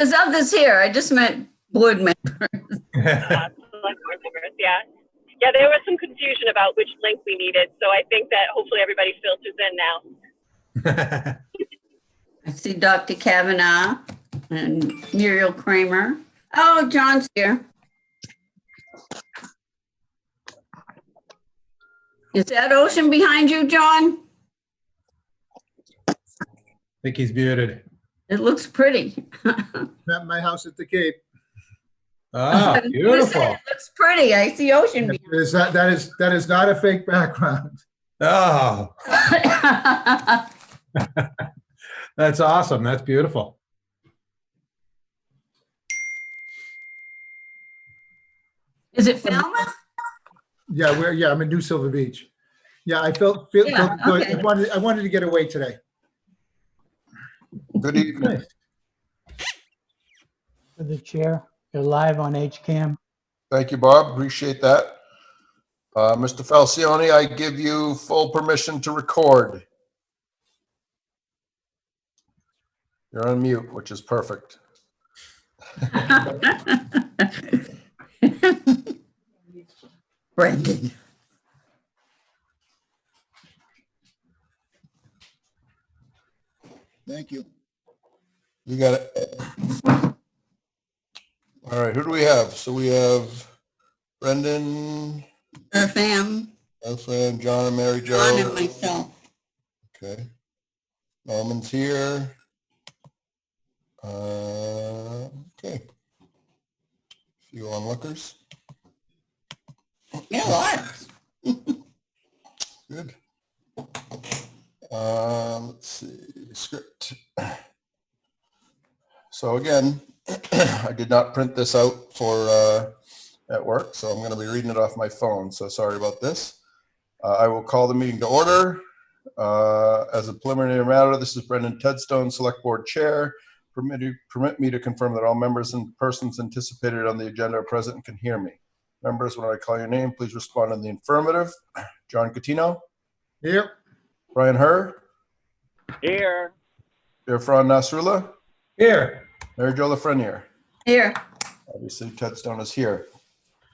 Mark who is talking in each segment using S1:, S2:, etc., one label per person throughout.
S1: There's others here. I just meant board members.
S2: Select board members, yeah. Yeah, there was some confusion about which link we needed, so I think that hopefully everybody filters in now.
S1: I see Dr. Kavanaugh and Muriel Kramer. Oh, John's here. Is that ocean behind you, John?
S3: I think he's muted.
S1: It looks pretty.
S4: At my house at the Cape.
S3: Ah, beautiful.
S1: It looks pretty. I see ocean behind
S4: That is not a fake background.
S3: Oh, that's awesome. That's beautiful.
S1: Is it Falmouth?
S4: Yeah, I'm in New Silver Beach. Yeah, I felt good.
S1: Okay.
S4: I wanted to get away today.
S5: Good evening.
S4: Nice.
S6: To the chair, you're live on HCAM.
S5: Thank you, Bob. Appreciate that. Mr. Falcione, I give you full permission to record. You're on mute, which is perfect.
S1: Brendan.
S4: Thank you.
S5: You got it. All right, who do we have? So we have Brendan,
S1: Irfan,
S5: Elfan, John and Mary Jo.
S1: John and myself.
S5: Okay. Norman's here. Okay. Few onlookers.
S1: Yeah, lots.
S5: Good. Let's see, script. So again, I did not print this out for at work, so I'm going to be reading it off my phone. So sorry about this. I will call the meeting to order. As a preliminary matter, this is Brendan Tedstone, Select Board Chair. Permit me to confirm that all members and persons anticipated on the agenda are present and can hear me. Members, when I call your name, please respond in the affirmative. John Catino.
S4: Here.
S5: Brian Herr.
S2: Here.
S5: Irfan Nasrullah.
S3: Here.
S5: Mary Jo Lafreniere.
S1: Here.
S5: Obviously, Tedstone is here.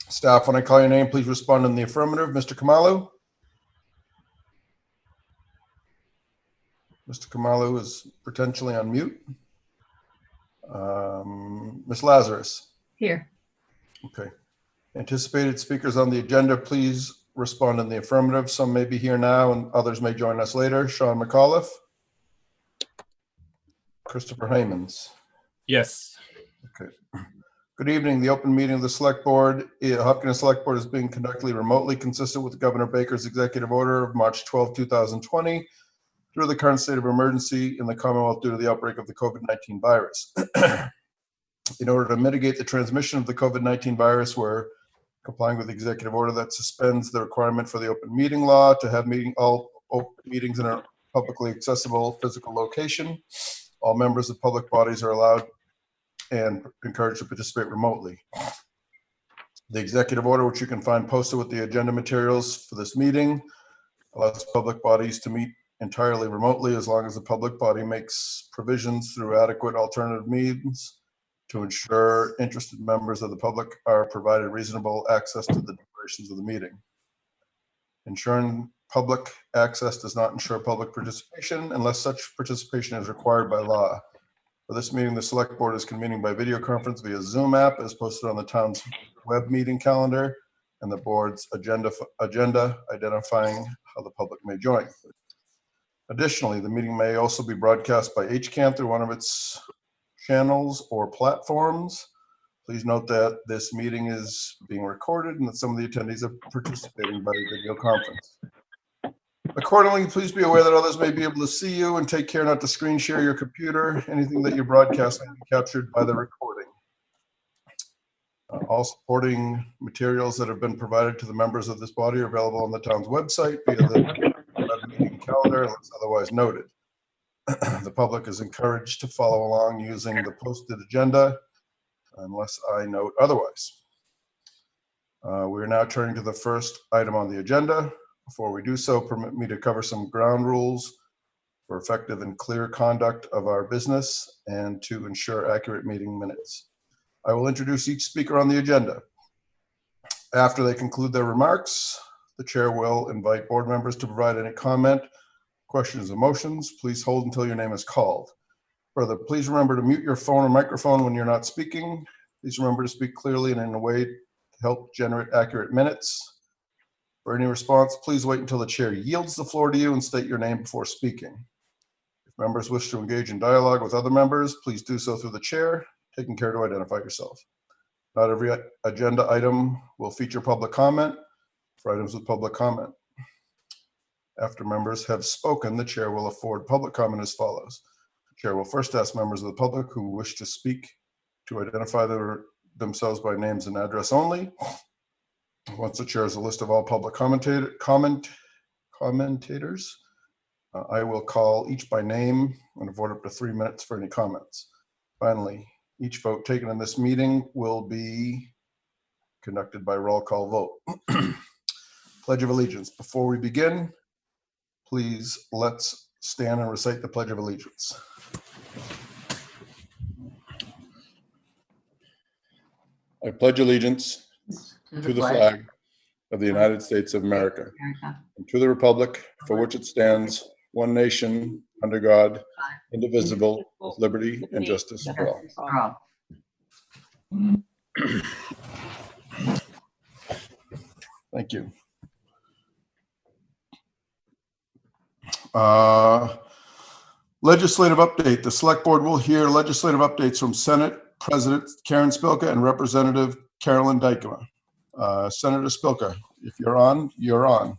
S5: Staff, when I call your name, please respond in the affirmative. Mr. Kamalu. Mr. Kamalu is potentially on mute. Ms. Lazarus.
S1: Here.
S5: Okay. Anticipated speakers on the agenda, please respond in the affirmative. Some may be here now and others may join us later. Sean McAuliffe. Christopher Hammonds.
S3: Yes.
S5: Okay. Good evening. The open meeting of the Select Board, Hopkins Select Board, is being conducted remotely consistent with Governor Baker's executive order of March 12, 2020, through the current state of emergency in the Commonwealth due to the outbreak of the COVID-19 virus. In order to mitigate the transmission of the COVID-19 virus, we're complying with the executive order that suspends the requirement for the open meeting law to have all open meetings in a publicly accessible physical location. All members of public bodies are allowed and encouraged to participate remotely. The executive order, which you can find posted with the agenda materials for this meeting, allows public bodies to meet entirely remotely as long as the public body makes provisions through adequate alternative means to ensure interested members of the public are provided reasonable access to the deliberations of the meeting. Ensuring public access does not ensure public participation unless such participation is required by law. For this meeting, the Select Board is convening by video conference via Zoom app as posted on the town's web meeting calendar and the board's agenda identifying how the public may join. Additionally, the meeting may also be broadcast by HCAM through one of its channels or platforms. Please note that this meeting is being recorded and that some of the attendees are participating by video conference. Accordingly, please be aware that others may be able to see you and take care not to screen share your computer. Anything that you broadcast may be captured by the recording. All supporting materials that have been provided to the members of this body are available on the town's website via the web meeting calendar unless otherwise noted. The public is encouraged to follow along using the posted agenda unless I note otherwise. We're now turning to the first item on the agenda. Before we do so, permit me to cover some ground rules for effective and clear conduct of our business and to ensure accurate meeting minutes. I will introduce each speaker on the agenda. After they conclude their remarks, the chair will invite board members to provide any comment, questions, or motions. Please hold until your name is called. Further, please remember to mute your phone or microphone when you're not speaking. Please remember to speak clearly and in a way to help generate accurate minutes. For any response, please wait until the chair yields the floor to you and state your name before speaking. If members wish to engage in dialogue with other members, please do so through the chair, taking care to identify yourself. Not every agenda item will feature public comment. For items with public comment, after members have spoken, the chair will afford public comment as follows. The chair will first ask members of the public who wish to speak to identify themselves by names and address only. Once the chair has a list of all public commentators, I will call each by name and afford up to 3 minutes for any comments. Finally, each vote taken in this meeting will be conducted by roll call vote. Pledge of Allegiance. Before we begin, please let's stand and recite the Pledge of Allegiance. I pledge allegiance to the flag of the United States of America and to the republic for which it stands, one nation, under God, indivisible, with liberty and justice for all. Thank you. Legislative update. The select board will hear legislative updates from Senate President Karen Spilka and Representative Carolyn Dykema. Senator Spilka, if you're on, you're on.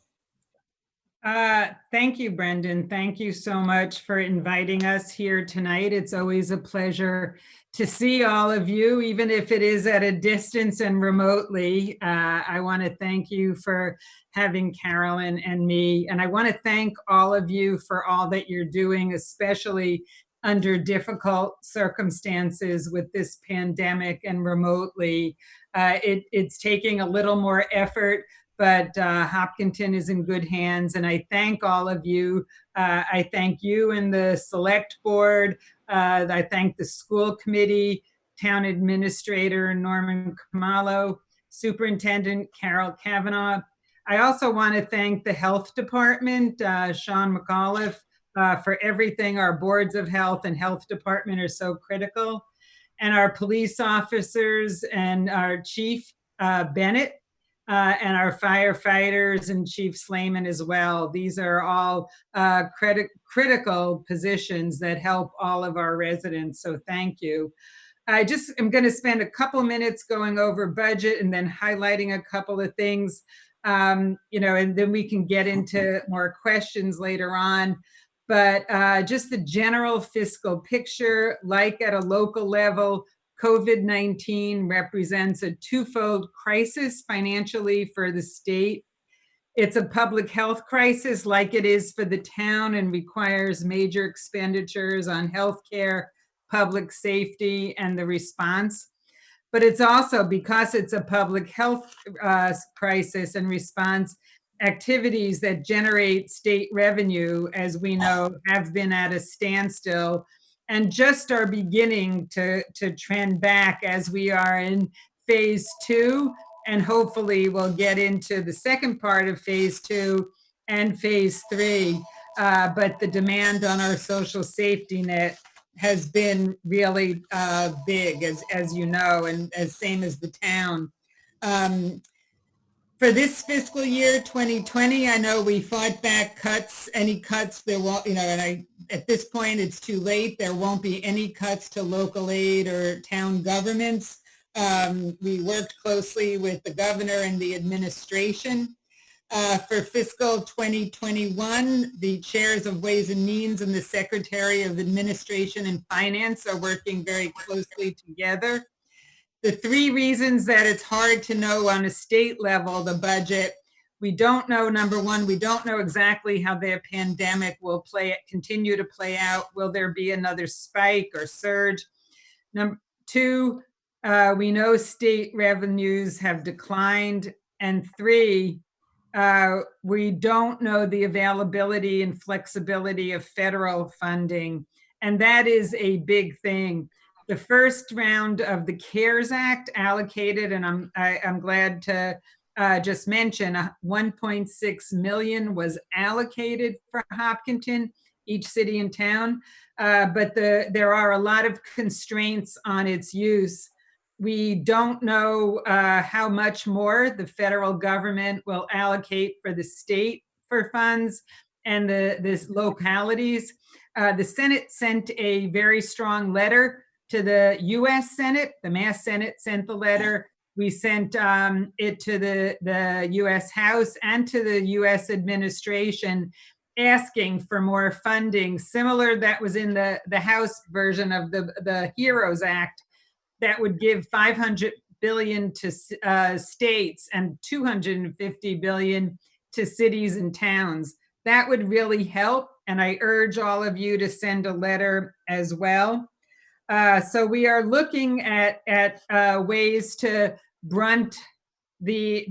S7: Thank you, Brendan. Thank you so much for inviting us here tonight. It's always a pleasure to see all of you, even if it is at a distance and remotely. I want to thank you for having Carolyn and me, and I want to thank all of you for all that you're doing, especially under difficult circumstances with this pandemic and remotely. It's taking a little more effort, but Hopkinton is in good hands, and I thank all of you. I thank you and the select board. I thank the school committee, town administrator Norman Kamalo, superintendent Carol Kavanaugh. I also want to thank the health department, Sean McAuliffe, for everything. Our boards of health and health department are so critical. And our police officers and our chief, Bennett, and our firefighters and Chief Slayman as well. These are all critical positions that help all of our residents, so thank you. I just am going to spend a couple minutes going over budget and then highlighting a couple of things, and then we can get into more questions later on. But just the general fiscal picture, like at a local level, COVID-19 represents a twofold crisis financially for the state. It's a public health crisis like it is for the town and requires major expenditures on healthcare, public safety, and the response. But it's also, because it's a public health crisis and response, activities that generate state revenue, as we know, have been at a standstill and just are beginning to trend back as we are in phase 2, and hopefully we'll get into the second part of phase 2 and phase 3. But the demand on our social safety net has been really big, as you know, and as same as the town. For this fiscal year 2020, I know we fought back cuts, any cuts there won't, and at this point it's too late. There won't be any cuts to local aid or town governments. We worked closely with the governor and the administration. For fiscal 2021, the chairs of Ways and Means and the Secretary of Administration and Finance are working very closely together. The 3 reasons that it's hard to know on a state level the budget: we don't know, number one, we don't know exactly how the pandemic will continue to play out. Will there be another spike or surge? Number 2, we know state revenues have declined. And 3, We don't know the availability and flexibility of federal funding, and that is a big thing. The first round of the CARES Act allocated, and I'm glad to just mention, 1.6 million was allocated for Hopkinton, each city and town, but there are a lot of constraints on its use. We don't know how much more the federal government will allocate for the state for funds and the localities. The Senate sent a very strong letter to the US Senate. The Mass Senate sent the letter. We sent it to the US House and to the US administration asking for more funding, similar that was in the House version of the HEROES Act, that would give 500 billion to states and 250 billion to cities and towns. That would really help, and I urge all of you to send a letter as well. So we are looking at ways to brunt the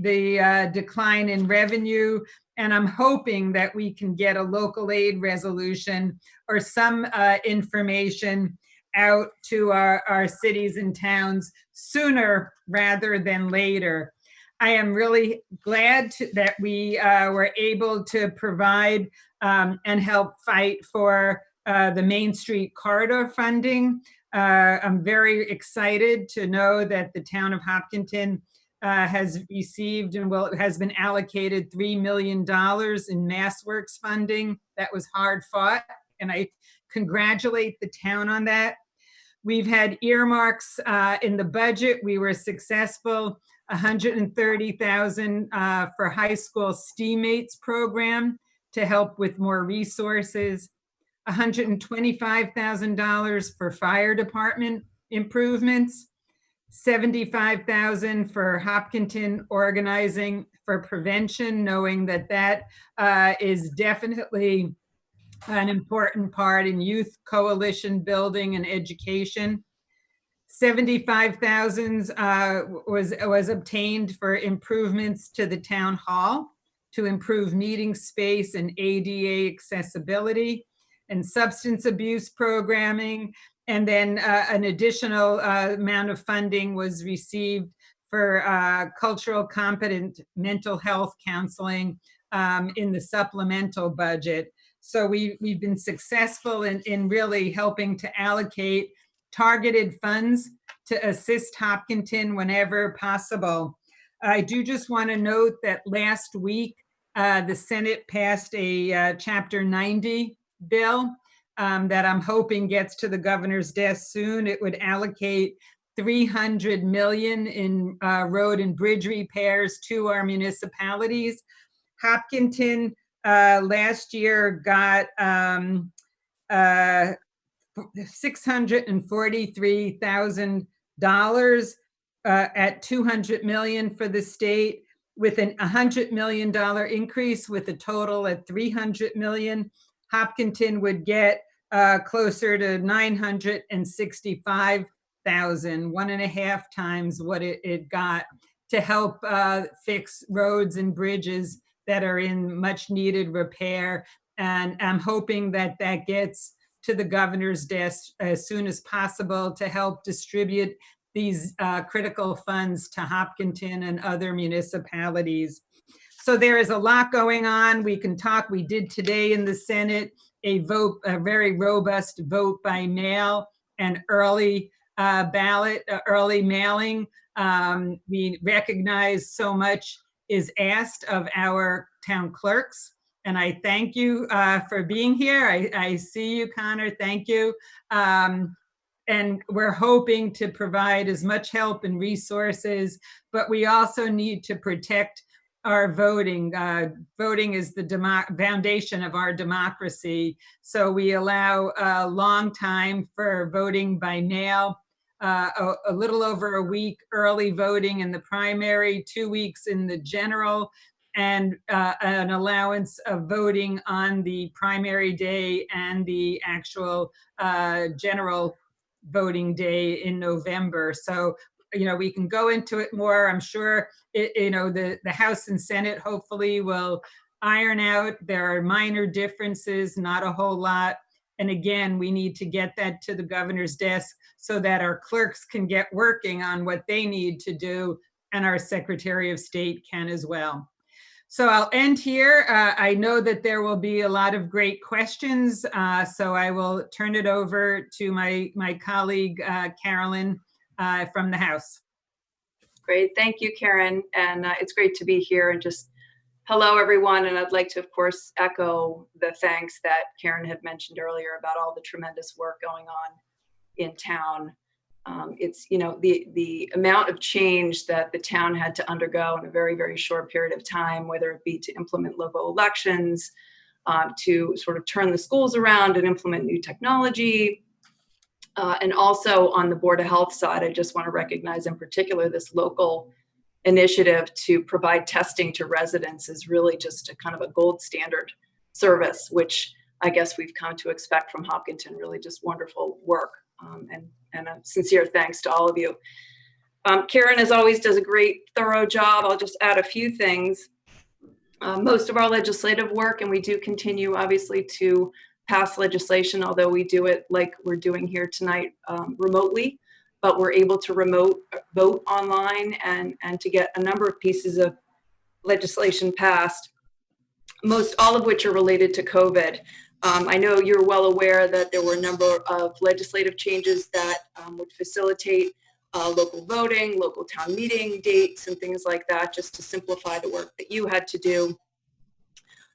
S7: decline in revenue, and I'm hoping that we can get a local aid resolution or some information out to our cities and towns sooner rather than later. I am really glad that we were able to provide and help fight for the Main Street corridor funding. I'm very excited to know that the town of Hopkinton has received and has been allocated $3 million in MassWorks funding. That was hard fought, and I congratulate the town on that. We've had earmarks in the budget. We were successful, $130,000 for high school STEAMmates program to help with more resources, $125,000 for fire department improvements, $75,000 for Hopkinton organizing for prevention, knowing that that is definitely an important part in youth coalition building and education. $75,000 was obtained for improvements to the town hall to improve meeting space and ADA accessibility and substance abuse programming. And then an additional amount of funding was received for cultural competent mental health counseling in the supplemental budget. So we've been successful in really helping to allocate targeted funds to assist Hopkinton whenever possible. I do just want to note that last week, the Senate passed a Chapter 90 bill that I'm hoping gets to the governor's desk soon. It would allocate $300 million in road and bridge repairs to our municipalities. Hopkinton last year got $643,000 at $200 million for the state, with an $100 million increase, with a total at $300 million. Hopkinton would get closer to $965,000, 1.5 times what it got, to help fix roads and bridges that are in much needed repair. And I'm hoping that that gets to the governor's desk as soon as possible to help distribute these critical funds to Hopkinton and other municipalities. So there is a lot going on. We can talk. We did today in the Senate a very robust vote by mail and early ballot, early mailing. We recognize so much is asked of our town clerks. And I thank you for being here. I see you, Connor. Thank you. And we're hoping to provide as much help and resources, but we also need to protect our voting. Voting is the foundation of our democracy. So we allow a long time for voting by mail, a little over a week early voting in the primary, 2 weeks in the general, and an allowance of voting on the primary day and the actual general voting day in November. So we can go into it more. I'm sure the House and Senate hopefully will iron out. There are minor differences, not a whole lot. And again, we need to get that to the governor's desk so that our clerks can get working on what they need to do, and our Secretary of State can as well. So I'll end here. I know that there will be a lot of great questions, so I will turn it over to my colleague, Carolyn, from the House.
S8: Great. Thank you, Karen. And it's great to be here, and just hello, everyone. And I'd like to, of course, echo the thanks that Karen had mentioned earlier about all the tremendous work going on in town. It's, the amount of change that the town had to undergo in a very, very short period of time, whether it be to implement local elections, to sort of turn the schools around and implement new technology. And also on the Board of Health side, I just want to recognize in particular this local initiative to provide testing to residents is really just a kind of a gold standard service, which I guess we've come to expect from Hopkinton. Really just wonderful work. And a sincere thanks to all of you. Karen, as always, does a great, thorough job. I'll just add a few things. Most of our legislative work, and we do continue, obviously, to pass legislation, although we do it like we're doing here tonight remotely, but we're able to remote vote online and to get a number of pieces of legislation passed, most all of which are related to COVID. I know you're well aware that there were a number of legislative changes that would facilitate local voting, local town meeting dates, and things like that, just to simplify the work that you had to do.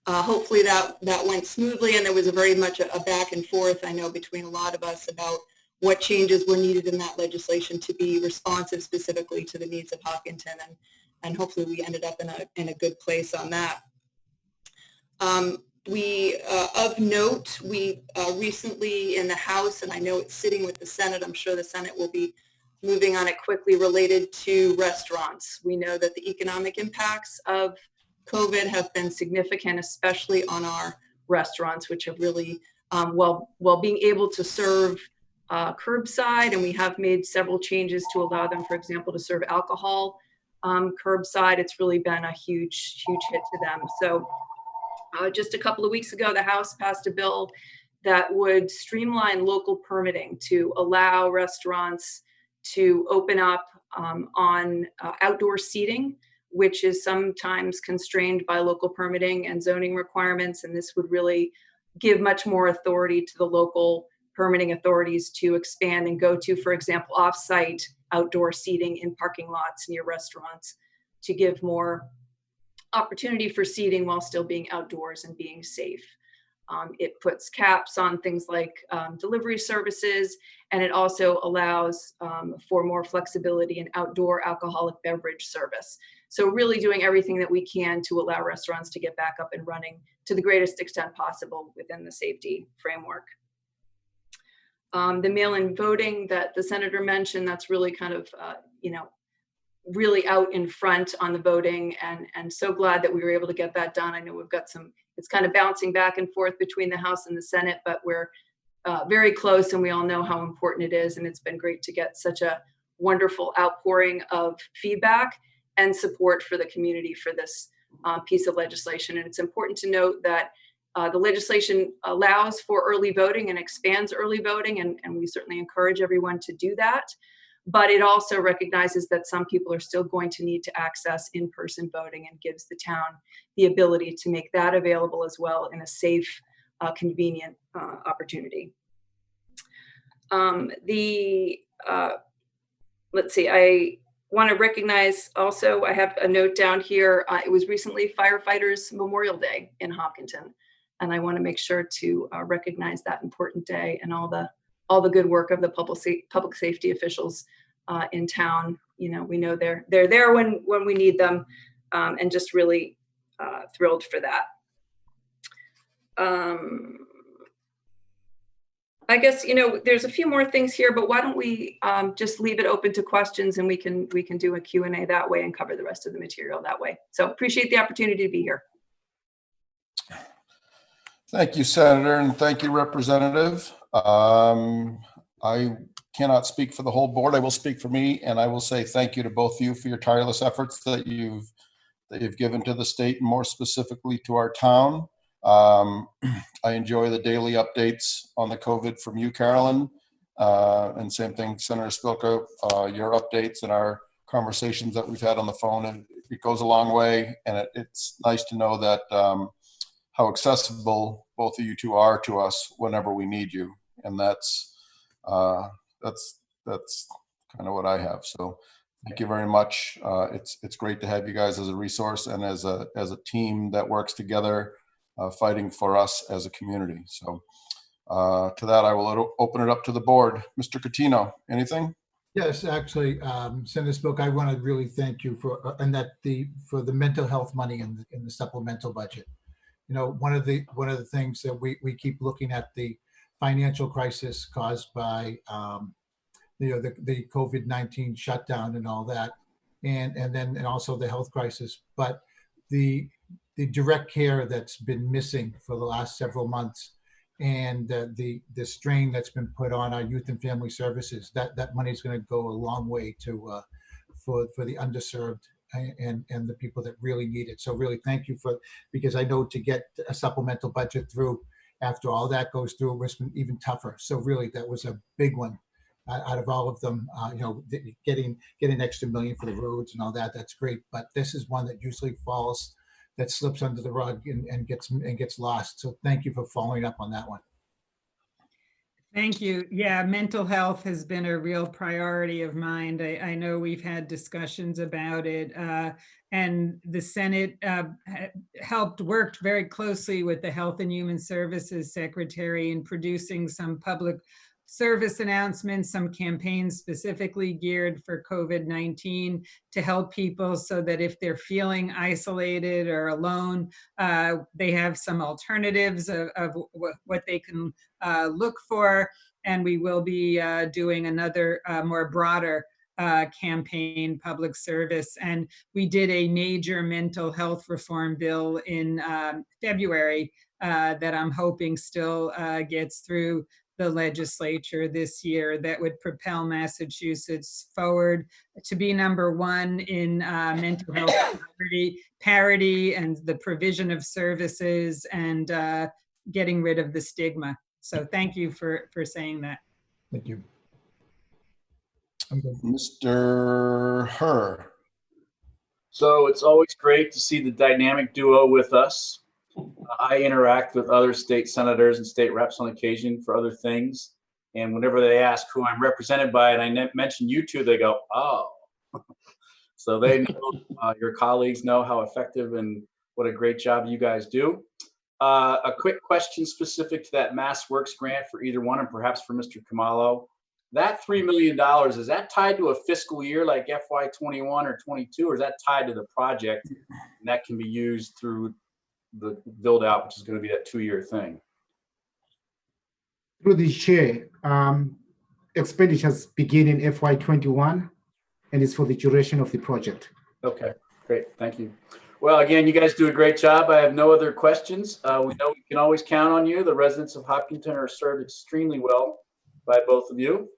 S8: Hopefully that went smoothly, and there was very much a back and forth, I know, between a lot of us about what changes were needed in that legislation to be responsive specifically to the needs of Hopkinton, and hopefully we ended up in a good place on that. Of note, we recently in the House, and I know it's sitting with the Senate, I'm sure the Senate will be moving on it quickly, related to restaurants. We know that the economic impacts of COVID have been significant, especially on our restaurants, which have really, while being able to serve curbside, and we have made several changes to allow them, for example, to serve alcohol curbside, it's really been a huge hit to them. So just a couple of weeks ago, the House passed a bill that would streamline local permitting to allow restaurants to open up on outdoor seating, which is sometimes constrained by local permitting and zoning requirements. And this would really give much more authority to the local permitting authorities to expand and go to, for example, off-site outdoor seating in parking lots near restaurants, to give more opportunity for seating while still being outdoors and being safe. It puts caps on things like delivery services, and it also allows for more flexibility in outdoor alcoholic beverage service. So really doing everything that we can to allow restaurants to get back up and running to the greatest extent possible within the safety framework. The mail-in voting that the senator mentioned, that's really kind of, really out in front on the voting, and so glad that we were able to get that done. I know we've got it's kind of bouncing back and forth between the House and the Senate, but we're very close, and we all know how important it is. And it's been great to get such a wonderful outpouring of feedback and support for the community for this piece of legislation. And it's important to note that the legislation allows for early voting and expands early voting, and we certainly encourage everyone to do that. But it also recognizes that some people are still going to need to access in-person voting, and gives the town the ability to make that available as well in a safe, convenient opportunity. Let's see, I want to recognize also, I have a note down here, it was recently Firefighters Memorial Day in Hopkinton, and I want to make sure to recognize that important day and all the good work of the public safety officials in town. We know they're there when we need them, and just really thrilled for that. I guess there's a few more things here, but why don't we just leave it open to questions, and we can do a Q&A that way and cover the rest of the material that way. So appreciate the opportunity to be here.
S5: Thank you, Senator, and thank you, Representative. I cannot speak for the whole board. I will speak for me, and I will say thank you to both of you for your tireless efforts that you've given to the state, and more specifically to our town. I enjoy the daily updates on the COVID from you, Carolyn, and same thing, Senator Spilka, your updates and our conversations that we've had on the phone, and it goes a long way, and it's nice to know that how accessible both of you two are to us whenever we need you, and that's kind of what I have. So thank you very much. It's great to have you guys as a resource and as a team that works together, fighting for us as a community. So to that, I will open it up to the board. Mr. Catino, anything?
S4: Yes, actually, Senator Spoke, I want to really thank you for the mental health money in the supplemental budget. You know, one of the things that we keep looking at, the financial crisis caused by the COVID-19 shutdown and all that, and also the health crisis, but the direct care that's been missing for the last several months, and the strain that's been put on our youth and family services, that money is going to go a long way to for the underserved and the people that really need it. So really thank you because I know to get a supplemental budget through after all that goes through, it was even tougher. So really that was a big one out of all of them. Getting an extra $1 million for the roads and all that, that's great. But this is one that usually falls, that slips under the rug and gets lost. So thank you for following up on that one.
S7: Thank you. Yeah, mental health has been a real priority of mine. I know we've had discussions about it, and the Senate worked very closely with the Health and Human Services Secretary in producing some public service announcements, some campaigns specifically geared for COVID-19 to help people so that if they're feeling isolated or alone, they have some alternatives of what they can look for. And we will be doing another more broader campaign, public service. And we did a major mental health reform bill in February that I'm hoping still gets through the legislature this year, that would propel Massachusetts forward to be #1 in mental health parity and the provision of services and getting rid of the stigma. So thank you for saying that.
S4: Thank you. I'm good.
S5: Mr. Herr.
S9: So it's always great to see the dynamic duo with us. I interact with other state senators and state reps on occasion for other things. And whenever they ask who I'm represented by, and I mention you two, they go, oh. So they know, your colleagues know how effective and what a great job you guys do. A quick question specific to that Mass Works grant for either one, and perhaps for Mr. Kamalo. That $3 million, is that tied to a fiscal year like FY21 or 22, or is that tied to the project and that can be used through the build out, which is going to be that 2-year thing?
S10: Through the chair, expenditures begin in FY21 and it's for the duration of the project.
S9: Okay, great, thank you. Well, again, you guys do a great job. I have no other questions. We know we can always count on you. The residents of Hopkinton are served extremely well by both of you,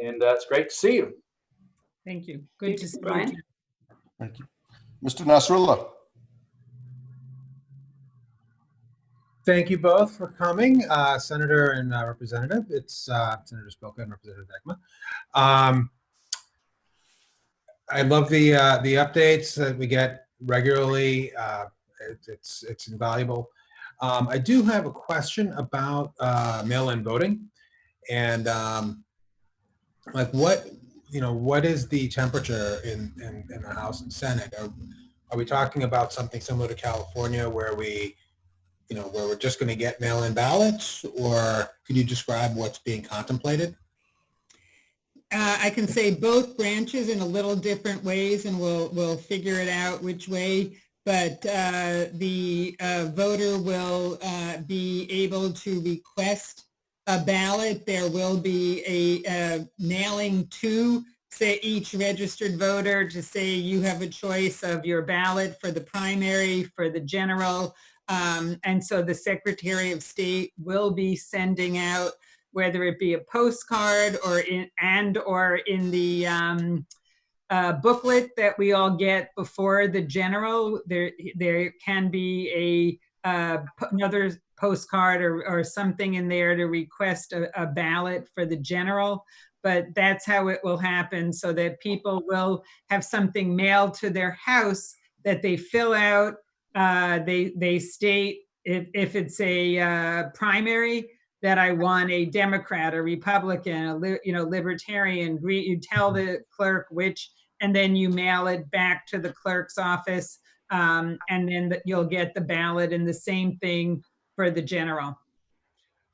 S9: and it's great to see you.
S7: Thank you. Good to see you.
S1: Brian.
S5: Thank you. Mr. Nasrullah.
S3: Thank you both for coming, Senator and Representative. It's Senator Spilka and Representative Ekma. I love the updates that we get regularly. It's invaluable. I do have a question about mail-in voting, and like what is the temperature in the House and Senate? Are we talking about something similar to California where we're just going to get mail-in ballots, or could you describe what's being contemplated?
S7: I can say both branches in a little different ways, and we'll figure it out which way. But the voter will be able to request a ballot. There will be a mailing to, say, each registered voter to say you have a choice of your ballot for the primary, for the general. And so the Secretary of State will be sending out whether it be a postcard or in the booklet that we all get before the general. There can be another postcard or something in there to request a ballot for the general. But that's how it will happen, so that people will have something mailed to their house that they fill out. They state if it's a primary, that I want a Democrat, a Republican, a Libertarian. You tell the clerk which, and then you mail it back to the clerk's office, and then you'll get the ballot. And the same thing for the general.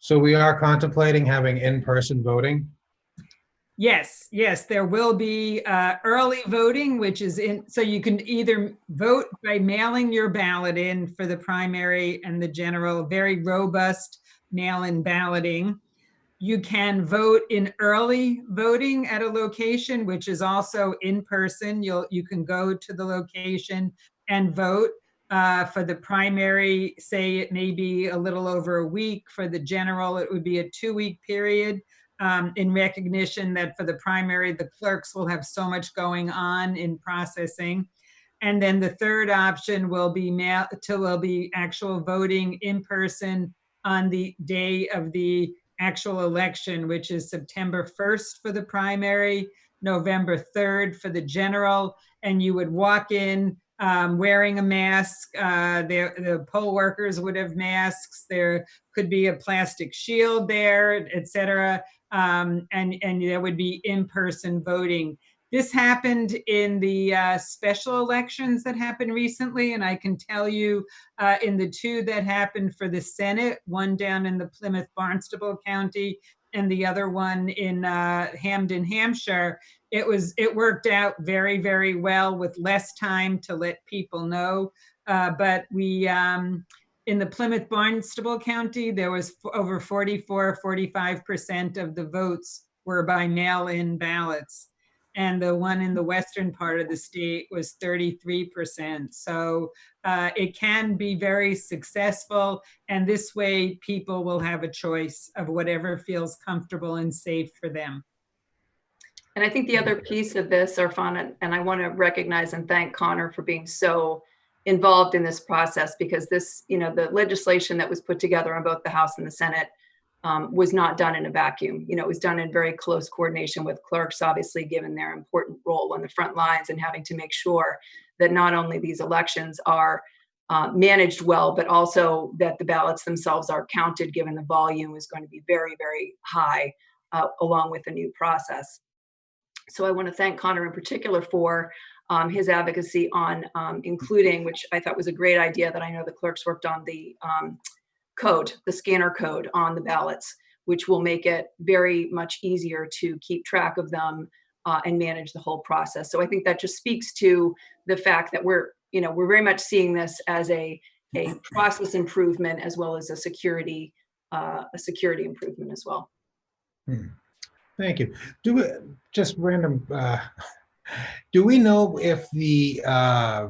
S3: So we are contemplating having in-person voting.
S7: Yes, there will be early voting, which is so you can either vote by mailing your ballot in for the primary and the general, very robust mail-in balloting. You can vote in early voting at a location, which is also in person. You can go to the location and vote. For the primary, say it may be a little over a week. For the general, it would be a 2-week period. In recognition that for the primary, the clerks will have so much going on in processing. And then the third option will be actual voting in person on the day of the actual election, which is September 1st for the primary, November 3rd for the general. And you would walk in wearing a mask. The poll workers would have masks. There could be a plastic shield there, et cetera. And there would be in-person voting. This happened in the special elections that happened recently, and I can tell you in the 2 that happened for the Senate, one down in the Plymouth Barnstable County and the other one in Hamden, Hampshire, it worked out very, very well with less time to let people know. But we in the Plymouth Barnstable County, there was over 45% of the votes were by mail-in ballots. And the one in the western part of the state was 33%. So it can be very successful. And this way, people will have a choice of whatever feels comfortable and safe for them.
S8: And I think the other piece of this, Arfan, and I want to recognize and thank Connor for being so involved in this process, because this, the legislation that was put together on both the House and the Senate was not done in a vacuum. It was done in very close coordination with clerks, obviously, given their important role on the front lines and having to make sure that not only these elections are managed well, but also that the ballots themselves are counted, given the volume is going to be very, very high, along with the new process. So I want to thank Connor in particular for his advocacy on including, which I thought was a great idea, that I know the clerks worked on, the scanner code on the ballots, which will make it very much easier to keep track of them and manage the whole process. So I think that just speaks to the fact that we're very much seeing this as a process improvement as well as a security improvement as well.
S3: Thank you. Do we know if the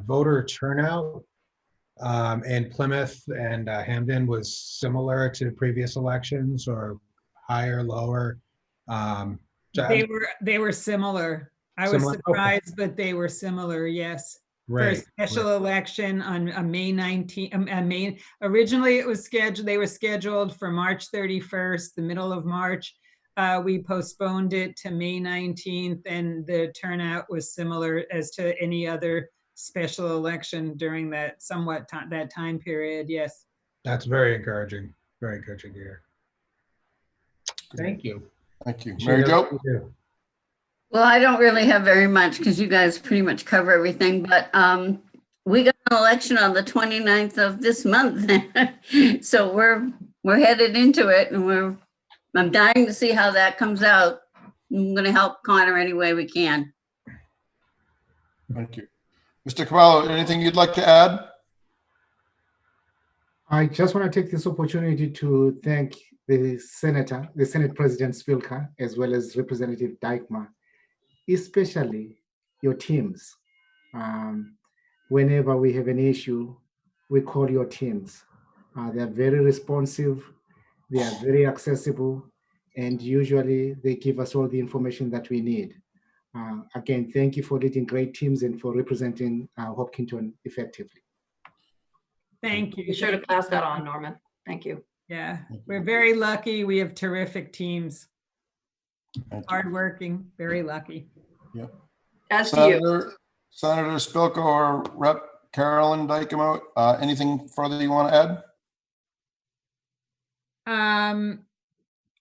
S3: voter turnout in Plymouth and Hamden was similar to previous elections, or higher, lower?
S7: They were similar. I was surprised, but they were similar. Yes.
S3: Right.
S7: For a special election on May 19th. Originally, they were scheduled for March 31st, the middle of March. We postponed it to May 19th, and the turnout was similar as to any other special election during that that time period. Yes.
S3: That's very encouraging. Very encouraging to hear. Thank you.
S5: Thank you. Mary Jo?
S1: Well, I don't really have very much because you guys pretty much cover everything, but we got an election on the 29th of this month. So we're headed into it, and I'm dying to see how that comes out. I'm going to help Connor any way we can.
S5: Thank you. Mr. Cavallo, anything you'd like to add?
S10: I just want to take this opportunity to thank the Senate President Fiscal, as well as Representative Dijkma, especially your teams. Whenever we have an issue, we call your teams. They are very responsive, they are very accessible, and usually they give us all the information that we need. Again, thank you for leading great teams and for representing Hopkinton effectively.
S7: Thank you.
S8: Be sure to pass that on, Norman. Thank you.
S7: Yeah, we're very lucky. We have terrific teams.
S5: Thank you.
S7: Hardworking, very lucky.
S5: Yep.
S8: As to you.
S5: Senator Spilka or Rep. Carolyn Dykema, anything further you want to add?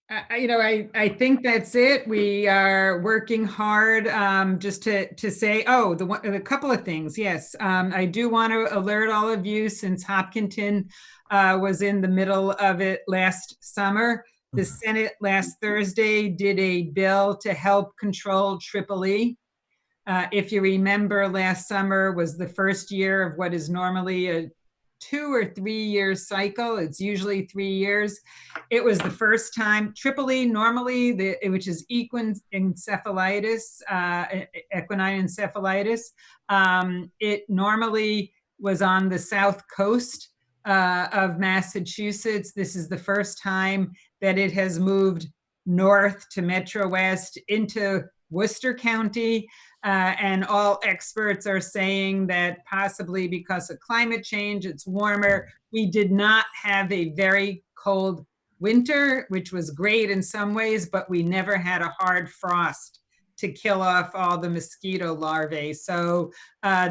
S7: I think that's it. We are working hard just to say, a couple of things. Yes, I do want to alert all of you, since Hopkinton was in the middle of it last summer. The Senate last Thursday did a bill to help control EEE. If you remember, last summer was the first year of what is normally a 2 or 3 year cycle. It's usually 3 years. It was the first time EEE normally, which is equine encephalitis, it normally was on the south coast of Massachusetts. This is the first time that it has moved north to Metro West into Worcester County. And all experts are saying that possibly because of climate change, it's warmer. We did not have a very cold winter, which was great in some ways, but we never had a hard frost to kill off all the mosquito larvae. So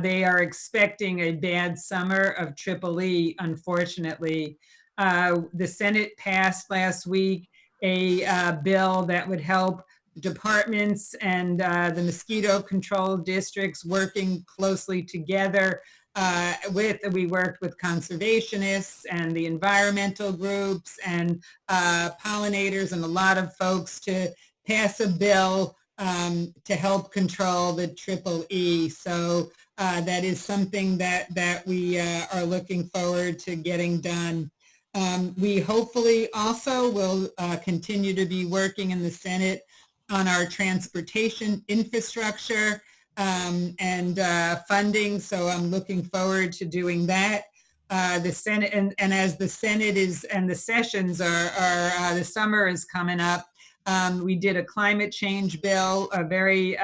S7: they are expecting a bad summer of EEE, unfortunately. The Senate passed last week a bill that would help departments and the mosquito control districts working closely together. We worked with conservationists and the environmental groups and pollinators and a lot of folks to pass a bill to help control the EEE. So that is something that we are looking forward to getting done. We hopefully also will continue to be working in the Senate on our transportation infrastructure and funding. So I'm looking forward to doing that. The Senate, and as the Senate is, and the sessions are the summer is coming up, we did a climate change bill, a very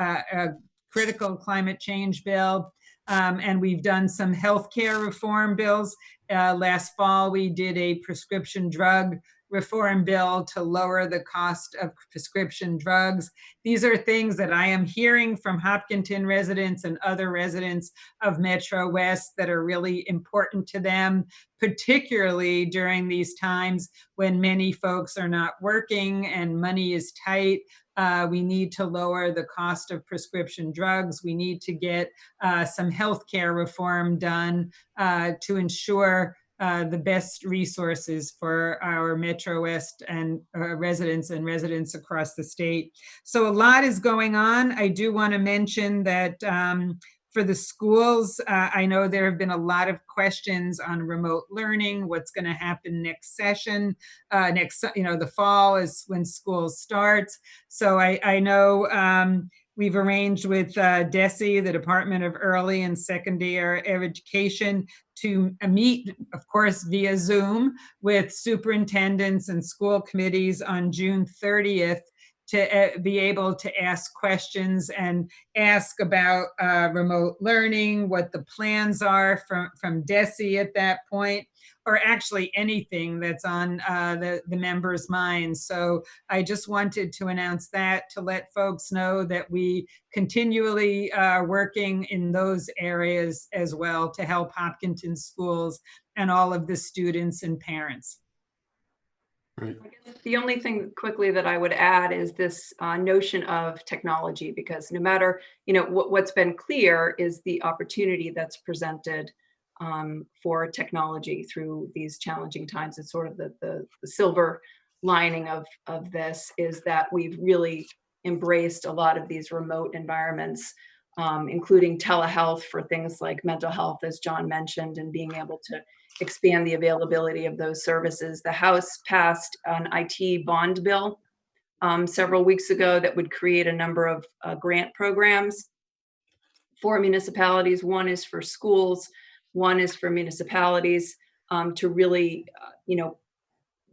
S7: critical climate change bill, and we've done some healthcare reform bills. Last fall, we did a prescription drug reform bill to lower the cost of prescription drugs. These are things that I am hearing from Hopkinton residents and other residents of Metro West that are really important to them, particularly during these times when many folks are not working and money is tight. We need to lower the cost of prescription drugs. We need to get some healthcare reform done to ensure the best resources for our Metro West and residents across the state. So a lot is going on. I do want to mention that for the schools, I know there have been a lot of questions on remote learning, what's going to happen next session, the fall is when school starts. So I know we've arranged with DESE, the Department of Early and Secondary Education, to meet, of course, via Zoom with superintendents and school committees on June 30th to be able to ask questions and ask about remote learning, what the plans are from DESE at that point, or actually anything that's on the members' minds. So I just wanted to announce that to let folks know that we continually are working in those areas as well to help Hopkinton schools and all of the students and parents.
S5: Great.
S8: I guess the only thing quickly that I would add is this notion of technology, because no matter, what's been clear is the opportunity that's presented for technology through these challenging times. It's sort of the silver lining of this is that we've really embraced a lot of these remote environments, including telehealth for things like mental health, as John mentioned, and being able to expand the availability of those services. The House passed an IT bond bill several weeks ago that would create a number of grant programs for municipalities. One is for schools, one is for municipalities to really,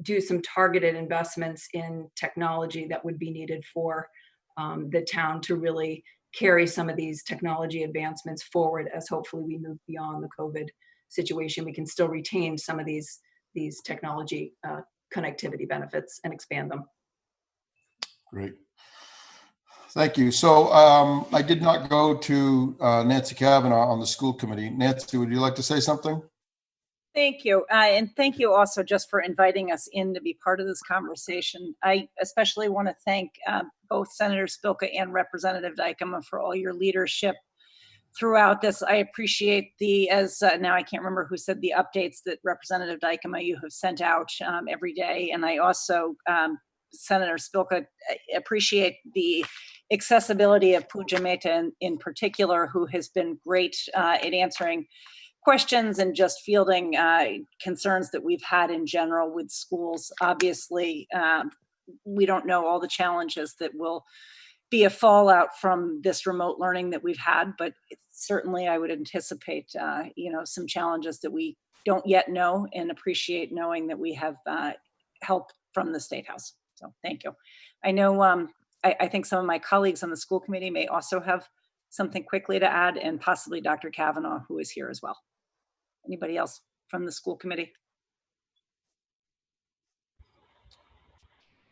S8: do some targeted investments in technology that would be needed for the town to really carry some of these technology advancements forward as hopefully we move beyond the COVID situation. We can still retain some of these technology connectivity benefits and expand them.
S5: Great. Thank you. So I did not go to Nancy Kavanaugh on the school committee. Nancy, would you like to say something?
S11: Thank you. And thank you also just for inviting us in to be part of this conversation. I especially want to thank both Senator Spilka and Representative Dykema for all your leadership throughout this. I appreciate now I can't remember who said the updates that Representative Dykema you have sent out every day. And I also, Senator Spilka, appreciate the accessibility of Pooja Mehta in particular, who has been great at answering questions and just fielding concerns that we've had in general with schools. Obviously, we don't know all the challenges that will be a fallout from this remote learning that we've had, but certainly I would anticipate, some challenges that we don't yet know, and appreciate knowing that we have help from the State House. So thank you. I know I think some of my colleagues on the school committee may also have something quickly to add, and possibly Dr. Kavanaugh, who is here as well. Anybody else from the school committee?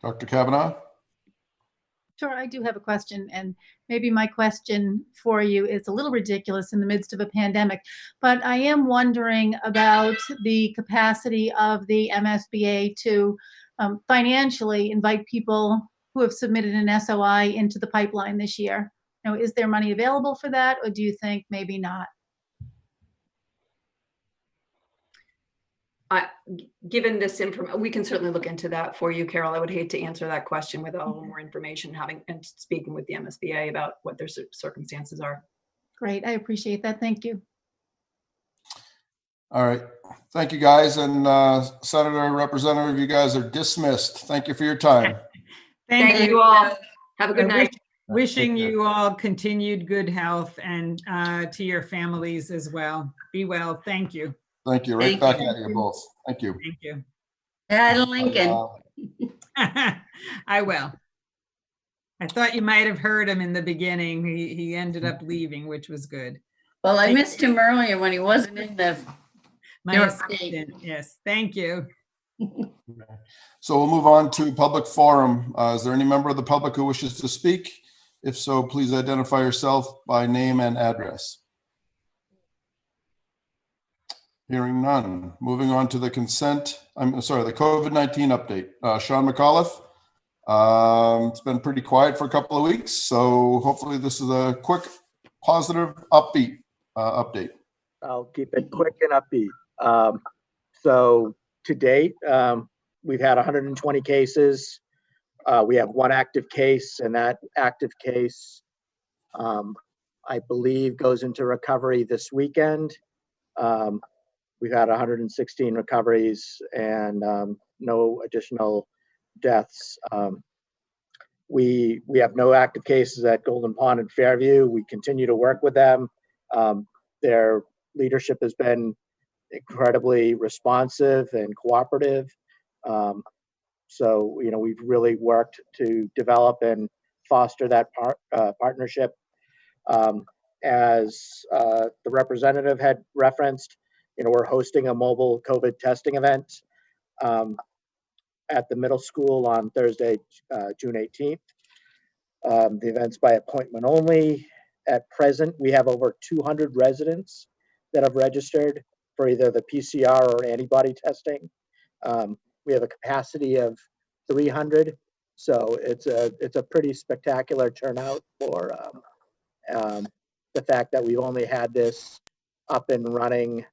S5: Dr. Kavanaugh?
S12: Sure, I do have a question, and maybe my question for you is a little ridiculous in the midst of a pandemic, but I am wondering about the capacity of the MSBA to financially invite people who have submitted an SOI into the pipeline this year. Now, is there money available for that, or do you think maybe not?
S8: Given this information, we can certainly look into that for you, Carol. I would hate to answer that question without a little more information, and speaking with the MSBA about what their circumstances are.
S12: Great, I appreciate that. Thank you.
S5: All right. Thank you, guys. And Senator, Representative, you guys are dismissed. Thank you for your time.
S8: Thank you all. Have a good night.
S7: Wishing you all continued good health, and to your families as well. Be well. Thank you.
S5: Thank you. Right back at you both. Thank you.
S7: Thank you.
S1: Dad Lincoln.
S7: I will. I thought you might have heard him in the beginning. He ended up leaving, which was good.
S1: Well, I missed him earlier when he wasn't in the.
S7: My assistant. Yes. Thank you.
S5: So we'll move on to public forum. Is there any member of the public who wishes to speak? If so, please identify yourself by name and address. Hearing none. Moving on to the the COVID-19 update. Sean McAuliffe. It's been pretty quiet for a couple of weeks, so hopefully this is a quick, positive, upbeat update.
S13: I'll keep it quick and upbeat. So to date, we've had 120 cases. We have one active case, and that active case, I believe, goes into recovery this weekend. We've had 116 recoveries and no additional deaths. We have no active cases at Golden Pond and Fairview. We continue to work with them. Their leadership has been incredibly responsive and cooperative. So, we've really worked to develop and foster that partnership. As the representative had referenced, we're hosting a mobile COVID testing event at the middle school on Thursday, June 18th. The event's by appointment only. At present, we have over 200 residents that have registered for either the PCR or antibody testing. We have a capacity of 300, so it's a pretty spectacular turnout for the fact that we've only had this up and running,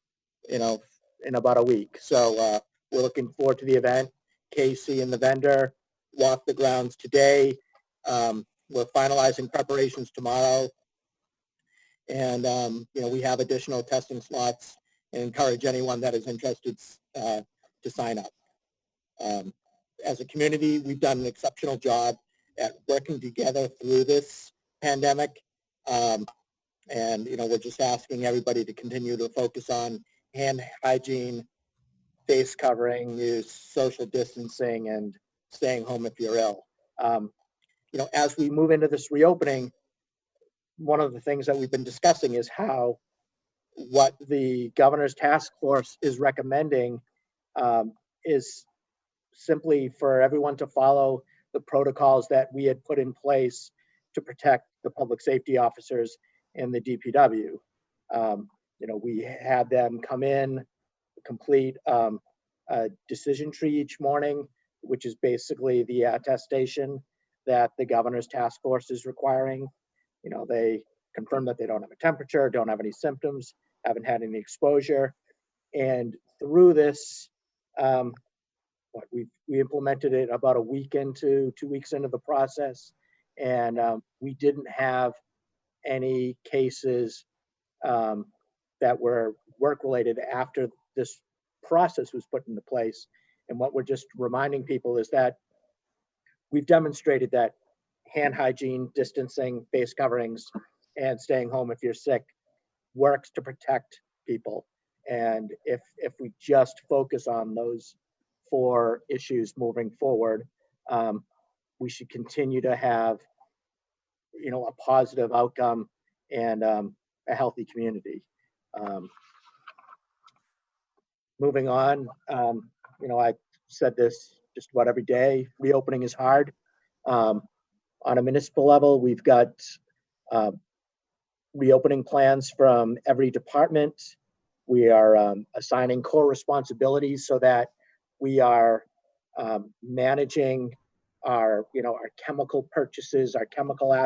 S13: in about a week. So we're looking forward to the event. Casey and the vendor walked the grounds today. We're finalizing preparations tomorrow. And, we have additional testing slots and encourage anyone that is interested to sign up. As a community, we've done an exceptional job at working together through this pandemic. And, we're just asking everybody to continue to focus on hand hygiene, face covering, use social distancing, and staying home if you're ill. As we move into this reopening, one of the things that we've been discussing is how what the governor's task force is recommending is simply for everyone to follow the protocols that we had put in place to protect the public safety officers and the DPW. We had them come in, complete a decision tree each morning, which is basically the attestation that the governor's task force is requiring. They confirm that they don't have a temperature, don't have any symptoms, haven't had any exposure. And through this, we implemented it about a week into, 2 weeks into the process, and we didn't have any cases that were work-related after this process was put into place. And what we're just reminding people is that we've demonstrated that hand hygiene, distancing, face coverings, and staying home if you're sick works to protect people. And if we just focus on those 4 issues moving forward, we should continue to have, a positive outcome and a healthy community. Moving on, I said this just about every day, reopening is hard. On a municipal level, we've got reopening plans from every department. We are assigning core responsibilities so that we are managing our chemical purchases, our chemical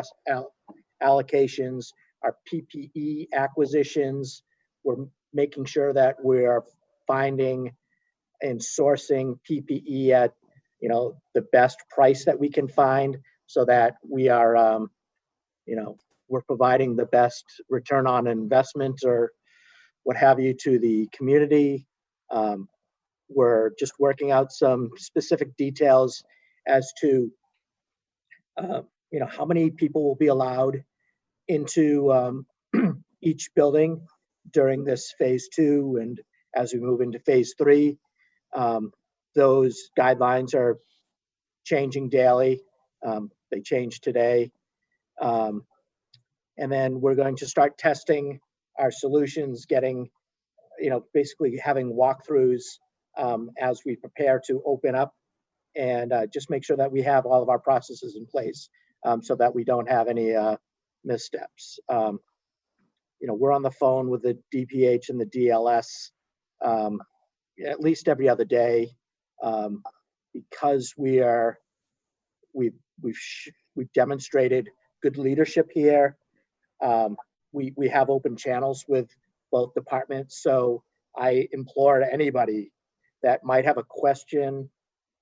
S13: allocations, our PPE acquisitions. We're making sure that we are finding and sourcing PPE at the best price that we can find, so that we are we're providing the best return on investment or what have you to the community. We're just working out some specific details as to how many people will be allowed into each building during this phase 2, and as we move into phase 3. Those guidelines are changing daily. They changed today. And then we're going to start testing our solutions, getting, basically having walkthroughs as we prepare to open up, and just make sure that we have all of our processes in place so that we don't have any missteps. We're on the phone with the DPH and the DLS at least every other day because we've demonstrated good leadership here. We have open channels with both departments, so I implore anybody that might have a question,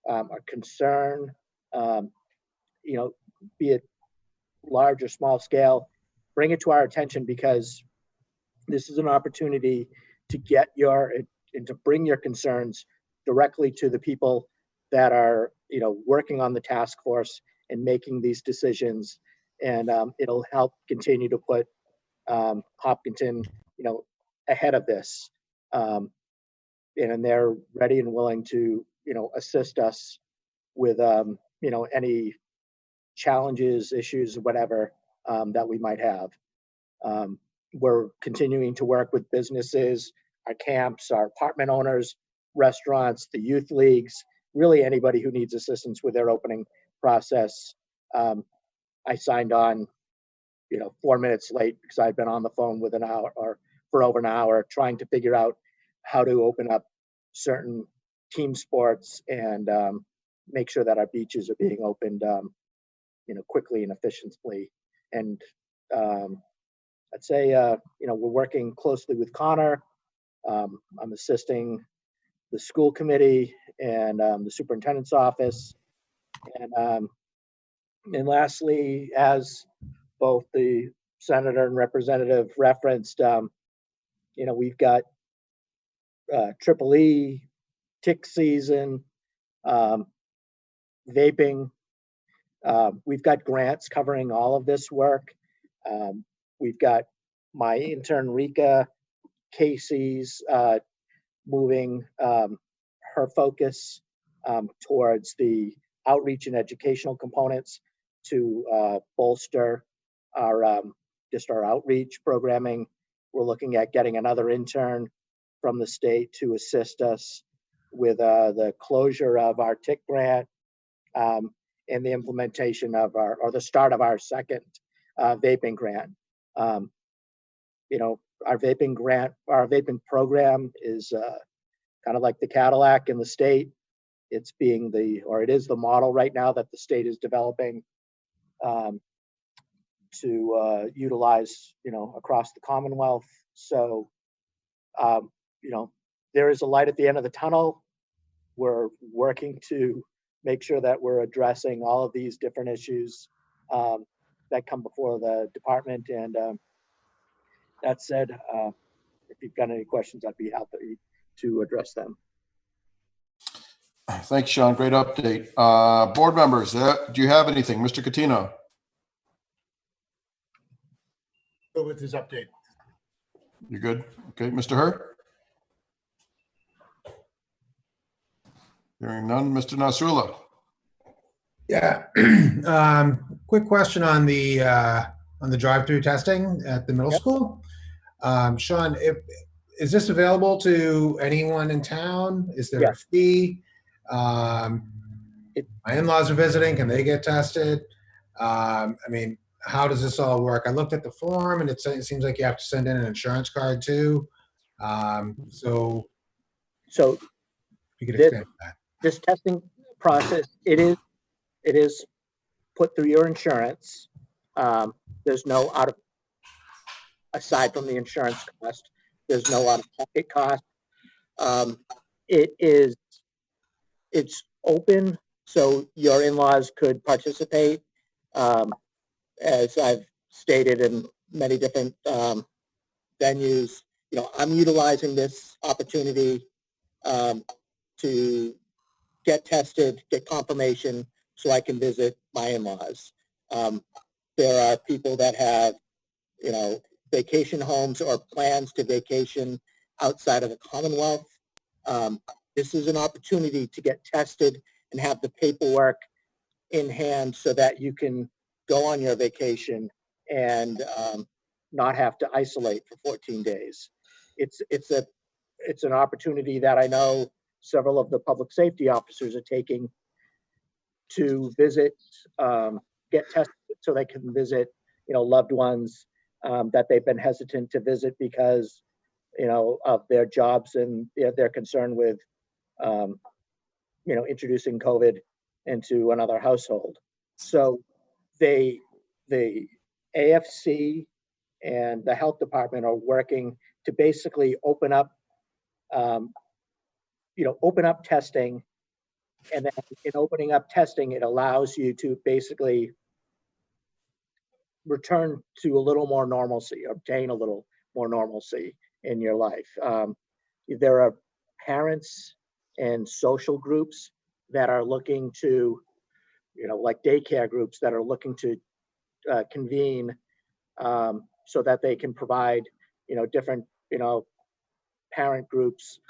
S13: a concern, be it large or small scale, bring it to our attention, because this is an opportunity to get and to bring your concerns directly to the people that are, working on the task force and making these decisions. And it'll help continue to put Hopkinton, ahead of this. And they're ready and willing to, assist us with, any challenges, issues, whatever that we might have. We're continuing to work with businesses, our camps, our apartment owners, restaurants, the youth leagues, really anybody who needs assistance with their opening process. I signed on, 4 minutes late because I'd been on the phone with for over an hour trying to figure out how to open up certain team sports and make sure that our beaches are being opened, quickly and efficiently. And I'd say, we're working closely with Connor. I'm assisting the school committee and the superintendent's office. And lastly, as both the senator and representative referenced, we've got Triple E, tick season, vaping. We've got grants covering all of this work. We've got my intern Rika, Casey's moving her focus towards the outreach and educational components to bolster our just our outreach programming. We're looking at getting another intern from the state to assist us with the closure of our TIC grant and the implementation of or the start of our second vaping grant. You know, our vaping program is kind of like the Cadillac in the state. It's being it is the model right now that the state is developing to utilize, you know, across the Commonwealth. So, you know, there is a light at the end of the tunnel. We're working to make sure that we're addressing all of these different issues that come before the department. And that said, if you've got any questions, I'd be happy to address them.
S5: Thanks, Sean. Great update. Board members, do you have anything? Mr. Catino?
S4: Go with his update.
S5: You good? Okay, Mr. Hur? Hearing none. Mr. Nasrullah?
S3: Yeah. Quick question on the drive-through testing at the middle school. Sean, is this available to anyone in town? Is there a fee? My in-laws are visiting. Can they get tested? I mean, how does this all work? I looked at the form, and it seems like you have to send in an insurance card too. So
S13: if
S3: you could expand that.
S13: This testing process, it is put through your insurance. There's no aside from the insurance cost, there's no out-of-pocket cost. It's open, so your in-laws could participate. As I've stated in many different venues, you know, I'm utilizing this opportunity to get tested, get confirmation, so I can visit my in-laws. There are people that have, you know, vacation homes or plans to vacation outside of the Commonwealth. This is an opportunity to get tested and have the paperwork in hand so that you can go on your vacation and not have to isolate for 14 days. It's an opportunity that I know several of the public safety officers are taking to visit, get tested so they can visit, you know, loved ones that they've been hesitant to visit because, you know, of their jobs and their concern with, you know, introducing COVID into another household. So the AFC and the health department are working to basically open up, open up testing. And then in opening up testing, it allows you to basically return to a little more normalcy, obtain a little more normalcy in your life. There are parents and social groups that are looking to, you know, like daycare groups that are looking to convene so that they can provide, you know, different, you know, parent groups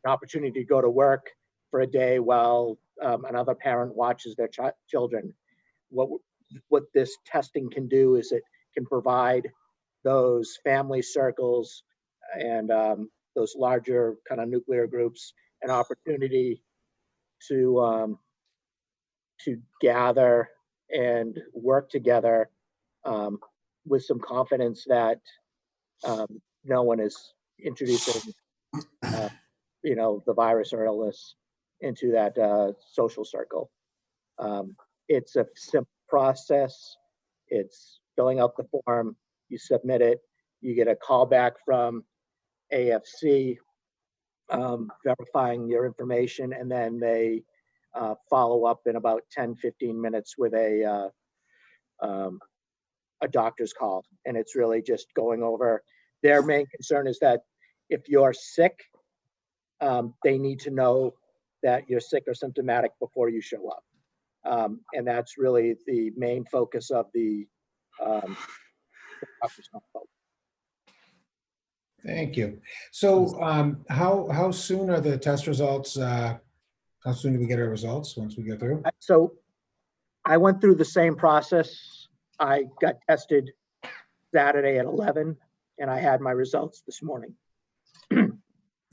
S13: an opportunity to go to work for a day while another parent watches their children. What this testing can do is it can provide those family circles and those larger kind of nuclear groups an opportunity to gather and work together with some confidence that no one is introducing you know, the virus or illness into that social circle. It's a simple process. It's filling out the form, you submit it, you get a call back from AFC verifying your information, and then they follow up in about 10-15 minutes with a doctor's call. And it's really just going over, their main concern is that if you're sick, they need to know that you're sick or symptomatic before you show up. And that's really the main focus of the doctor's call.
S3: Thank you. So how soon are the test results? How soon do we get our results once we get through?
S13: So I went through the same process. I got tested Saturday at 11 and I had my results this morning.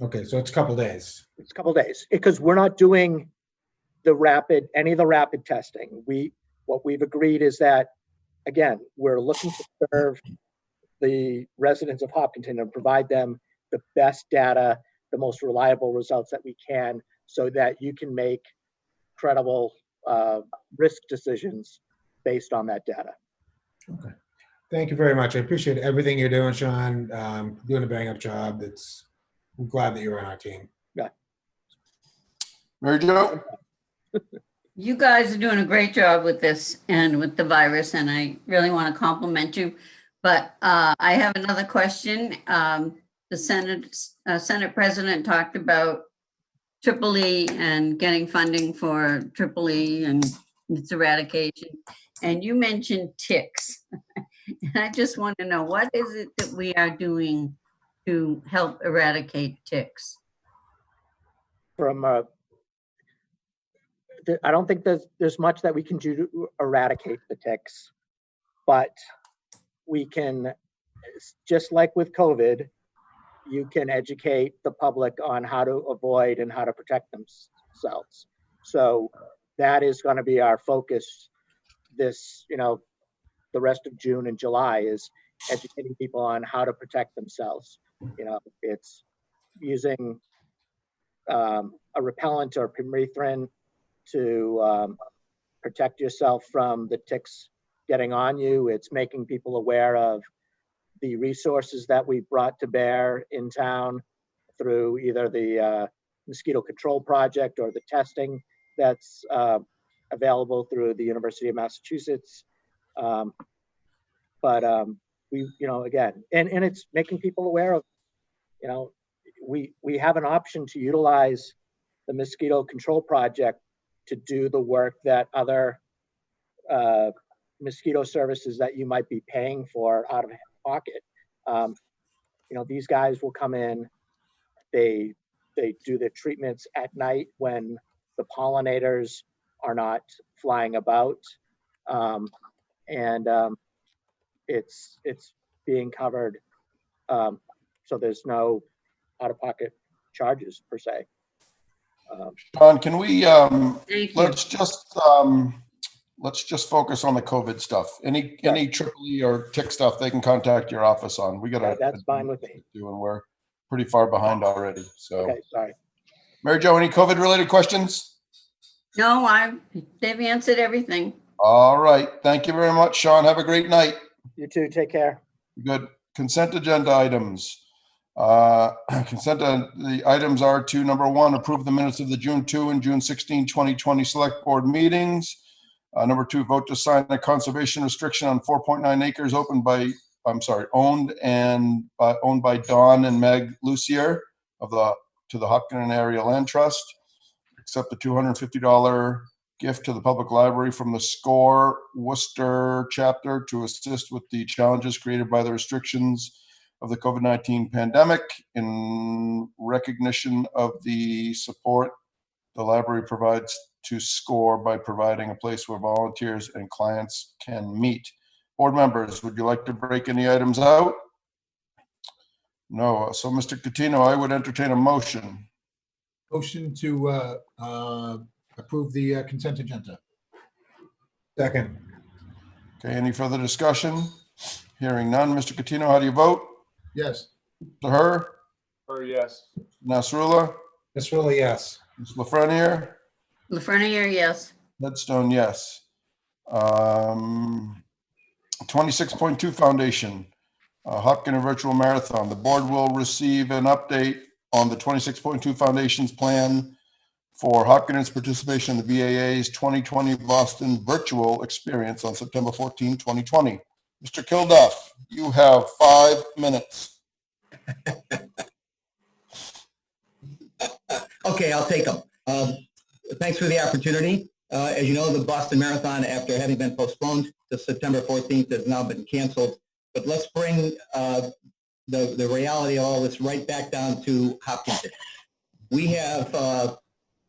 S3: Okay, so it's a couple days.
S13: It's a couple days because we're not doing any of the rapid testing. What we've agreed is that, again, we're looking to serve the residents of Hopkinton and provide them the best data, the most reliable results that we can, so that you can make credible risk decisions based on that data.
S3: Okay. Thank you very much. I appreciate everything you're doing, Sean. Doing a bang up job. I'm glad that you're on our team.
S13: Yeah.
S5: Mary Jo?
S1: You guys are doing a great job with this and with the virus, and I really want to compliment you. But I have another question. The Senate President talked about EEE and getting funding for EEE and its eradication. And you mentioned ticks. And I just want to know, what is it that we are doing to help eradicate ticks?
S13: I don't think there's much that we can do to eradicate the ticks, but we can, just like with COVID, you can educate the public on how to avoid and how to protect themselves. So that is going to be our focus the rest of June and July, is educating people on how to protect themselves. It's using a repellent or permethrin to protect yourself from the ticks getting on you. It's making people aware of the resources that we brought to bear in town through either the mosquito control project or the testing that's available through the University of Massachusetts. Again, and it's making people aware of, we have an option to utilize the mosquito control project to do the work that other mosquito services that you might be paying for out of pocket. These guys will come in, they do their treatments at night when the pollinators are not flying about. It's being covered. So there's no out-of-pocket charges per se.
S5: Sean, can we,
S1: Thank you.
S5: let's just focus on the COVID stuff. Any EEE or tick stuff, they can contact your office on. We got
S13: That's fine with me.
S5: And we're pretty far behind already. So,
S13: Okay, sorry.
S5: Mary Jo, any COVID related questions?
S1: No, they've answered everything.
S5: All right. Thank you very much, Sean. Have a great night.
S13: You too. Take care.
S5: Good. Consent agenda items. The items are to, number 1, approve the minutes of the June 2 and June 16, 2020 select board meetings. Number 2, vote to sign a conservation restriction on 4.9 acres owned by Don and Meg Lucier to the Hopkinton Area Land Trust. Accept the $250 gift to the public library from the SCORE Worcester chapter to assist with the challenges created by the restrictions of the COVID-19 pandemic, in recognition of the support the library provides to SCORE by providing a place where volunteers and clients can meet. Board members, would you like to break any items out? No. So, Mr. Catino, I would entertain a motion.
S4: Motion to approve the consent agenda.
S3: Second.
S5: Okay, any further discussion? Hearing none. Mr. Catino, how do you vote?
S4: Yes.
S5: To her?
S9: Or yes.
S5: Nasrullah?
S3: Nasrullah, yes.
S5: Ms. Lafreniere?
S1: Lafreniere, yes.
S5: Headstone, yes. 26.2 Foundation, Hopkins Virtual Marathon. The board will receive an update on the 26.2 Foundation's plan for Hopkins participation in the BAA's 2020 Boston Virtual Experience on September 14, 2020. Mr. Kilduff, you have 5 minutes.
S14: Okay, I'll take them. Thanks for the opportunity. As you know, the Boston Marathon, after having been postponed to September 14th, has now been canceled. But let's bring the reality of all this right back down to Hopkinton. We have,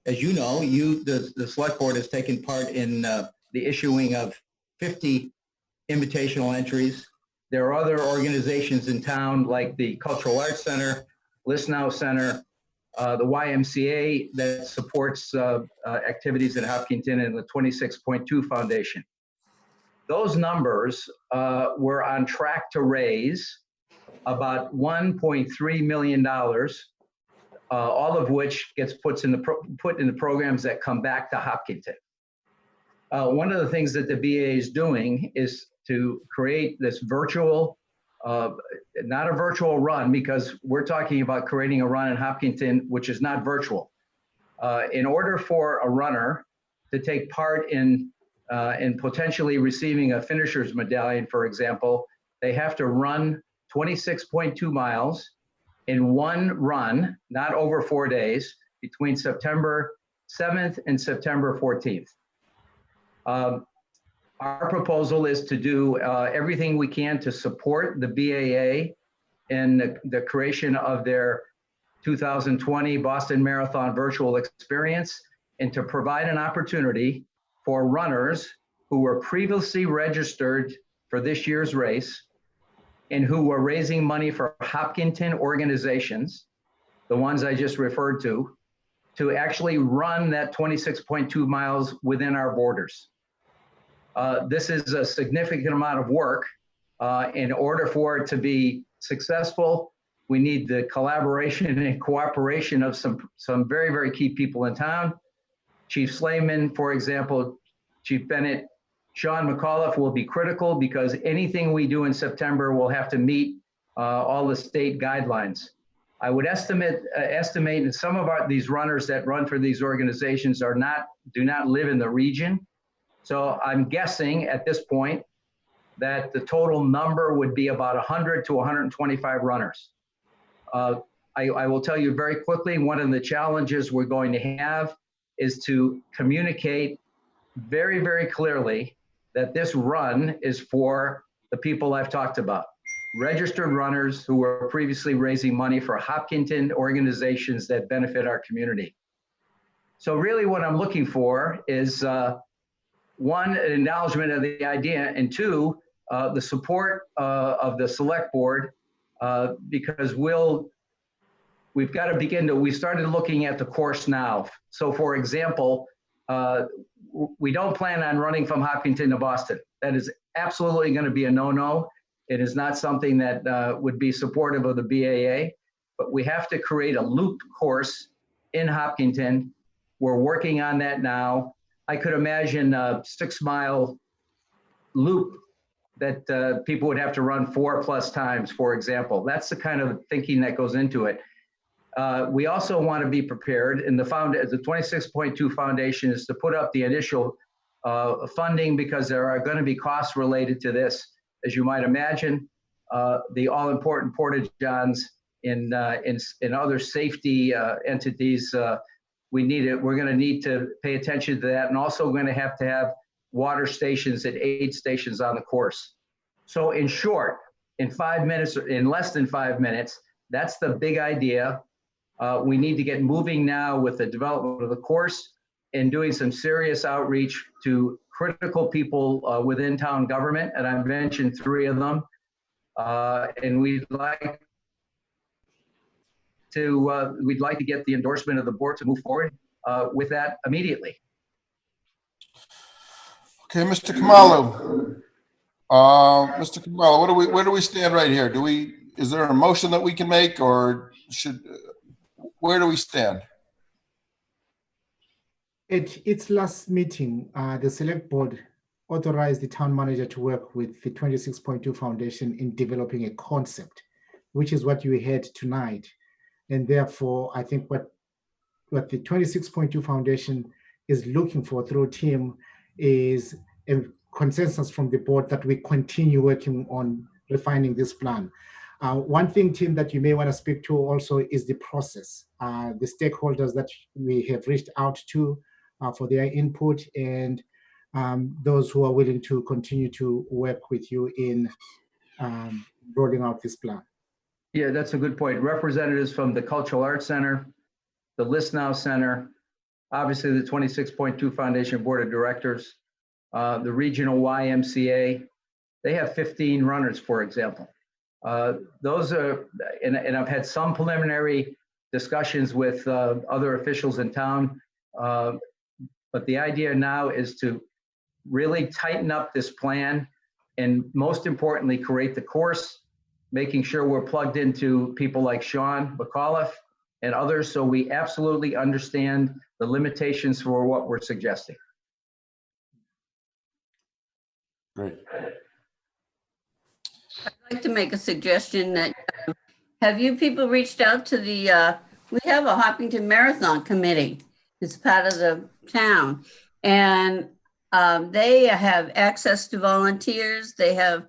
S14: as you know, the select board has taken part in the issuing of 50 invitational entries. There are other organizations in town like the Cultural Arts Center, List Now Center, the YMCA that supports activities in Hopkinton, and the 26.2 Foundation. Those numbers were on track to raise about $1.3 million, all of which gets put in the programs that come back to Hopkinton. One of the things that the BA is doing is to create this virtual, not a virtual run, because we're talking about creating a run in Hopkinton, which is not virtual. In order for a runner to take part in potentially receiving a finisher's medallion, for example, they have to run 26.2 miles in one run, not over 4 days, between September 7th and September 14th. Our proposal is to do everything we can to support the BAA in the creation of their 2020 Boston Marathon virtual experience, and to provide an opportunity for runners who were previously registered for this year's race and who were raising money for Hopkinton organizations, the ones I just referred to actually run that 26.2 miles within our borders. This is a significant amount of work. In order for it to be successful, we need the collaboration and cooperation of some very, very key people in town. Chief Slayman, for example, Chief Bennett, Sean McAuliffe will be critical, because anything we do in September will have to meet all the state guidelines. I would estimate that some of these runners that run for these organizations do not live in the region. So I'm guessing at this point that the total number would be about 100 to 125 runners. I will tell you very quickly, one of the challenges we're going to have is to communicate very, very clearly that this run is for the people I've talked about. Registered runners who were previously raising money for Hopkinton organizations that benefit our community. So really what I'm looking for is one, an acknowledgement of the idea, and two, the support of the select board, because we've got to we started looking at the course now. So for example, we don't plan on running from Hopkinton to Boston. That is absolutely going to be a no-no. It is not something that would be supportive of the BAA, but we have to create a loop course in Hopkinton. We're working on that now. I could imagine a 6-mile loop that people would have to run 4+ times, for example. That's the kind of thinking that goes into it. We also want to be prepared, and the 26.2 Foundation is to put up the initial funding, because there are going to be costs related to this. As you might imagine, the all-important porta-johns in other safety entities, we're going to need to pay attention to that, and also we're going to have water stations and aid stations on the course. So in short, in 5 minutes, or in less than 5 minutes, that's the big idea. We need to get moving now with the development of the course and doing some serious outreach to critical people within town government, and I mentioned 3 of them. And we'd like to get the endorsement of the board to move forward with that immediately.
S5: Okay, Mr. Kamalu. Mr. Kamalu, where do we stand right here? Is there a motion that we can make, or where do we stand?
S10: At its last meeting, the select board authorized the town manager to work with the 26.2 Foundation in developing a concept, which is what you heard tonight. And therefore, I think what the 26.2 Foundation is looking for through Tim is a consensus from the board that we continue working on refining this plan. One thing, Tim, that you may want to speak to also is the process. The stakeholders that we have reached out to for their input, and those who are willing to continue to work with you in rolling out this plan.
S14: Yeah, that's a good point. Representatives from the Cultural Arts Center, the List Now Center, obviously the 26.2 Foundation Board of Directors, the Regional YMCA. They have 15 runners, for example. Those are, and I've had some preliminary discussions with other officials in town. But the idea now is to really tighten up this plan and most importantly, create the course, making sure we're plugged into people like Sean McAuliffe and others, so we absolutely understand the limitations for what we're suggesting.
S5: Great.
S1: I'd like to make a suggestion that, have you people reached out to the, we have a Hopkinton Marathon Committee. It's part of the town. And they have access to volunteers. They have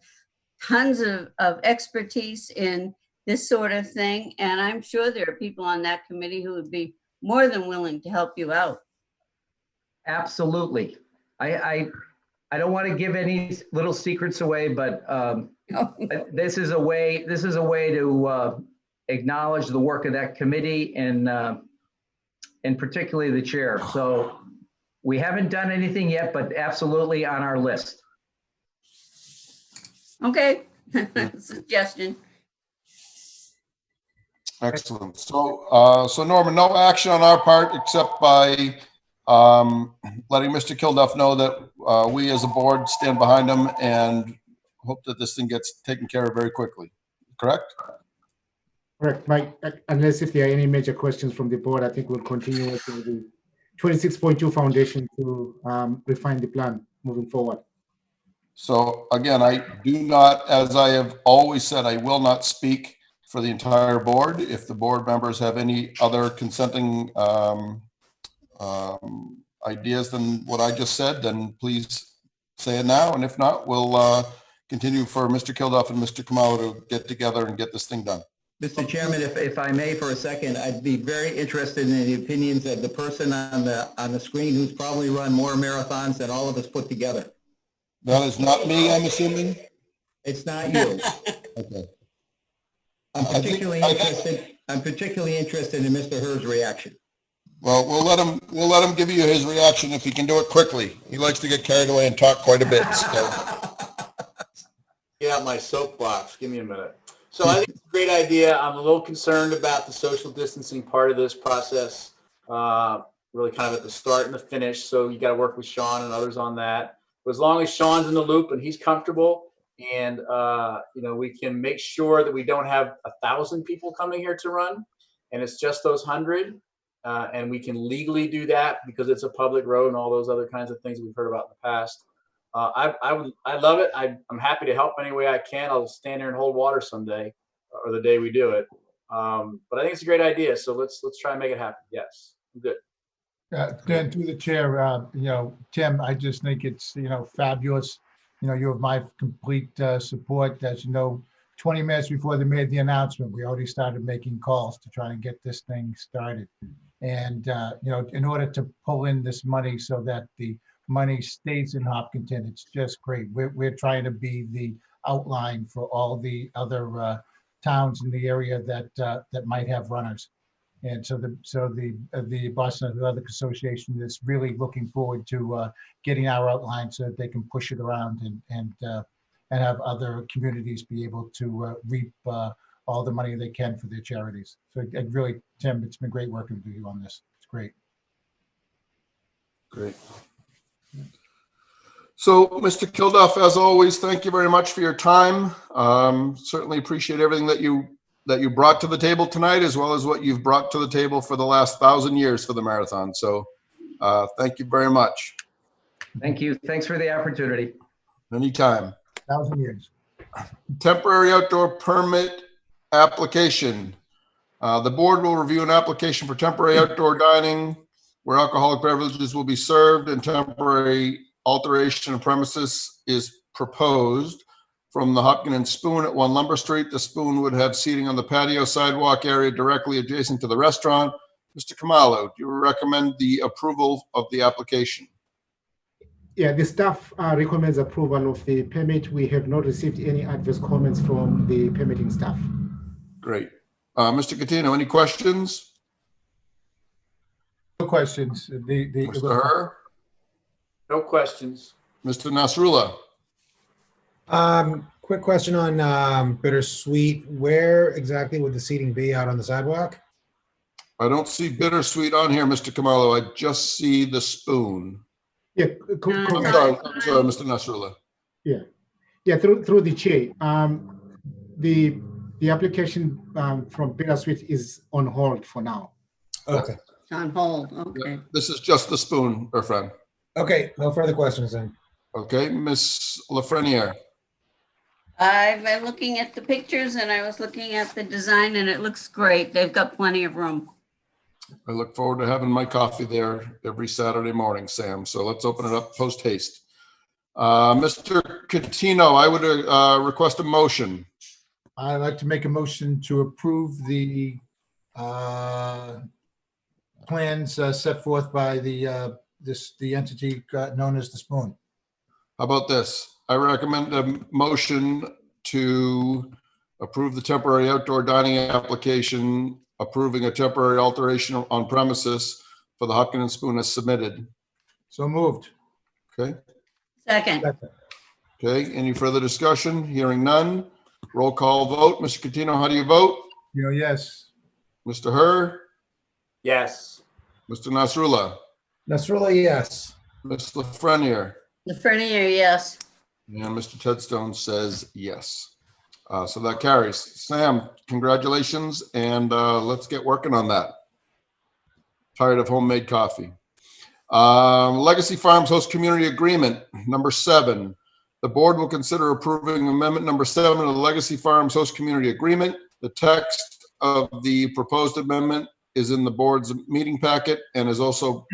S1: tons of expertise in this sort of thing. And I'm sure there are people on that committee who would be more than willing to help you out.
S14: Absolutely. I don't want to give any little secrets away, but this is a way to acknowledge the work of that committee and particularly the chair. So we haven't done anything yet, but absolutely on our list.
S1: Okay, suggestion.
S5: Excellent. So Norman, no action on our part except by letting Mr. Kilduff know that we as a board stand behind him and hope that this thing gets taken care of very quickly. Correct?
S10: Correct, Mike. Unless if there are any major questions from the board, I think we'll continue with the 26.2 Foundation to refine the plan moving forward.
S5: So again, I do not, as I have always said, I will not speak for the entire board. If the board members have any other consenting ideas than what I just said, then please say it now. And if not, we'll continue for Mr. Kilduff and Mr. Kamala to get together and get this thing done.
S14: Mr. Chairman, if I may for a second, I'd be very interested in the opinions of the person on the screen who's probably run more marathons than all of us put together.
S5: That is not me, I'm assuming?
S14: It's not you.
S5: Okay.
S14: I'm particularly interested in Mr. Herr's reaction.
S5: Well, we'll let him give you his reaction if he can do it quickly. He likes to get carried away and talk quite a bit. So.
S9: Get out my soapbox. Give me a minute. So I think it's a great idea. I'm a little concerned about the social distancing part of this process, really kind of at the start and the finish. So you got to work with Sean and others on that. But as long as Sean's in the loop and he's comfortable, and we can make sure that we don't have 1,000 people coming here to run, and it's just those 100, and we can legally do that because it's a public road and all those other kinds of things we've heard about in the past. I love it. I'm happy to help any way I can. I'll stand there and hold water someday, or the day we do it. But I think it's a great idea. So let's try and make it happen. Yes, I'm good.
S4: Dan, through the chair, Tim, I just think it's, fabulous. You have my complete support. As you know, 20 minutes before they made the announcement, we already started making calls to try to get this thing started. And, in order to pull in this money so that the money stays in Hopkinton, it's just great. We're trying to be the outline for all the other towns in the area that might have runners. And so the Boston Athletic Association is really looking forward to getting our outline so that they can push it around and have other communities be able to reap all the money they can for their charities. So really, Tim, it's been great working with you on this. It's great.
S5: Great. So, Mr. Kilduff, as always, thank you very much for your time. Certainly appreciate everything that you brought to the table tonight, as well as what you've brought to the table for the last 1,000 years for the marathon. So thank you very much.
S14: Thank you. Thanks for the opportunity.
S5: Anytime.
S4: 1,000 years.
S5: Temporary outdoor permit application. The board will review an application for temporary outdoor dining where alcoholic beverages will be served, and temporary alteration of premises is proposed from the Hopkinton Spoon at 1 Lumber Street. The Spoon would have seating on the patio sidewalk area directly adjacent to the restaurant. Mr. Kamalo, do you recommend the approval of the application?
S10: Yeah, the staff recommends approval of the permit. We have not received any adverse comments from the permitting staff.
S5: great. Mr. Catino, any questions?
S4: No questions.
S5: Mr. Herr?
S9: No questions.
S5: Mr. Nasrullah?
S3: Quick question on Bittersweet. Where exactly would the seating be, out on the sidewalk?
S5: I don't see Bittersweet on here, Mr. Kamalo. I just see the spoon.
S10: Yeah,
S5: I'm sorry, Mr. Nasrullah.
S10: yeah, through the chair. The application from Bittersweet is on hold for now.
S3: Okay.
S1: It's on hold, okay.
S5: This is just the spoon, Irfan.
S3: Okay, no further questions then.
S5: Okay, Ms. Lafreniere.
S1: I've been looking at the pictures and I was looking at the design and it looks great. They've got plenty of room.
S5: I look forward to having my coffee there every Saturday morning, Sam. So let's open it up post haste. Mr. Catino, I would request a motion.
S4: I'd like to make a motion to approve the plans set forth by the entity known as the Spoon.
S5: How about this? I recommend a motion to approve the temporary outdoor dining application, approving a temporary alteration on premises for the Hopkins and Spoon as submitted.
S4: So moved.
S5: Okay.
S1: Second,
S5: Okay. Any further discussion? Hearing none. Roll call vote. Mr. Catino, how do you vote?
S4: Yes.
S5: Mr. Herr?
S9: Yes.
S5: Mr. Nasrullah?
S3: Nasrullah, yes.
S5: Ms. Lafreniere?
S1: Lafreniere, yes.
S5: And Mr. Tedstone says yes. So that carries. Sam, congratulations, and let's get working on that. Tired of homemade coffee. Legacy Farms Host Community Agreement, number 7. The board will consider approving amendment number 7 of the Legacy Farms Host Community Agreement. The text of the proposed amendment is in the board's meeting packet and is also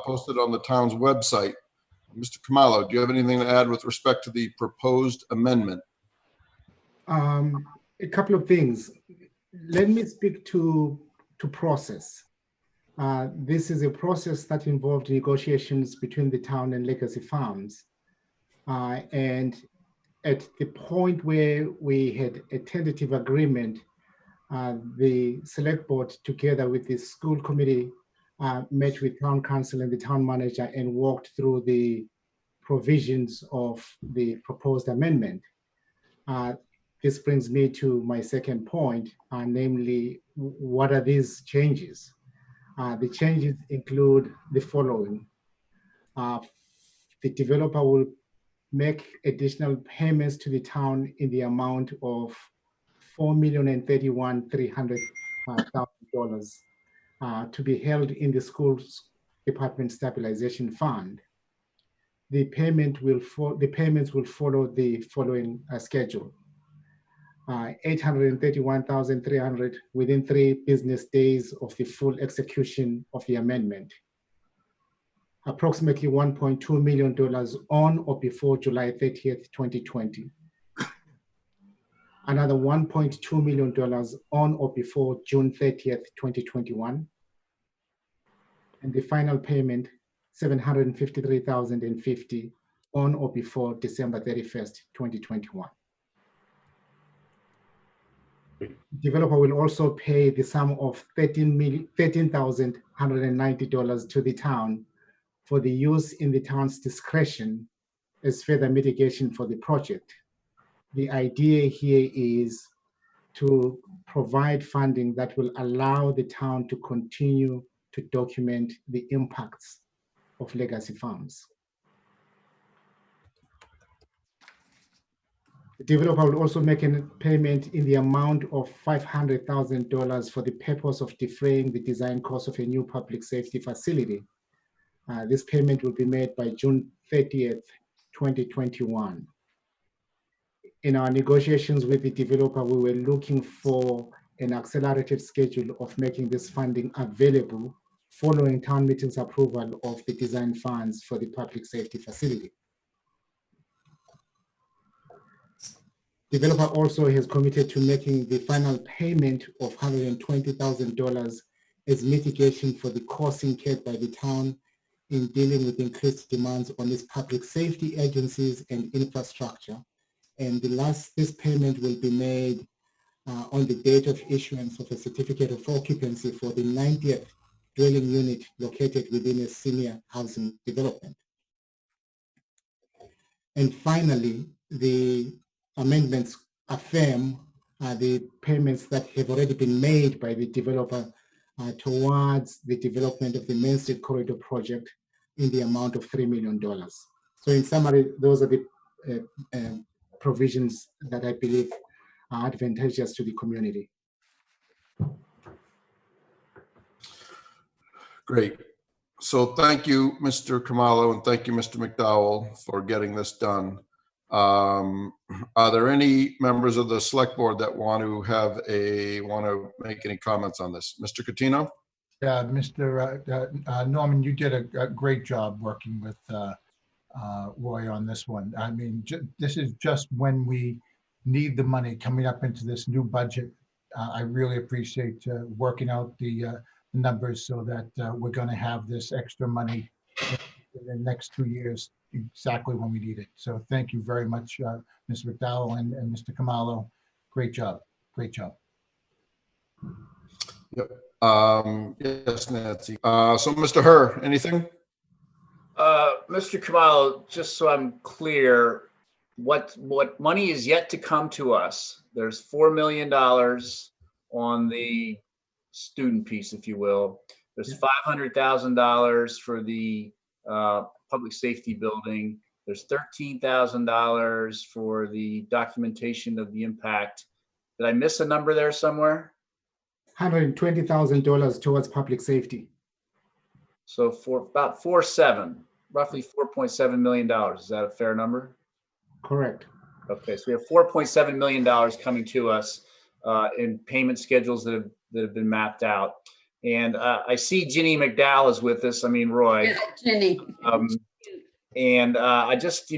S5: posted on the town's website. Mr. Kamalo, do you have anything to add with respect to the proposed amendment?
S10: A couple of things. Let me speak to process. This is a process that involved negotiations between the town and Legacy Farms. And at the point where we had a tentative agreement, the select board together with the school committee met with town council and the town manager and walked through the provisions of the proposed amendment. This brings me to my second point, namely, what are these changes? The changes include the following. The developer will make additional payments to the town in the amount of $4,031,300 to be held in the schools department stabilization fund. The payments will follow the following schedule. $831,300 within 3 business days of the full execution of the amendment. Approximately $1.2 million on or before July 30th, 2020. Another $1.2 million on or before June 30th, 2021. And the final payment, $753,050 on or before December 31st, 2021. Developer will also pay the sum of $13,190 to the town for the use in the town's discretion as further mitigation for the project. The idea here is to provide funding that will allow the town to continue to document the impacts of legacy farms. The developer will also make a payment in the amount of $500,000 for the purpose of defraying the design cost of a new public safety facility. This payment will be made by June 30th, 2021. In our negotiations with the developer, we were looking for an accelerated schedule of making this funding available following town meeting's approval of the design funds for the public safety facility. Developer also has committed to making the final payment of $120,000 as mitigation for the costs incurred by the town in dealing with increased demands on its public safety agencies and infrastructure. And this payment will be made on the date of issuance of a certificate of occupancy for the 90th dwelling unit located within a senior housing development. And finally, the amendments affirm the payments that have already been made by the developer towards the development of the Main Street Corridor project in the amount of $3 million. So in summary, those are the provisions that I believe are advantageous to the community.
S5: Great. So thank you, Mr. Kamalo, and thank you, Mr. McDowell, for getting this done. Are there any members of the select board that want to make any comments on this? Mr. Catino?
S4: Yeah, Mr. Norman, you did a great job working with Roy on this one. I mean, this is just when we need the money coming up into this new budget. I really appreciate working out the numbers so that we're going to have this extra money in the next 2 years, exactly when we need it. So thank you very much, Mr. McDowell and Mr. Kamalo. Great job. Great job.
S5: Yep. Yes, Nancy. So Mr. Herr, anything?
S9: Mr. Kamalo, just so I'm clear, what money is yet to come to us? There's $4 million on the student piece, if you will. There's $500,000 for the public safety building. There's $13,000 for the documentation of the impact. Did I miss a number there somewhere?
S10: $120,000 towards public safety.
S9: So for about roughly $4.7 million. Is that a fair number?
S10: Correct.
S9: Okay, so we have $4.7 million coming to us in payment schedules that have been mapped out. And I see Ginny McDowell is with us. I mean, Roy.
S1: Yeah, Ginny.
S9: And I just,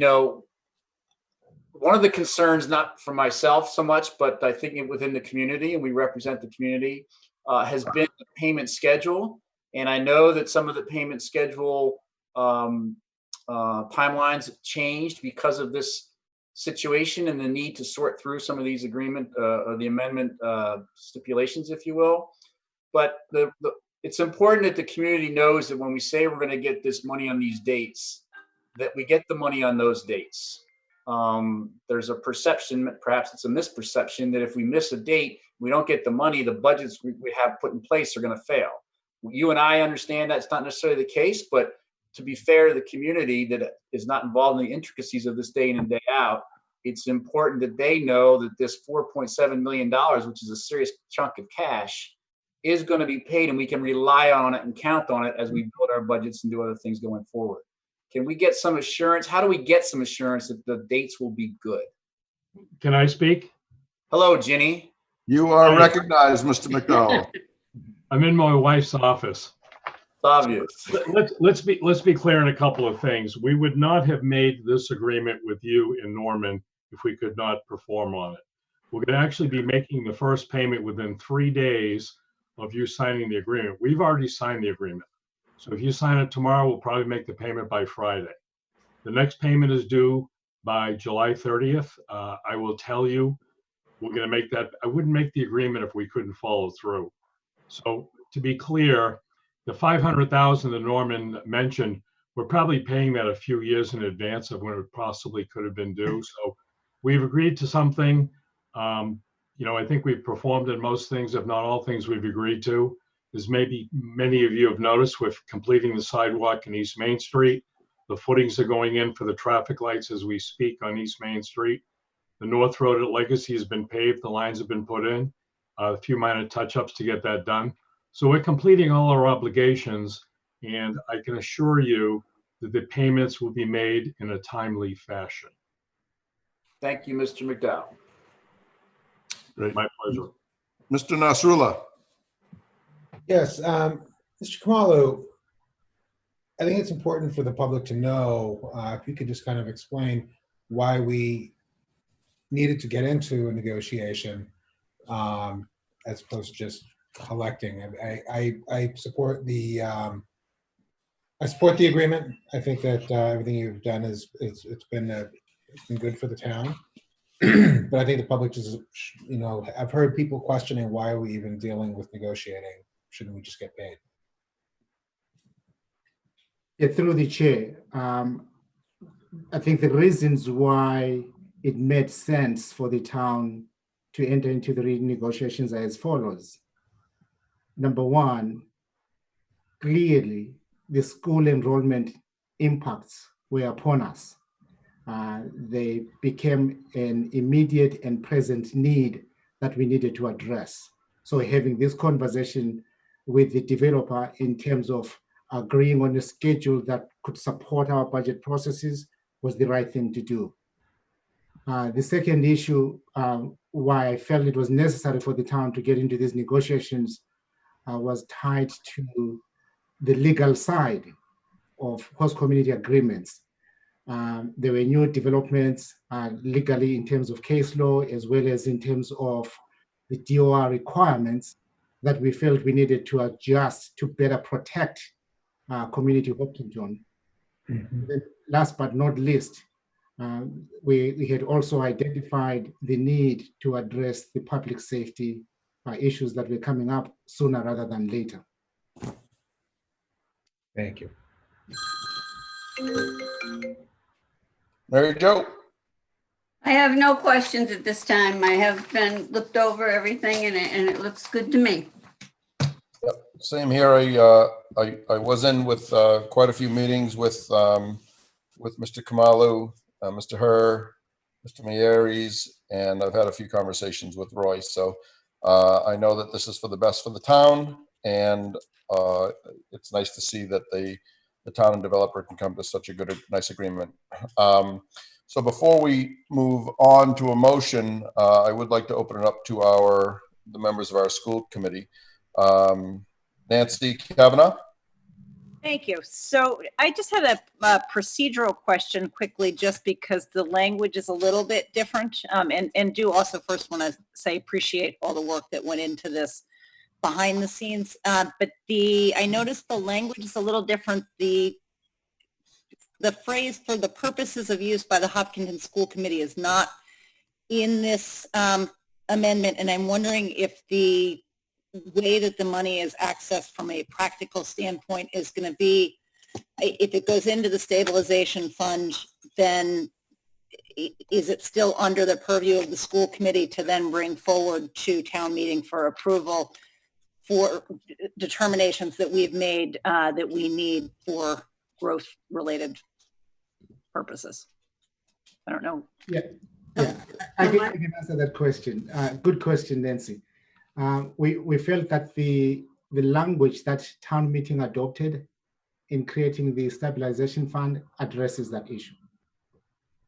S9: one of the concerns, not for myself so much, but I think within the community, and we represent the community, has been the payment schedule. And I know that some of the payment schedule timelines have changed because of this situation and the need to sort through some of these agreement or the amendment stipulations, if you will. But it's important that the community knows that when we say we're going to get this money on these dates, that we get the money on those dates. There's a perception, perhaps it's a misperception, that if we miss a date, we don't get the money, the budgets we have put in place are going to fail. You and I understand that's not necessarily the case, but to be fair to the community that is not involved in the intricacies of this day in and day out, it's important that they know that this $4.7 million, which is a serious chunk of cash, is going to be paid, and we can rely on it and count on it as we build our budgets and do other things going forward. Can we get some assurance? How do we get some assurance that the dates will be good?
S15: Can I speak?
S9: Hello, Ginny.
S5: You are recognized, Mr. McDowell.
S15: I'm in my wife's office.
S9: It's obvious.
S15: Let's be clear on a couple of things. We would not have made this agreement with you and Norman if we could not perform on it. We're going to actually be making the first payment within 3 days of you signing the agreement. We've already signed the agreement. So if you sign it tomorrow, we'll probably make the payment by Friday. The next payment is due by July 30th. I will tell you, we're going to make that. I wouldn't make the agreement if we couldn't follow through. So to be clear, the $500,000 that Norman mentioned, we're probably paying that a few years in advance of when it possibly could have been due. So we've agreed to something. I think we've performed in most things, if not all things we've agreed to. As maybe many of you have noticed, we're completing the sidewalk in East Main Street. The footings are going in for the traffic lights as we speak on East Main Street. The North Road at Legacy has been paved. The lines have been put in. A few minor touch-ups to get that done. So we're completing all our obligations, and I can assure you that the payments will be made in a timely fashion.
S9: Thank you, Mr. McDowell.
S5: Great.
S15: My pleasure.
S5: Mr. Nasrullah.
S3: Yes, Mr. Kamalo, I think it's important for the public to know, if you could just kind of explain why we needed to get into a negotiation as opposed to just collecting. I support the agreement. I think that everything you've done it's been good for the town. But I think the public is, you know, I've heard people questioning, why are we even dealing with negotiating? Shouldn't we just get paid?
S10: Yeah, through the chair, I think the reasons why it made sense for the town to enter into the renegotiations are as follows. Number one, clearly the school enrollment impacts were upon us. They became an immediate and present need that we needed to address. So having this conversation with the developer in terms of agreeing on a schedule that could support our budget processes was the right thing to do. The second issue, why I felt it was necessary for the town to get into these negotiations, was tied to the legal side of host community agreements. There were new developments legally in terms of case law, as well as in terms of the DOR requirements that we felt we needed to adjust to better protect community Hopkinton. Then last but not least, we had also identified the need to address the public safety issues that were coming up sooner rather than later.
S3: Thank you.
S5: Mary Jo?
S1: I have no questions at this time. I have been looked over everything and it looks good to me.
S5: Yep, same here. I was in with quite a few meetings with Mr. Kamalu, Mr. Herr, Mr. Mieres, and I've had a few conversations with Roy. So I know that this is for the best for the town, and it's nice to see that the town and developer can come to such a nice agreement. So before we move on to a motion, I would like to open it up to the members of our school committee. Nancy Kavanaugh.
S11: Thank you. So I just had a procedural question quickly, just because the language is a little bit different. And do also first want to say appreciate all the work that went into this behind the scenes. But I noticed the language is a little different. The phrase "for the purposes of use by the Hopkinton School Committee" is not in this amendment, and I'm wondering if the way that the money is accessed from a practical standpoint is going to be, if it goes into the stabilization fund, then is it still under the purview of the school committee to then bring forward to town meeting for approval for determinations that we've made that we need for growth related purposes? I don't know.
S10: Yeah, I can answer that question. Good question, Nancy. We felt that the language that town meeting adopted in creating the stabilization fund addresses that issue.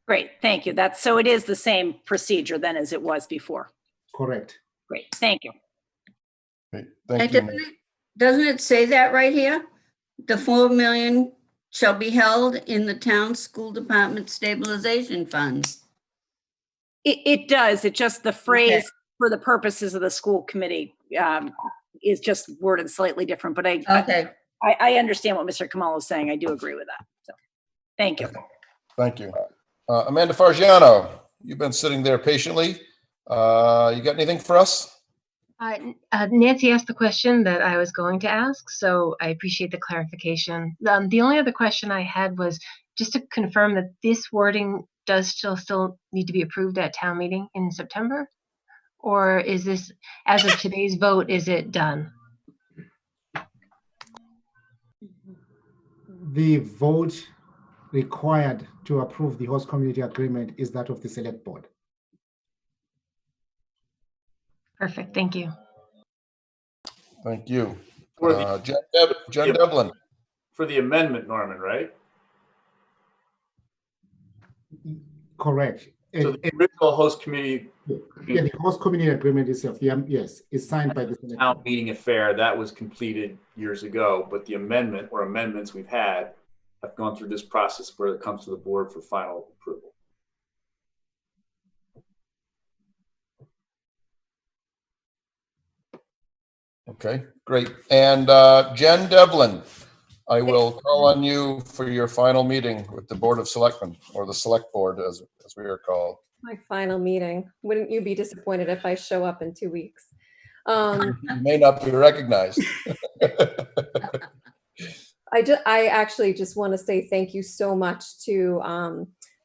S11: Great, thank you. So it is the same procedure then as it was before.
S10: Correct.
S11: Great, thank you.
S5: Great, thank you.
S1: Doesn't it say that right here? The 4 million shall be held in the town school department stabilization funds.
S11: It does. It just, the phrase
S1: Okay.
S11: "for the purposes of the school committee" is just worded slightly different, but I understand what Mr. Kamal is saying. I do agree with that. So, thank you.
S5: Thank you. Amanda Fargiano, you've been sitting there patiently. You got anything for us?
S16: Nancy asked the question that I was going to ask, so I appreciate the clarification. The only other question I had was just to confirm that this wording does still need to be approved at town meeting in September? Or is this, as of today's vote, is it done?
S10: The vote required to approve the host community agreement is that of the select board.
S16: Perfect, thank you.
S5: Thank you.
S9: For the-
S5: Jen Devlin.
S9: For the amendment, Norman, right?
S10: Correct.
S9: So the original host committee
S10: Yeah, the host community agreement itself, yes, is signed by the select
S9: town
S10: board.
S9: meeting affair, that was completed years ago, but the amendment or amendments we've had have gone through this process where it comes to the board for final approval.
S5: Okay, great. And Jen Devlin, I will call on you for your final meeting with the Board of Selectmen, or the Select Board as we are called.
S17: My final meeting. Wouldn't you be disappointed if I show up in 2 weeks?
S5: You may not be recognized.
S17: I actually just want to say thank you so much to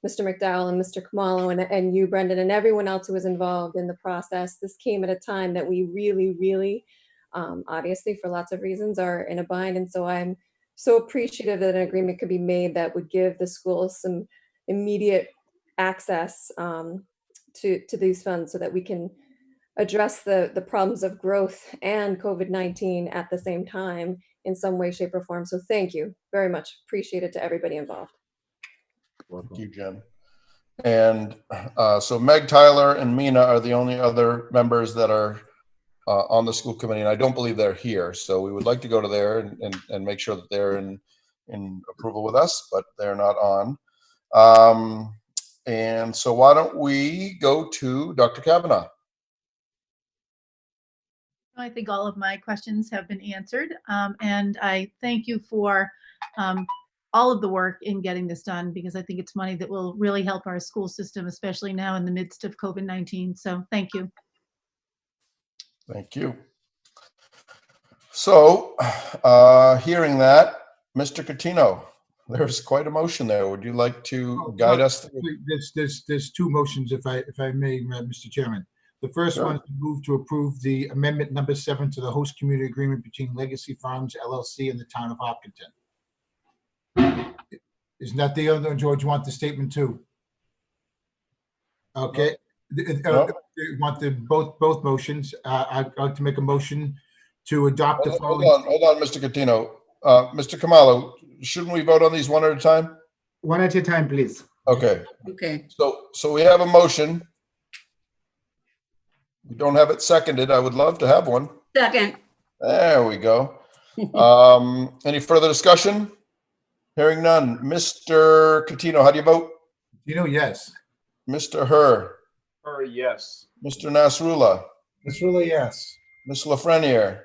S17: Mr. McDowell and Mr. Kamalo and you, Brendan, and everyone else who was involved in the process. This came at a time that we really, really, obviously for lots of reasons, are in a bind. And so I'm so appreciative that an agreement could be made that would give the schools some immediate access to these funds so that we can address the problems of growth and COVID-19 at the same time in some way, shape, or form. So thank you very much. Appreciate it to everybody involved.
S5: Thank you, Jen. And so Meg, Tyler, and Mina are the only other members that are on the school committee, and I don't believe they're here. So we would like to go to there and make sure that they're in approval with us, but they're not on. And so why don't we go to Dr. Kavanaugh?
S12: I think all of my questions have been answered. And I thank you for all of the work in getting this done, because I think it's money that will really help our school system, especially now in the midst of COVID-19. So thank you.
S5: Thank you. So hearing that, Mr. Catino, there's quite a motion there. Would you like to guide us through?
S4: There's two motions, if I may, Mr. Chairman. The first one is to move to approve the amendment number 7 to the host community agreement between Legacy Farms LLC and the town of Hopkinton. Isn't that the other, George? You want the statement too? Okay.
S5: No.
S4: You want both motions? I'd like to make a motion to adopt the following.
S5: Hold on, Mr. Catino. Mr. Kamalo, shouldn't we vote on these one at a time?
S10: One at a time, please.
S5: Okay.
S1: Okay.
S5: So we have a motion. We don't have it seconded. I would love to have one.
S1: Second.
S5: There we go. Any further discussion? Hearing none. Mr. Catino, how do you vote?
S4: Catino, yes.
S5: Mr. Herr.
S9: Herr, yes.
S5: Mr. Nasrullah.
S3: Nasrullah, yes.
S5: Ms. Lafreniere.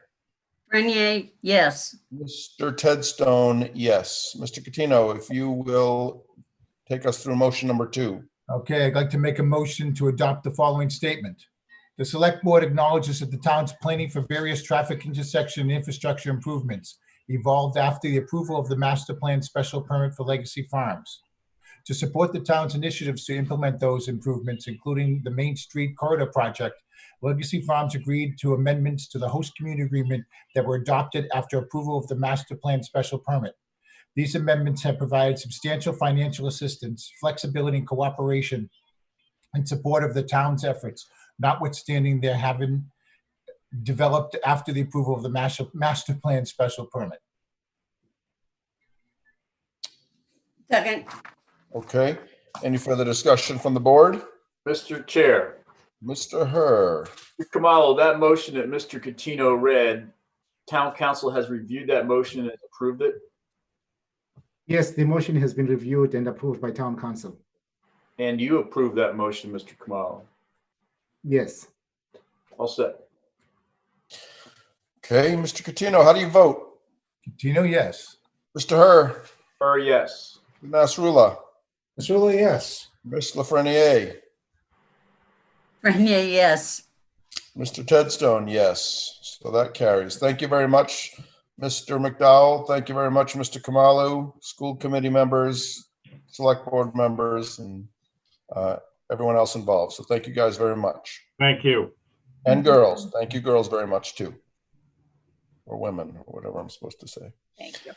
S1: Renier, yes.
S5: Mr. Tedstone, yes. Mr. Catino, if you will take us through motion number 2.
S4: Okay, I'd like to make a motion to adopt the following statement. The select board acknowledges that the town's planning for various traffic intersection and infrastructure improvements evolved after the approval of the master plan special permit for Legacy Farms. To support the town's initiatives to implement those improvements, including the Main Street Corridor project, Legacy Farms agreed to amendments to the host community agreement that were adopted after approval of the master plan special permit. These amendments have provided substantial financial assistance, flexibility, and cooperation in support of the town's efforts, notwithstanding their having developed after the approval of the master plan special permit.
S1: Second.
S5: Okay. Any further discussion from the board?
S9: Mr. Chair.
S5: Mr. Herr.
S9: Mr. Kamalo, that motion that Mr. Catino read, town council has reviewed that motion and approved it?
S10: Yes, the motion has been reviewed and approved by town council.
S9: And you approve that motion, Mr. Kamalo?
S10: Yes.
S9: All set.
S5: Okay, Mr. Catino, how do you vote?
S4: Catino, yes.
S5: Mr. Herr.
S9: Herr, yes.
S5: Nasrullah.
S3: Nasrullah, yes.
S5: Ms. Lafreniere.
S1: Renier, yes.
S5: Mr. Tedstone, yes. So that carries. Thank you very much, Mr. McDowell. Thank you very much, Mr. Kamalu, school committee members, select board members, and everyone else involved. So thank you guys very much.
S15: Thank you.
S5: And girls. Thank you girls very much too. Or women, or whatever I'm supposed to say.
S11: Thank you.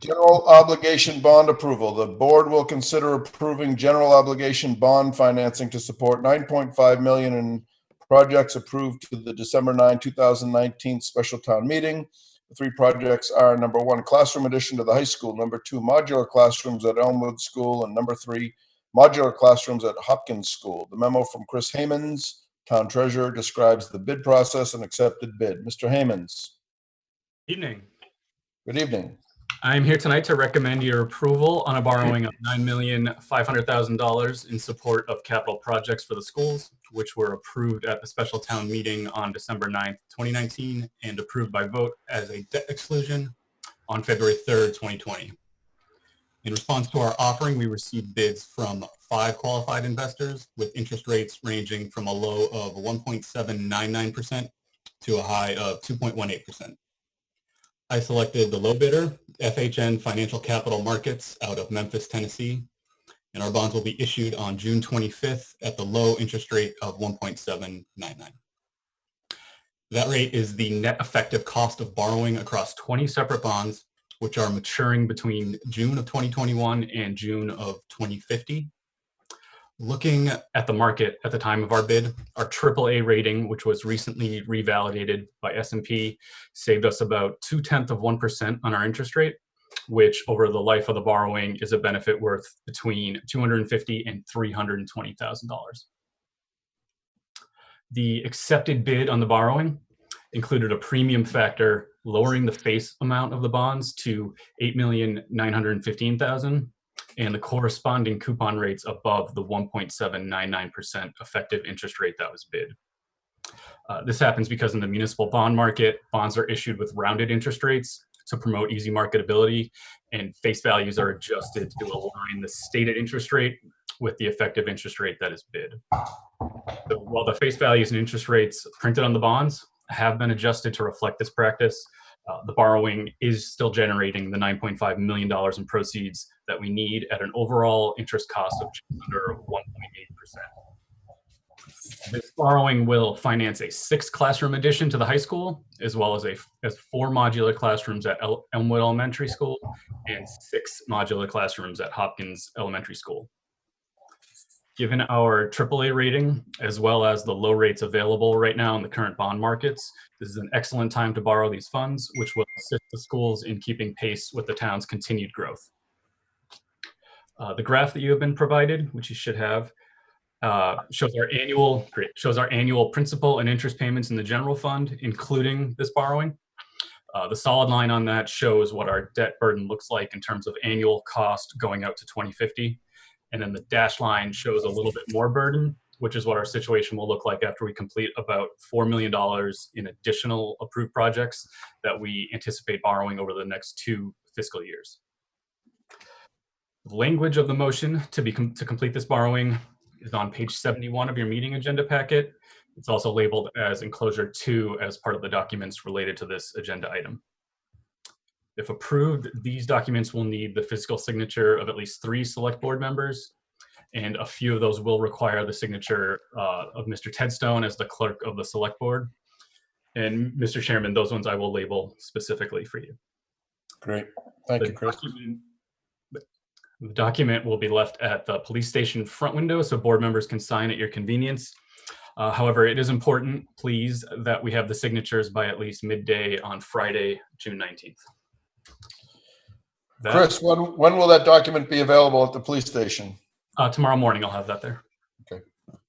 S5: General obligation bond approval. The board will consider approving general obligation bond financing to support $9.5 million in projects approved to the December 9, 2019 special town meeting. The 3 projects are number 1, classroom addition to the high school, number 2, modular classrooms at Elmwood School, and number 3, modular classrooms at Hopkins School. The memo from Chris Haymans, town treasurer, describes the bid process and accepted bid. Mr. Haymans.
S18: Evening.
S5: Good evening.
S18: I'm here tonight to recommend your approval on a borrowing of $9,500,000 in support of capital projects for the schools, which were approved at the special town meeting on December 9th, 2019, and approved by vote as a debt exclusion on February 3rd, 2020. In response to our offering, we received bids from 5 qualified investors with interest rates ranging from a low of 1.799% to a high of 2.18%. I selected the low bidder, FHN Financial Capital Markets out of Memphis, Tennessee, and our bonds will be issued on June 25th at the low interest rate of 1.799. That rate is the net effective cost of borrowing across 20 separate bonds, which are maturing between June of 2021 and June of 2050. Looking at the market at the time of our bid, our AAA rating, which was recently revalidated by S&P, saved us about 0.2% on our interest rate, which over the life of the borrowing is a benefit worth between $250,000 and $320,000. The accepted bid on the borrowing included a premium factor, lowering the face amount of the bonds to $8,915,000 and the corresponding coupon rates above the 1.799% effective interest rate that was bid. This happens because in the municipal bond market, bonds are issued with rounded interest rates to promote easy marketability, and face values are adjusted to align the stated interest rate with the effective interest rate that is bid. So while the face values and interest rates printed on the bonds have been adjusted to reflect this practice, the borrowing is still generating the $9.5 million in proceeds that we need at an overall interest cost of just under 1.8%. This borrowing will finance a 6 classroom addition to the high school, as well as 4 modular classrooms at Elmwood Elementary School and 6 modular classrooms at Hopkins Elementary School. Given our AAA rating, as well as the low rates available right now in the current bond markets, this is an excellent time to borrow these funds, which will assist the schools in keeping pace with the town's continued growth. The graph that you have been provided, which you should have, shows our annual principal and interest payments in the general fund, including this borrowing. The solid line on that shows what our debt burden looks like in terms of annual cost going out to 2050. And then the dashed line shows a little bit more burden, which is what our situation will look like after we complete about $4 million in additional approved projects that we anticipate borrowing over the next 2 fiscal years. The language of the motion to complete this borrowing is on page 71 of your meeting agenda packet. It's also labeled as enclosure 2 as part of the documents related to this agenda item. If approved, these documents will need the physical signature of at least 3 select board members, and a few of those will require the signature of Mr. Ted Stone as the clerk of the select board. And Mr. Chairman, those ones I will label specifically for you.
S5: Great. Thank you, Chris.
S18: The document will be left at the police station front window so board members can sign at your convenience. However, it is important, please, that we have the signatures by at least midday on Friday, June 19th.
S5: Chris, when will that document be available at the police station?
S18: Tomorrow morning, I'll have that there.
S5: Okay.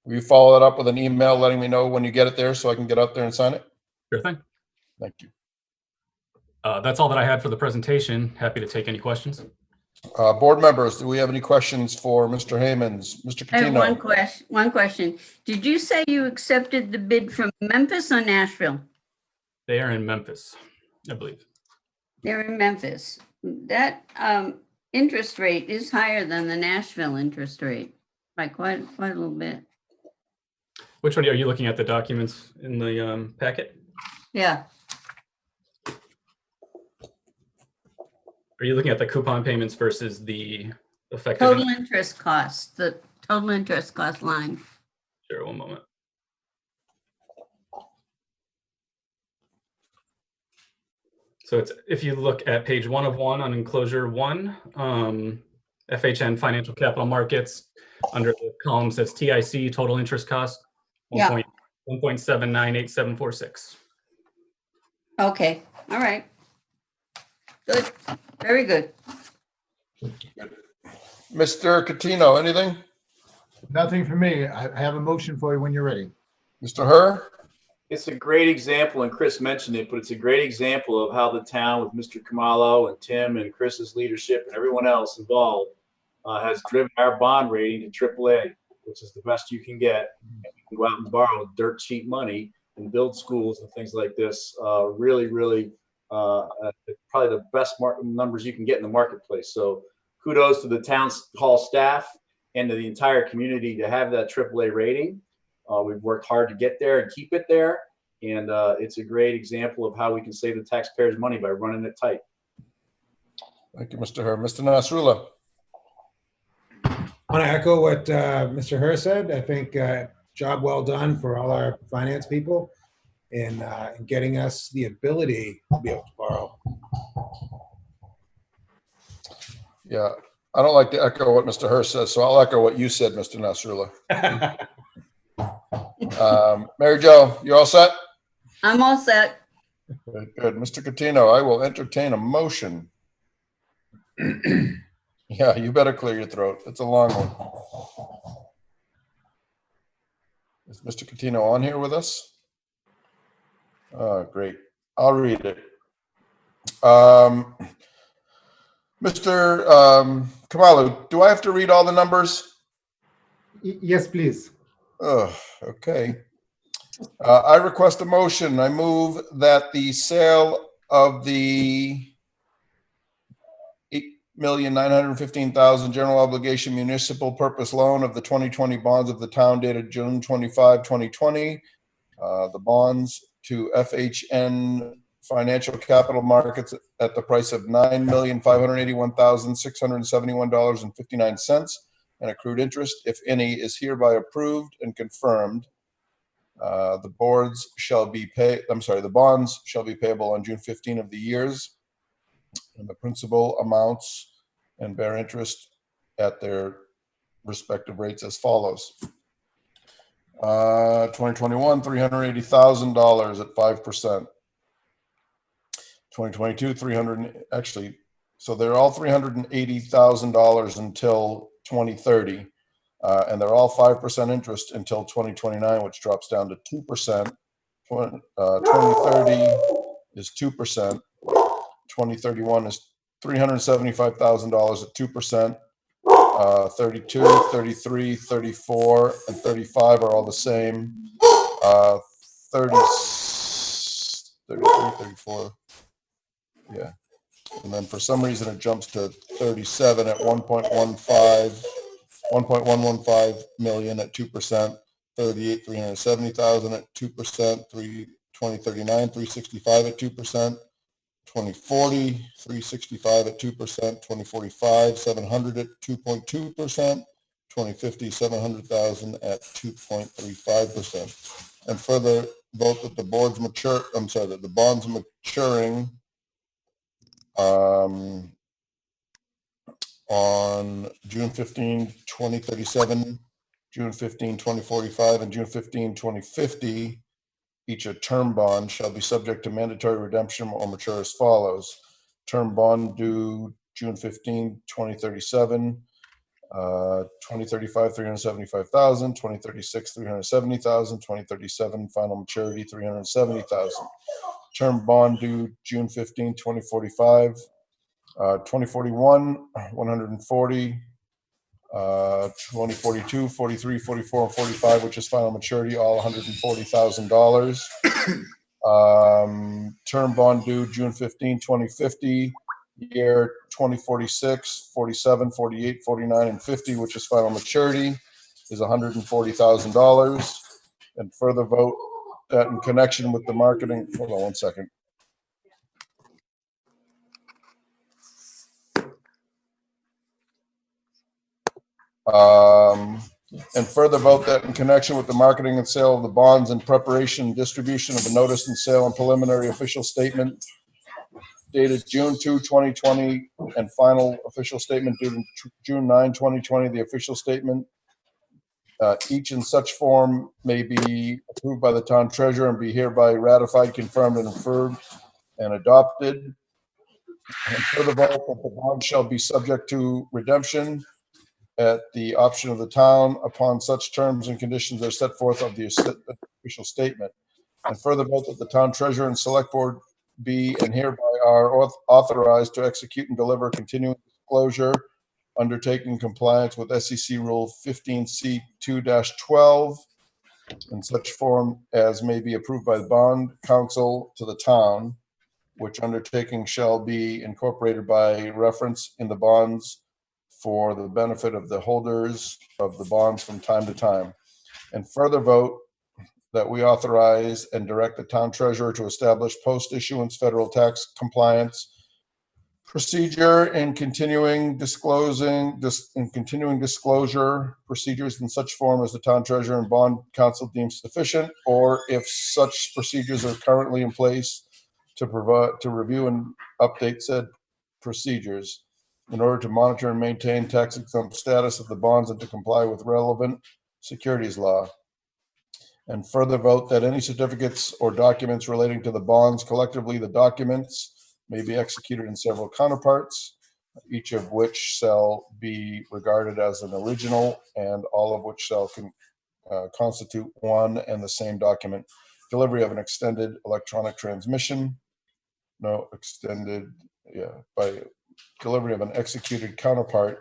S5: Will you follow that up with an email letting me know when you get it there so I can get out there and sign it?
S18: Sure thing.
S5: Thank you.
S18: That's all that I had for the presentation. Happy to take any questions.
S5: Board members, do we have any questions for Mr. Haymans? Mr.
S1: I have
S5: Catino?
S1: one question. Did you say you accepted the bid from Memphis or Nashville?
S18: They are in Memphis, I believe.
S1: They're in Memphis. That interest rate is higher than the Nashville interest rate by quite a little bit.
S18: Which one are you looking at? The documents in the packet?
S1: Yeah.
S18: Are you looking at the coupon payments versus the effective
S1: Total interest cost, the total interest cost line.
S18: Sure, one moment. So it's, if you look at page 1 of 1 on enclosure 1, FHN Financial Capital Markets, under the column says TIC, total interest cost, 1.798746.
S1: Okay, all right. Good, very good.
S5: Mr. Catino, anything?
S4: Nothing for me. I have a motion for you when you're ready.
S5: Mr. Herr?
S9: It's a great example, and Chris mentioned it, but it's a great example of how the town with Mr. Kamalo and Tim and Chris's leadership and everyone else involved has driven our bond rating to AAA, which is the best you can get. And you can go out and borrow dirt cheap money and build schools and things like this. Really, probably the best numbers you can get in the marketplace. So kudos to the town hall staff and to the entire community to have that AAA rating. We've worked hard to get there and keep it there. And it's a great example of how we can save the taxpayers money by running it tight.
S5: Thank you, Mr. Herr. Mr. Nasrullah.
S3: I want to echo what Mr. Herr said. I think job well done for all our finance people in getting us the ability to be able to borrow.
S5: Yeah, I don't like to echo what Mr. Herr says, so I'll echo what you said, Mr. Nasrullah. Mary Jo, you all set?
S1: I'm all set.
S5: Good, good. Mr. Catino, I will entertain a motion. Yeah, you better clear your throat. It's a long one. Is Mr. Catino on here with us? Oh, great. I'll read it. Mr. Kamalu, do I have to read all the numbers?
S10: Yes, please.
S5: Oh, okay. I request a motion. I move that the sale of the $8,915,000 general obligation municipal purpose loan of the 2020 bonds of the town dated June 25, 2020, the bonds to FHN Financial Capital Markets at the price of $9,581,671.59 and accrued interest, if any, is hereby approved and confirmed. The bonds shall be payable on June 15 of the years, and the principal amounts and bear interest at their respective rates as follows. 2021, $380,000 at 5%. 2022, so they're all $380,000 until 2030. And they're all 5% interest until 2029, which drops down to 2%. 2030 is 2%. 2031 is $375,000 at 2%. 32, 33, 34, and 35 are all the same. 33, 34. Yeah. And then for some reason it jumps to 37 at 1.115 million at 2%, 38, 370,000 at 2%, 2039, 365 at 2%, 2040, 365 at 2%, 2045, 700 at 2.2%, 2050, 700,000 at 2.35%. And further vote that the that the bonds maturing on June 15, 2037, June 15, 2045, and June 15, 2050, each a term bond shall be subject to mandatory redemption or mature as follows. Term bond due June 15, 2037, 2035, 375,000, 2036, 370,000, 2037, final maturity, 370,000. Term bond due June 15, 2045, 2041, 140, 2042, 43, 44, and 45, which is final maturity, all $140,000. Term bond due June 15, 2050, year 2046, 47, 48, 49, and 50, which is final maturity, is $140,000. And further vote that in connection with the marketing, hold on one second. And further vote that in connection with the marketing and sale of the bonds and preparation and distribution of the notice and sale and preliminary official statement dated June 2, 2020, and final official statement dated June 9, 2020, the official statement, each in such form may be approved by the town treasurer and be hereby ratified, confirmed, and affirmed and adopted. And further vote that the bond shall be subject to redemption at the option of the town upon such terms and conditions as set forth of the official statement. And further vote that the town treasurer and select board be and hereby are authorized to execute and deliver continuing disclosure undertaking compliance with SEC Rule 15C2-12 in such form as may be approved by the bond council to the town, which undertaking shall be incorporated by reference in the bonds for the benefit of the holders of the bonds from time to time. And further vote that we authorize and direct the town treasurer to establish post-issuance federal tax compliance procedure and continuing disclosure procedures in such form as the town treasurer and bond council deems sufficient, or if such procedures are currently in place, to review and update said procedures in order to monitor and maintain tax exempt status of the bonds and to comply with relevant securities law. And further vote that any certificates or documents relating to the bonds, collectively the documents, may be executed in several counterparts, each of which shall be regarded as an original and all of which shall constitute one and the same document. Delivery of an extended electronic transmission, by delivery of an executed counterpart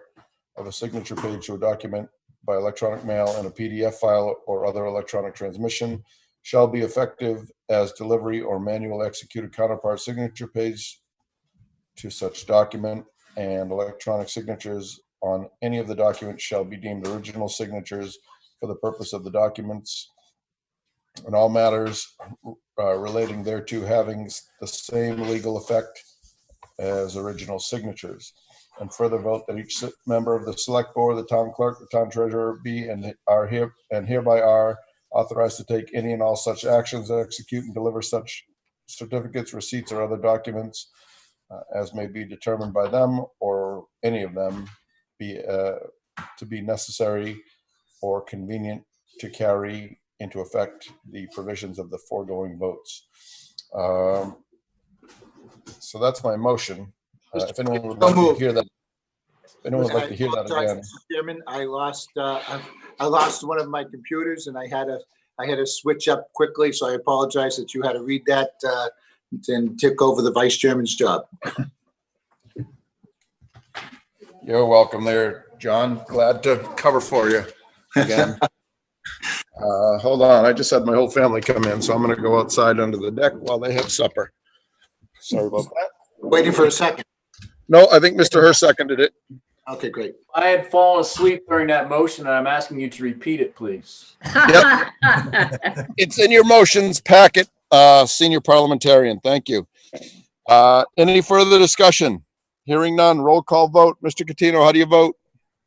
S5: of a signature page to a document by electronic mail and a PDF file or other electronic transmission shall be effective as delivery or manual executed counterpart signature page to such document, and electronic signatures on any of the documents shall be deemed original signatures for the purpose of the documents, and all matters relating thereto having the same legal effect as original signatures. And further vote that each member of the select board, the town clerk, the town treasurer be and hereby are authorized to take any and all such actions, execute and deliver such certificates, receipts, or other documents as may be determined by them or any of them to be necessary or convenient to carry into effect the provisions of the foregoing votes. So that's my motion. If anyone would like to hear that, again.
S19: Chairman, I lost one of my computers, and I had to switch up quickly. So I apologize that you had to read that and take over the vice chairman's job.
S5: You're welcome there, John. Glad to cover for you again. Hold on, I just had my whole family come in, so I'm going to go outside under the deck while they have supper. Sorry about that.
S19: Waiting for a second.
S5: No, I think Mr. Hurst seconded it.
S19: Okay, great.
S9: I had fallen asleep during that motion, and I'm asking you to repeat it, please.
S5: Yep. It's in your motions packet, senior parliamentarian. Thank you. Any further discussion? Hearing none. Roll call vote. Mr. Catino, how do you vote?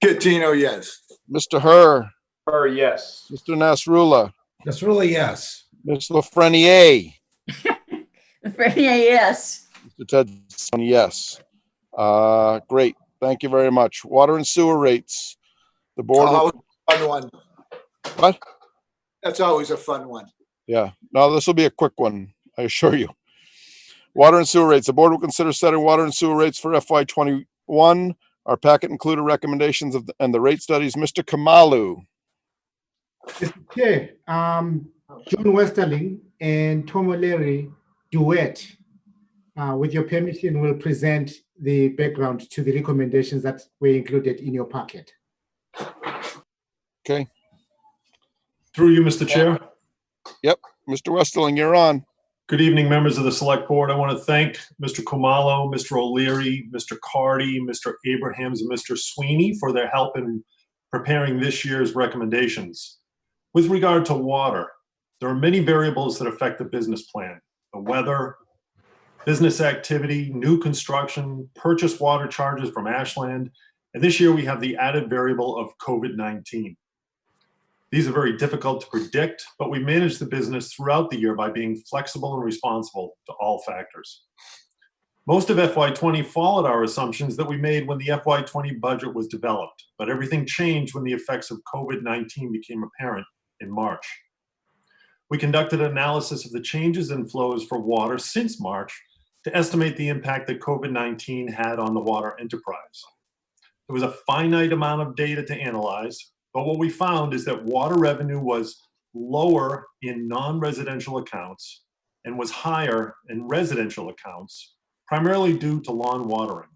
S19: Catino, yes.
S5: Mr. Herr.
S9: Herr, yes.
S5: Mr. Nasrullah.
S3: Nasrullah, yes.
S5: Ms. Lafreniere.
S1: Lafreniere, yes.
S5: Mr. Tedson, yes. Great. Thank you very much. Water and sewer rates. The board.
S19: Always a fun one.
S5: What?
S19: That's always a fun one.
S5: Yeah. No, this will be a quick one, I assure you. Water and sewer rates. The board will consider setting water and sewer rates for FY21. Our packet included recommendations and the rate studies. Mr. Kamalu.
S10: Mr. Chair, John Westerling and Tom O'Leary duet. With your permission, will present the background to the recommendations that were included in your packet.
S5: Okay.
S15: Through you, Mr. Chair.
S5: Yep. Mr. Westerling, you're on.
S15: Good evening, members of the Select Board. I want to thank Mr. Khumalo, Mr. O'Leary, Mr. Cardy, Mr. Abrahams, and Mr. Sweeney for their help in preparing this year's recommendations. With regard to water, there are many variables that affect the business plan: the weather, business activity, new construction, purchase water charges from Ashland, and this year we have the added variable of COVID-19. These are very difficult to predict, but we manage the business throughout the year by being flexible and responsible to all factors. Most of FY20 followed our assumptions that we made when the FY20 budget was developed, but everything changed when the effects of COVID-19 became apparent in March. We conducted an analysis of the changes in flows for water since March to estimate the impact that COVID-19 had on the water enterprise. There was a finite amount of data to analyze, but what we found is that water revenue was lower in non-residential accounts and was higher in residential accounts, primarily due to lawn watering.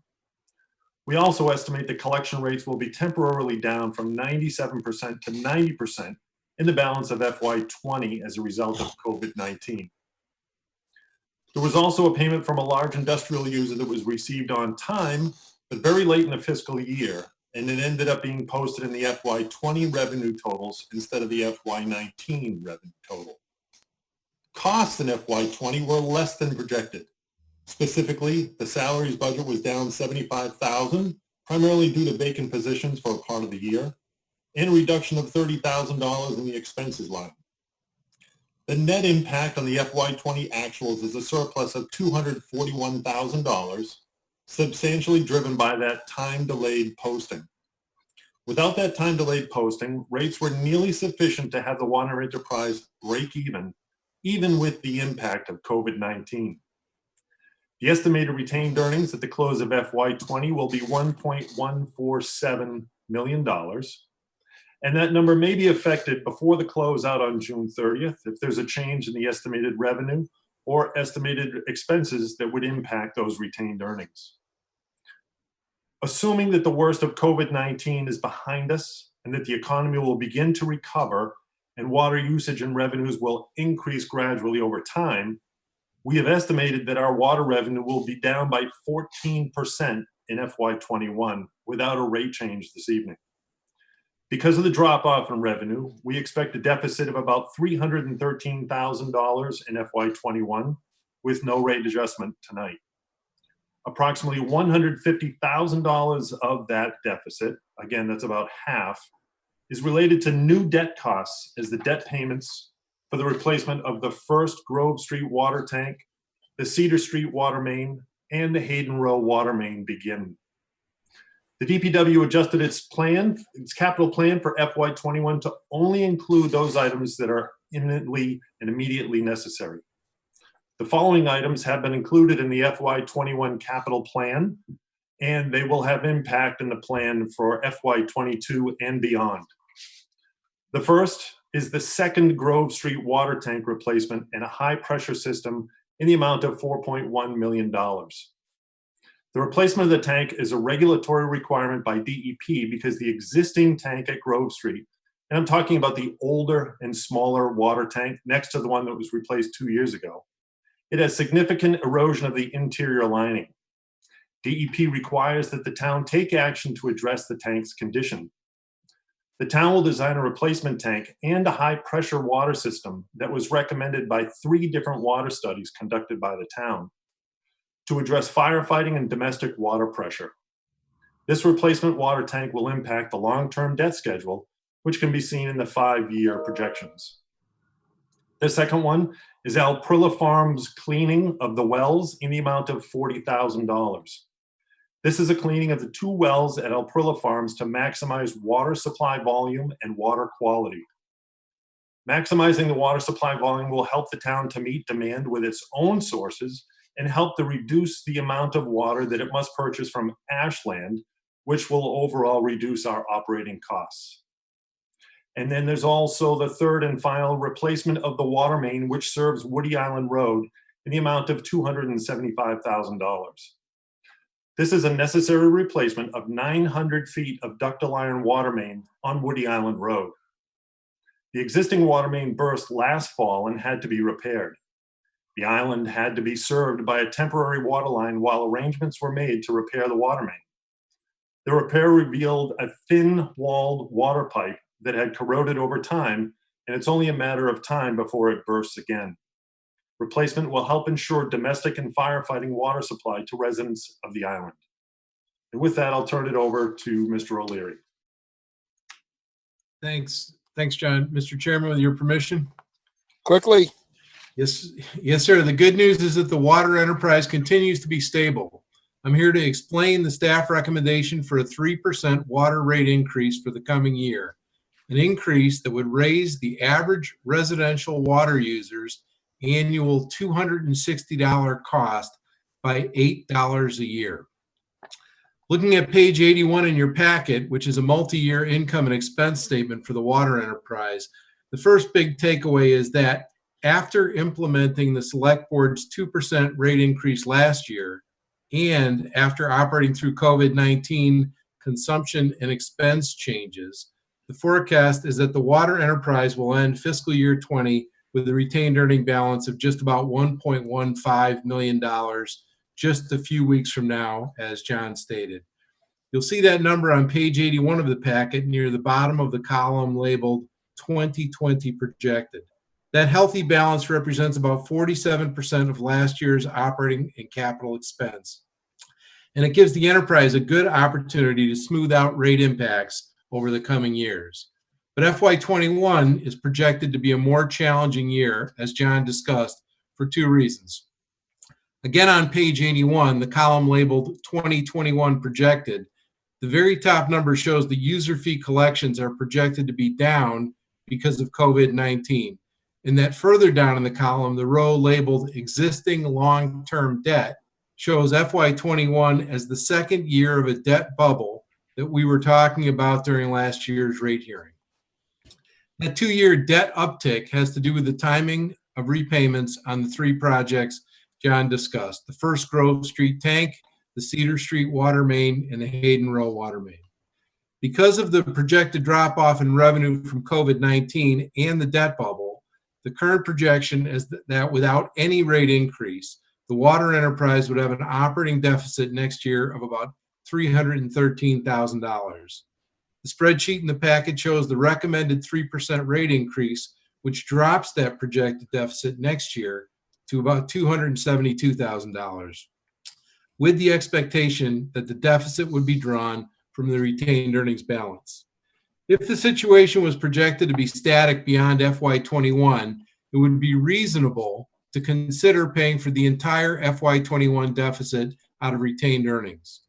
S15: We also estimate that collection rates will be temporarily down from 97% to 90% in the balance of FY20 as a result of COVID-19. There was also a payment from a large industrial user that was received on time, but very late in the fiscal year,
S20: and it ended up being posted in the FY20 revenue totals instead of the FY19 revenue total. Costs in FY20 were less than projected. Specifically, the salaries budget was down $75,000, primarily due to vacant positions for a part of the year, and a reduction of $30,000 in the expenses line. The net impact on the FY20 actuals is a surplus of $241,000, substantially driven by that time-delayed posting. Without that time-delayed posting, rates were nearly sufficient to have the water enterprise break even with the impact of COVID-19. The estimated retained earnings at the close of FY20 will be $1.147 million. And that number may be affected before the closeout on June 30th if there's a change in the estimated revenue or estimated expenses that would impact those retained earnings. Assuming that the worst of COVID-19 is behind us and that the economy will begin to recover and water usage and revenues will increase gradually over time, we have estimated that our water revenue will be down by 14% in FY21 without a rate change this evening. Because of the drop-off in revenue, we expect a deficit of about $313,000 in FY21 with no rate adjustment tonight. Approximately $150,000 of that deficit, again, that's about half, is related to new debt costs as the debt payments for the replacement of the first Grove Street water tank, the Cedar Street water main, and the Hayden Row water main begin. The DPW adjusted its capital plan for FY21 to only include those items that are imminently and immediately necessary. The following items have been included in the FY21 capital plan, and they will have impact in the plan for FY22 and beyond. The first is the second Grove Street water tank replacement and a high pressure system in the amount of $4.1 million. The replacement of the tank is a regulatory requirement by DEP because the existing tank at Grove Street, and I'm talking about the older and smaller water tank next to the one that was replaced 2 years ago, it has significant erosion of the interior lining. DEP requires that the town take action to address the tank's condition. The town will design a replacement tank and a high pressure water system that was recommended by 3 different water studies conducted by the town to address firefighting and domestic water pressure. This replacement water tank will impact the long-term debt schedule, which can be seen in the 5-year projections. The second one is Perla Farms cleaning of the wells in the amount of $40,000. This is a cleaning of the 2 wells at Perla Farms to maximize water supply volume and water quality. Maximizing the water supply volume will help the town to meet demand with its own sources and help to reduce the amount of water that it must purchase from ashland, which will overall reduce our operating costs. And then there's also the third and final replacement of the water main, which serves Woody Island Road in the amount of $275,000. This is a necessary replacement of 900 feet of ductile iron water main on Woody Island Road. The existing water main burst last fall and had to be repaired. The island had to be served by a temporary water line while arrangements were made to repair the water main. The repair revealed a thin-walled water pipe that had corroded over time, and it's only a matter of time before it bursts again. Replacement will help ensure domestic and firefighting water supply to residents of the island. And with that, I'll turn it over to Mr. O'Leary.
S3: Thanks, John. Mr. Chairman, with your permission.
S21: Quickly.
S3: Yes, sir. The good news is that the water enterprise continues to be stable. I'm here to explain the staff recommendation for a 3% water rate increase for the coming year, an increase that would raise the average residential water users annual $260 cost by $8 a year. Looking at page 81 in your packet, which is a multi-year income and expense statement for the water enterprise, the first big takeaway is that after implementing the select board's 2% rate increase last year, and after operating through COVID-19 consumption and expense changes, the forecast is that the water enterprise will end fiscal year 20 with a retained earning balance of just about $1.15 million just a few weeks from now, as John stated. You'll see that number on page 81 of the packet near the bottom of the column labeled 2020 projected. That healthy balance represents about 47% of last year's operating and capital expense. And it gives the enterprise a good opportunity to smooth out rate impacts over the coming years. But FY21 is projected to be a more challenging year, as John discussed, for two reasons. Again, on page 81, the column labeled 2021 projected, the very top number shows the user fee collections are projected to be down because of COVID-19. And that further down in the column, the row labeled existing long-term debt shows FY21 as the second year of a debt bubble that we were talking about during last year's rate hearing. That 2-year debt uptick has to do with the timing of repayments on the three projects John discussed: the First Grove Street tank, the Cedar Street water main, and the Hayden Row water main. Because of the projected drop-off in revenue from COVID-19 and the debt bubble, the current projection is that without any rate increase, the water enterprise would have an operating deficit next year of about $313,000. The spreadsheet in the package shows the recommended 3% rate increase, which drops that projected deficit next year to about $272,000, with the expectation that the deficit would be drawn from the retained earnings balance. If the situation was projected to be static beyond FY21, it would be reasonable to consider paying for the entire FY21 deficit out of retained earnings.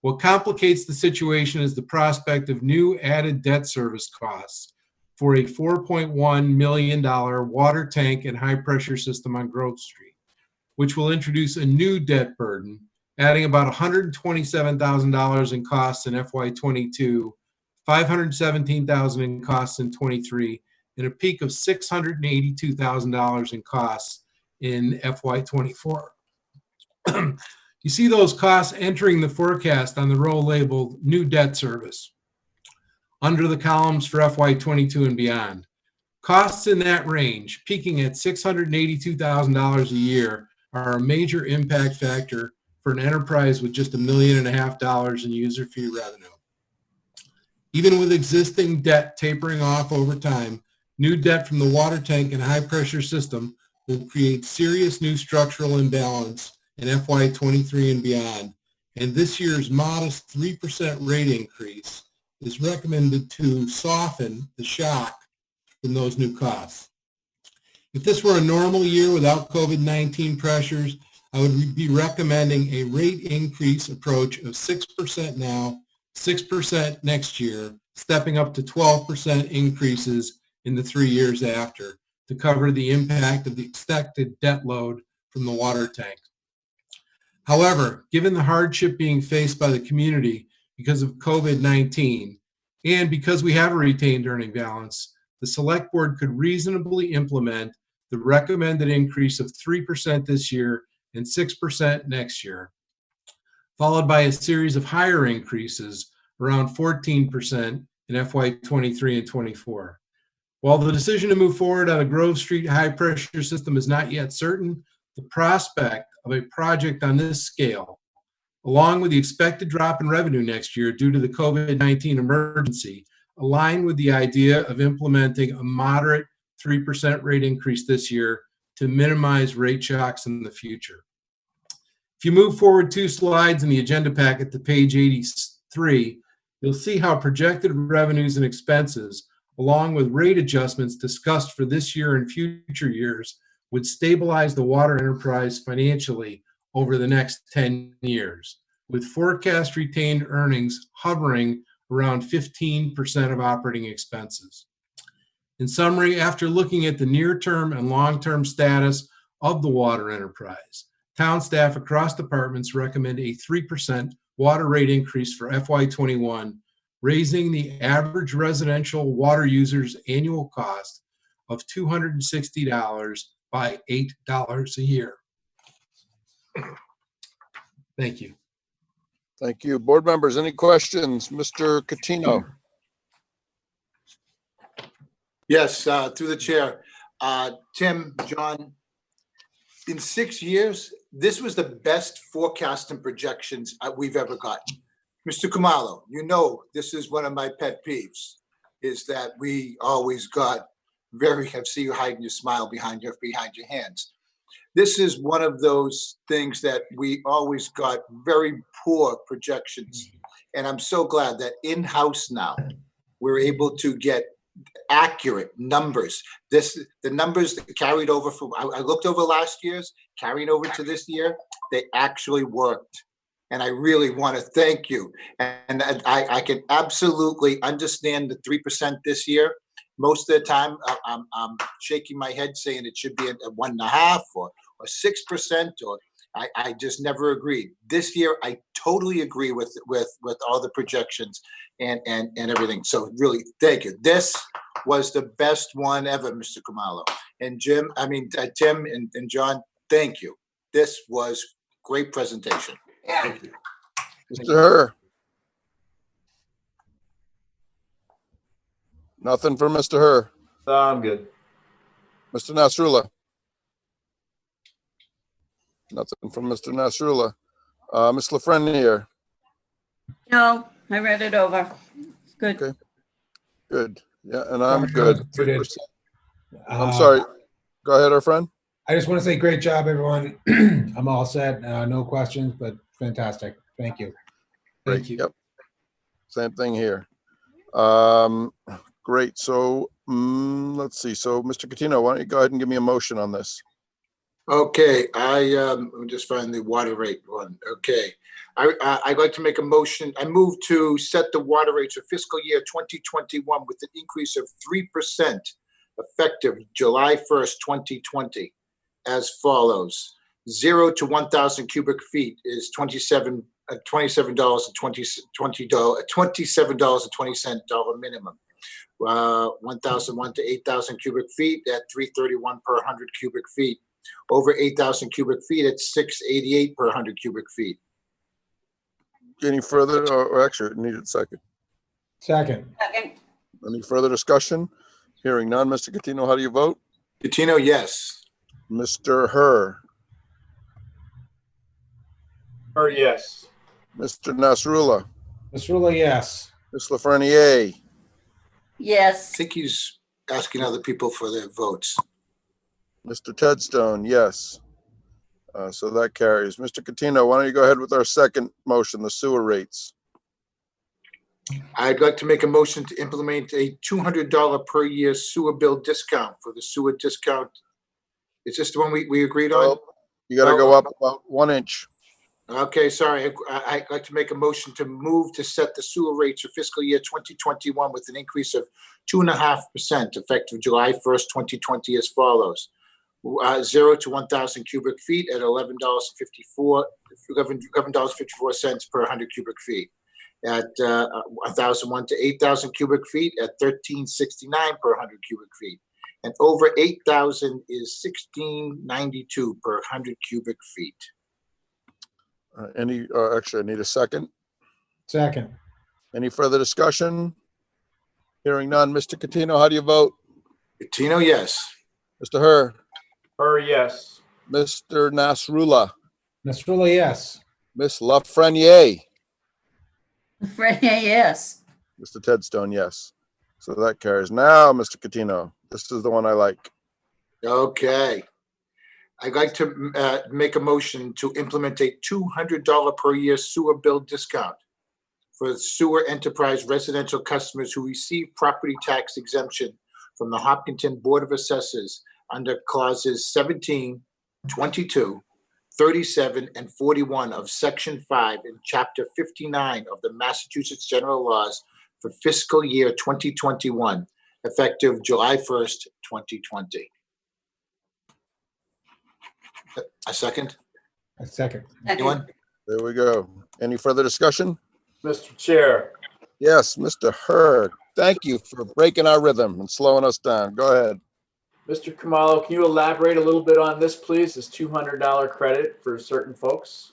S3: What complicates the situation is the prospect of new added debt service costs for a $4.1 million water tank and high pressure system on Grove Street, which will introduce a new debt burden, adding about $127,000 in costs in FY22, $517,000 in costs in 23, and a peak of $682,000 in costs in FY24. You see those costs entering the forecast on the row labeled new debt service under the columns for FY22 and beyond. Costs in that range, peaking at $682,000 a year, are a major impact factor for an enterprise with just $1.5 million in user fee revenue. Even with existing debt tapering off over time, new debt from the water tank and high pressure system will create serious new structural imbalance in FY23 and beyond, and this year's modest 3% rate increase is recommended to soften the shock from those new costs. If this were a normal year without COVID-19 pressures, I would be recommending a rate increase approach of 6% now, 6% next year, stepping up to 12% increases in the 3 years after to cover the impact of the expected debt load from the water tank. However, given the hardship being faced by the community because of COVID-19, and because we have a retained earning balance, the Select Board could reasonably implement the recommended increase of 3% this year and 6% next year, followed by a series of higher increases around 14% in FY23 and 24. While the decision to move forward on a Grove Street high pressure system is not yet certain, the prospect of a project on this scale, along with the expected drop in revenue next year due to the COVID-19 emergency, align with the idea of implementing a moderate 3% rate increase this year to minimize rate shocks in the future. If you move forward 2 slides in the agenda packet to page 83, you'll see how projected revenues and expenses, along with rate adjustments discussed for this year and future years, would stabilize the water enterprise financially over the next 10 years, with forecast retained earnings hovering around 15% of operating expenses. In summary, after looking at the near-term and long-term status of the water enterprise, town staff across departments recommend a 3% water rate increase for FY21, raising the average residential water user's annual cost of $260 by $8 a year. Thank you.
S5: Thank you. Board members, any questions? Mr. Catino.
S19: Yes, through the chair. Tim, John, in 6 years, this was the best forecast and projections we've ever gotten. Mr. Khumalo, you know, this is one of my pet peeves, is that we always got I see you hiding your smile behind your hands. This is one of those things that we always got very poor projections. And I'm so glad that in-house now, we're able to get accurate numbers. The numbers that carried over from, I looked over last year's, carrying over to this year, they actually worked. And I really want to thank you. And I can absolutely understand the 3% this year. Most of the time, I'm shaking my head saying it should be at 1.5% or 6%, or I just never agreed. This year, I totally agree with all the projections and everything. So really, thank you. This was the best one ever, Mr. Khumalo. And Tim and John, thank you. This was great presentation.
S20: Thank you.
S5: Mr. Herr. Nothing for Mr. Herr.
S9: I'm good.
S5: Mr. Nasrullah. Nothing from Mr. Nasrullah. Ms. Lafreniere.
S1: No, I read it over. Good.
S5: Okay. Good. Yeah, and I'm
S3: Sorry,
S5: good.
S3: I was
S5: 3%. I'm sorry. Go ahead, our friend.
S3: I just want to say great job, everyone. I'm all set. No questions, but fantastic. Thank you.
S5: Great.
S3: Thank you.
S5: Yep. Same thing here. Great. So let's see. So Mr. Catino, why don't you go ahead and give me a motion on this?
S19: Okay, let me just find the water rate one. Okay. I'd like to make a motion. I move to set the water rates for fiscal year 2021 with an increase of 3% effective July 1st, 2020 as follows. 0 to 1,000 cubic feet is $27.20 minimum. 1,001 to 8,000 cubic feet at $3.31 per 100 cubic feet. Over 8,000 cubic feet at $6.88 per 100 cubic feet.
S5: Any further, or actually, need a second.
S3: Second.
S5: Any further discussion? Hearing none. Mr. Catino, how do you vote?
S19: Catino, yes.
S5: Mr. Herr.
S9: Herr, yes.
S5: Mr. Nasrullah.
S3: Nasrullah, yes.
S5: Ms. Lafreniere.
S1: Yes.
S19: I think he's asking other people for their votes.
S5: Mr. Tedstone, yes. So that carries. Mr. Catino, why don't you go ahead with our second motion, the sewer rates?
S19: I'd like to make a motion to implement a $200 per year sewer bill discount for the sewer discount. Is this the one we agreed on?
S5: You got to go up about 1 inch.
S19: Okay, sorry. I'd like to make a motion to move to set the sewer rates for fiscal year 2021 with an increase of 2.5% effective July 1st, 2020 as follows. 0 to 1,000 cubic feet at $11.54 per 100 cubic feet. At 1,001 to 8,000 cubic feet at $13.69 per 100 cubic feet. And over 8,000 is $16.92 per 100 cubic feet.
S5: Actually, I need a second.
S3: Second.
S5: Any further discussion? Hearing none. Mr. Catino, how do you vote?
S19: Catino, yes.
S5: Mr. Herr.
S9: Herr, yes.
S5: Mr. Nasrullah.
S3: Nasrullah, yes.
S5: Ms. Lafreniere.
S1: Yes.
S5: Mr. Tedstone, yes. So that carries. Now, Mr. Catino, this is the one I like.
S19: Okay. I'd like to make a motion to implement a $200 per year sewer bill discount for sewer enterprise residential customers who receive property tax exemption from the Hopkinton Board of Assessors under clauses 17, 22, 37, and 41 of Section 5 in Chapter 59 of the Massachusetts General Laws for fiscal year 2021, effective July 1st, 2020. A second?
S3: A second.
S19: Anyone?
S5: There we go. Any further discussion?
S9: Mr. Chair.
S5: Yes, Mr. Hurd. Thank you for breaking our rhythm and slowing us down. Go ahead.
S9: Mr. Khumalo, can you elaborate a little bit on this, please? This $200 credit for certain folks?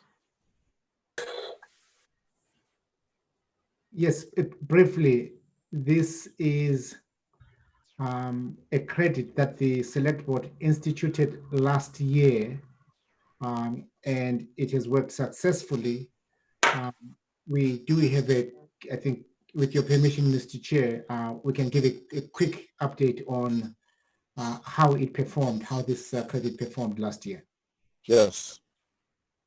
S10: Yes, briefly, this is a credit that the Select Board instituted last year, and it has worked successfully. we do have I think with your permission, Mr. Chair, we can give a quick update on how it performed, how this credit performed last year.
S5: Yes.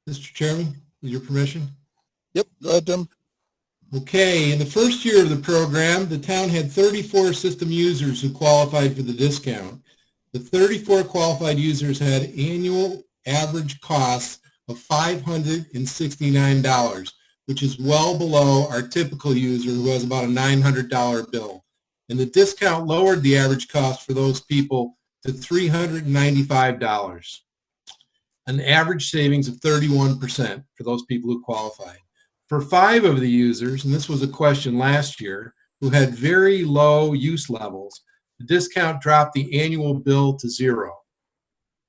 S21: Mr. Chairman, with your permission?
S5: Yep, go ahead, Tim.
S21: Okay, in the first year of the program, the town had 34 system users who qualified for the discount. The 34 qualified users had annual average costs of $569, which is well below our typical user who has about a $900 bill. And the discount lowered the average cost for those people to $395, an average savings of 31% for those people who qualified. For 5 of the users, and this was a question last year, who had very low use levels, the discount dropped the annual bill to $0.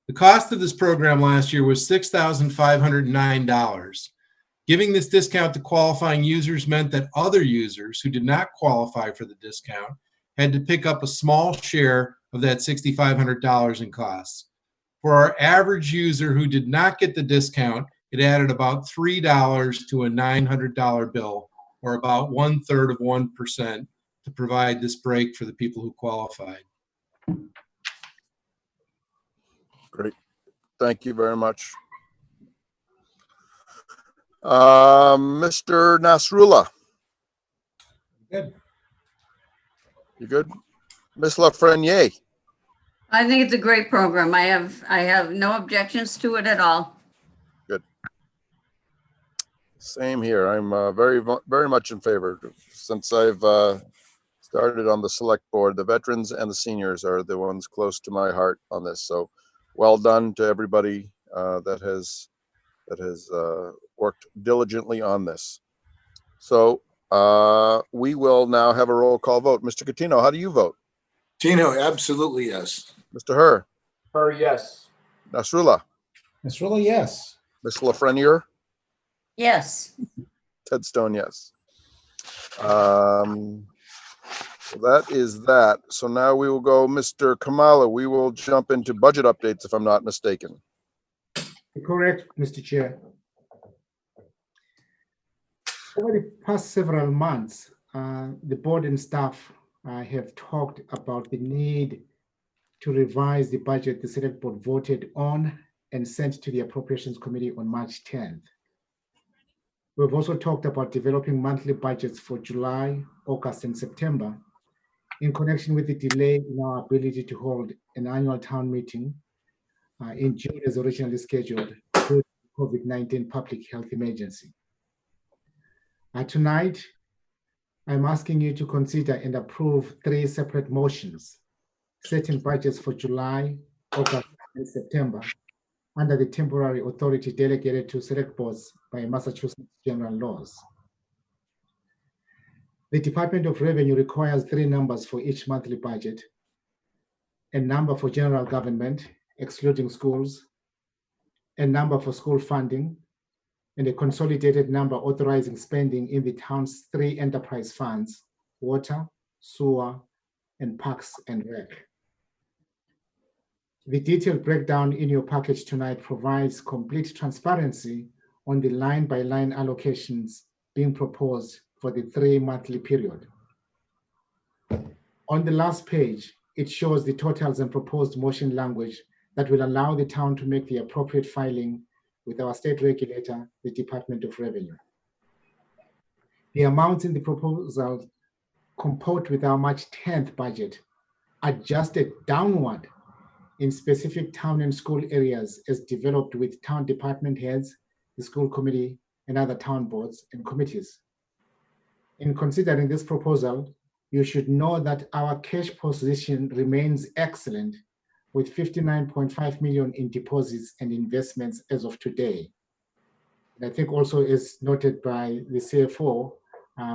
S21: The cost of this program last year was $6,509. Giving this discount to qualifying users meant that other users who did not qualify for the discount had to pick up a small share of that $6,500 in costs. For our average user who did not get the discount, it added about $3 to a $900 bill, or about 1/3 of 1%, to provide this break for the people who qualified.
S5: Great. Thank you very much. Mr. Nasrullah.
S3: Good.
S5: You good? Ms. Lafreniere.
S1: I think it's a great program. I have no objections to it at all.
S5: Good. Same here. I'm very much in favor. Since I've started on the select board, the veterans and the seniors are the ones close to my heart on this. So well done to everybody that has worked diligently on this. So we will now have a roll call vote. Mr. Catino, how do you vote?
S19: Tino, absolutely yes.
S5: Mr. Herr?
S9: Herr, yes.
S5: Nasrullah?
S3: Nasrullah, yes.
S5: Ms. Lafreniere?
S1: Yes.
S5: Ted Stone, yes. So that is that. So now we will go, Mr. Kamala, we will jump into budget updates if I'm not mistaken.
S10: Correct, Mr. Chair. Over the past several months, the board and staff have talked about the need to revise the budget the select board voted on and sent to the Appropriations Committee on March 10th. We've also talked about developing monthly budgets for July, August, and September in connection with the delay in our ability to hold an annual town meeting in June as originally scheduled due to the COVID-19 public health emergency. Tonight, I'm asking you to consider and approve 3 separate motions, setting budgets for July, August, and September under the temporary authority delegated to select boards by Massachusetts general laws. The Department of Revenue requires 3 numbers for each monthly budget: a number for general government, excluding schools, a number for school funding, and a consolidated number authorizing spending in the town's 3 enterprise funds: water, sewer, and parks and rec. The detailed breakdown in your package tonight provides complete transparency on the line-by-line allocations being proposed for the 3 monthly period. On the last page, it shows the totals and proposed motion language that will allow the town to make the appropriate filing with our state regulator, the Department of Revenue. The amounts in the proposal comport with our March 10th budget, adjusted downward in specific town and school areas as developed with town department heads, the school committee, and other town boards and committees. In considering this proposal, you should know that our cash position remains excellent, with 59.5 million in deposits and investments as of today. And I think also, as noted by the CFO,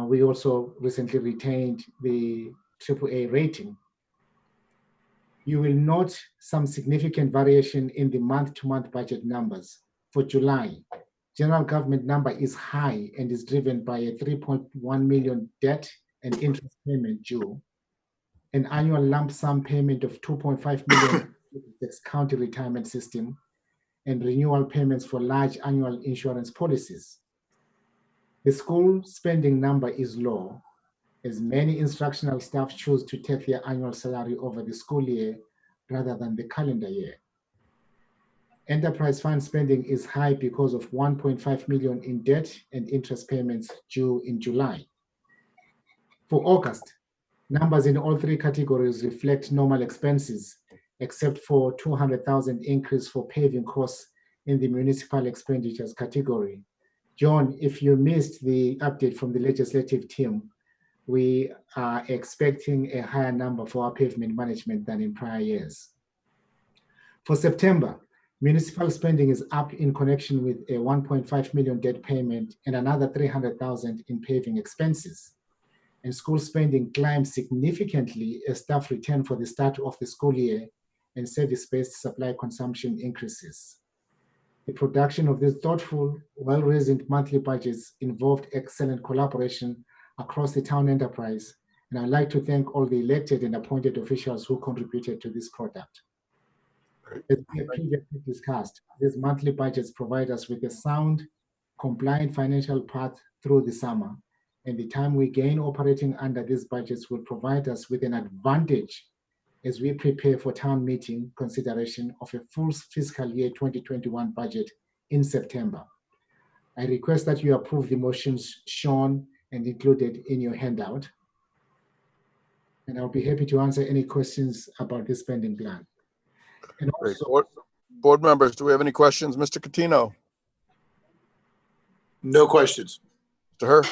S10: we also recently retained the AAA rating. You will note some significant variation in the month-to-month budget numbers. For July, general government number is high and is driven by a 3.1 million debt and interest payment due, an annual lump sum payment of 2.5 million to the county retirement system, and renewal payments for large annual insurance policies. The school spending number is low, as many instructional staff choose to take their annual salary over the school year rather than the calendar year. Enterprise fund spending is high because of 1.5 million in debt and interest payments due in July. For August, numbers in all three categories reflect normal expenses, except for 200,000 increase for paving costs in the municipal expenditures category. John, if you missed the update from the legislative team, we are expecting a higher number for our pavement management than in prior years. For September, municipal spending is up in connection with a 1.5 million debt payment and another 300,000 in paving expenses. And school spending climbed significantly as staff return for the start of the school year and service-based supply consumption increases. The production of these thoughtful, well-reasoned monthly budgets involved excellent collaboration across the town enterprise, and I'd like to thank all the elected and appointed officials who contributed to this product. As we have previously discussed, these monthly budgets provide us with a sound, compliant financial path through the summer, and the time we gain operating under these budgets will provide us with an advantage as we prepare for town meeting consideration of a full fiscal year 2021 budget in September. I request that you approve the motions shown and included in your handout. And I'll be happy to answer any questions about this spending plan. And also,
S5: Board members, do we have any questions? Mr. Catino?
S19: No questions.
S5: To her?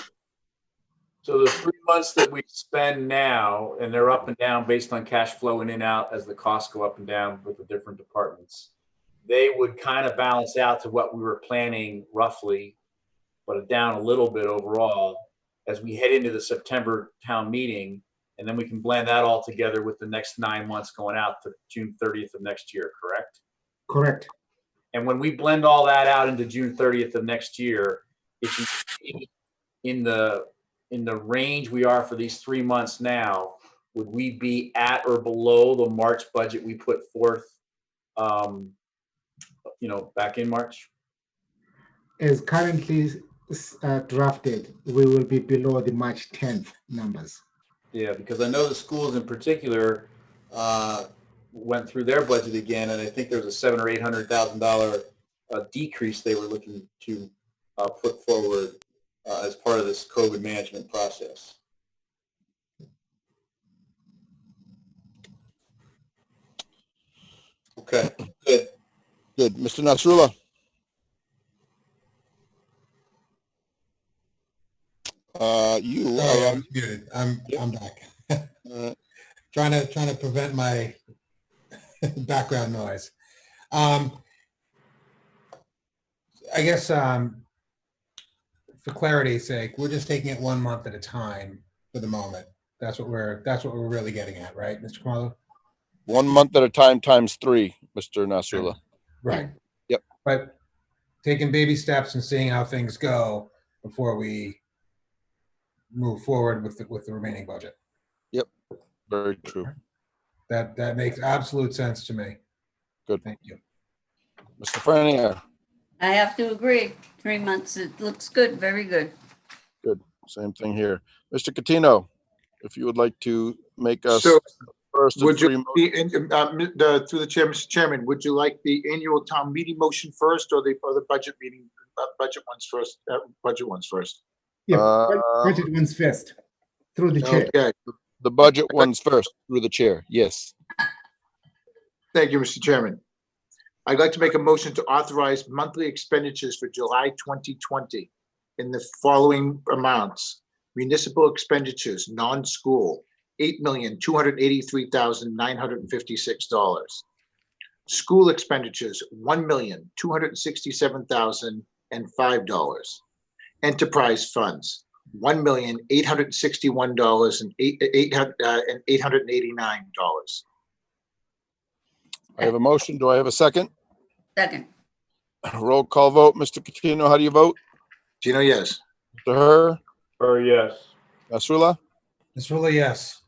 S9: So the 3 months that we spend now, and they're up and down based on cash flow in and out as the costs go up and down with the different departments, they would kind of balance out to what we were planning roughly, but down a little bit overall as we head into the September town meeting. And then we can blend that all together with the next 9 months going out to June 30th of next year, correct?
S10: correct.
S9: And when we blend all that out into June 30th of next year, if you see in the range we are for these 3 months now, would we be at or below the March budget we put forth, back in March?
S10: As currently drafted, we will be below the March 10th numbers.
S9: Yeah, because I know the schools in particular went through their budget again, and I think there was a $700,000 or $800,000 decrease they were looking to put forward as part of this COVID management process. Okay, good.
S5: Good. Mr. Nasrullah? You
S21: Sorry,
S5: are
S21: I'm muted. I'm back. Trying to prevent my background noise. I guess for clarity's sake, we're just taking it 1 month at a time for the moment. That's what we're really getting at, right, Mr. Kamalo?
S5: 1 month at a time times 3, Mr. Nasrullah.
S21: Right.
S5: Yep.
S21: But taking baby steps and seeing how things go before we move forward with the remaining budget.
S5: Yep. Very true.
S21: That makes absolute sense to me.
S5: Good.
S21: Thank you.
S5: Mr. Frenier?
S1: I have to agree. 3 months, it looks good, very good.
S5: Good. Same thing here. Mr. Catino, if you would like to make us
S19: So,
S5: first of
S19: would
S5: three
S19: you be through the chair, Mr. Chairman, would you like the annual town meeting motion first or the budget meeting, budget ones first, budget ones first?
S10: Yeah, budget ones first, through the chair.
S19: Okay.
S5: The budget ones first, through the chair. Yes.
S19: Thank you, Mr. Chairman. I'd like to make a motion to authorize monthly expenditures for July 2020 in the following amounts. Municipal expenditures, non-school, $8,283,956. School expenditures, $1,267,005. Enterprise funds, $1,861,889.
S5: I have a motion. Do I have a second?
S1: Second.
S5: Roll call vote. Mr. Catino, how do you vote?
S19: Gino, yes.
S5: Mr. Herr?
S9: Herr, yes.
S5: Nasrullah?
S21: Nasrullah, yes.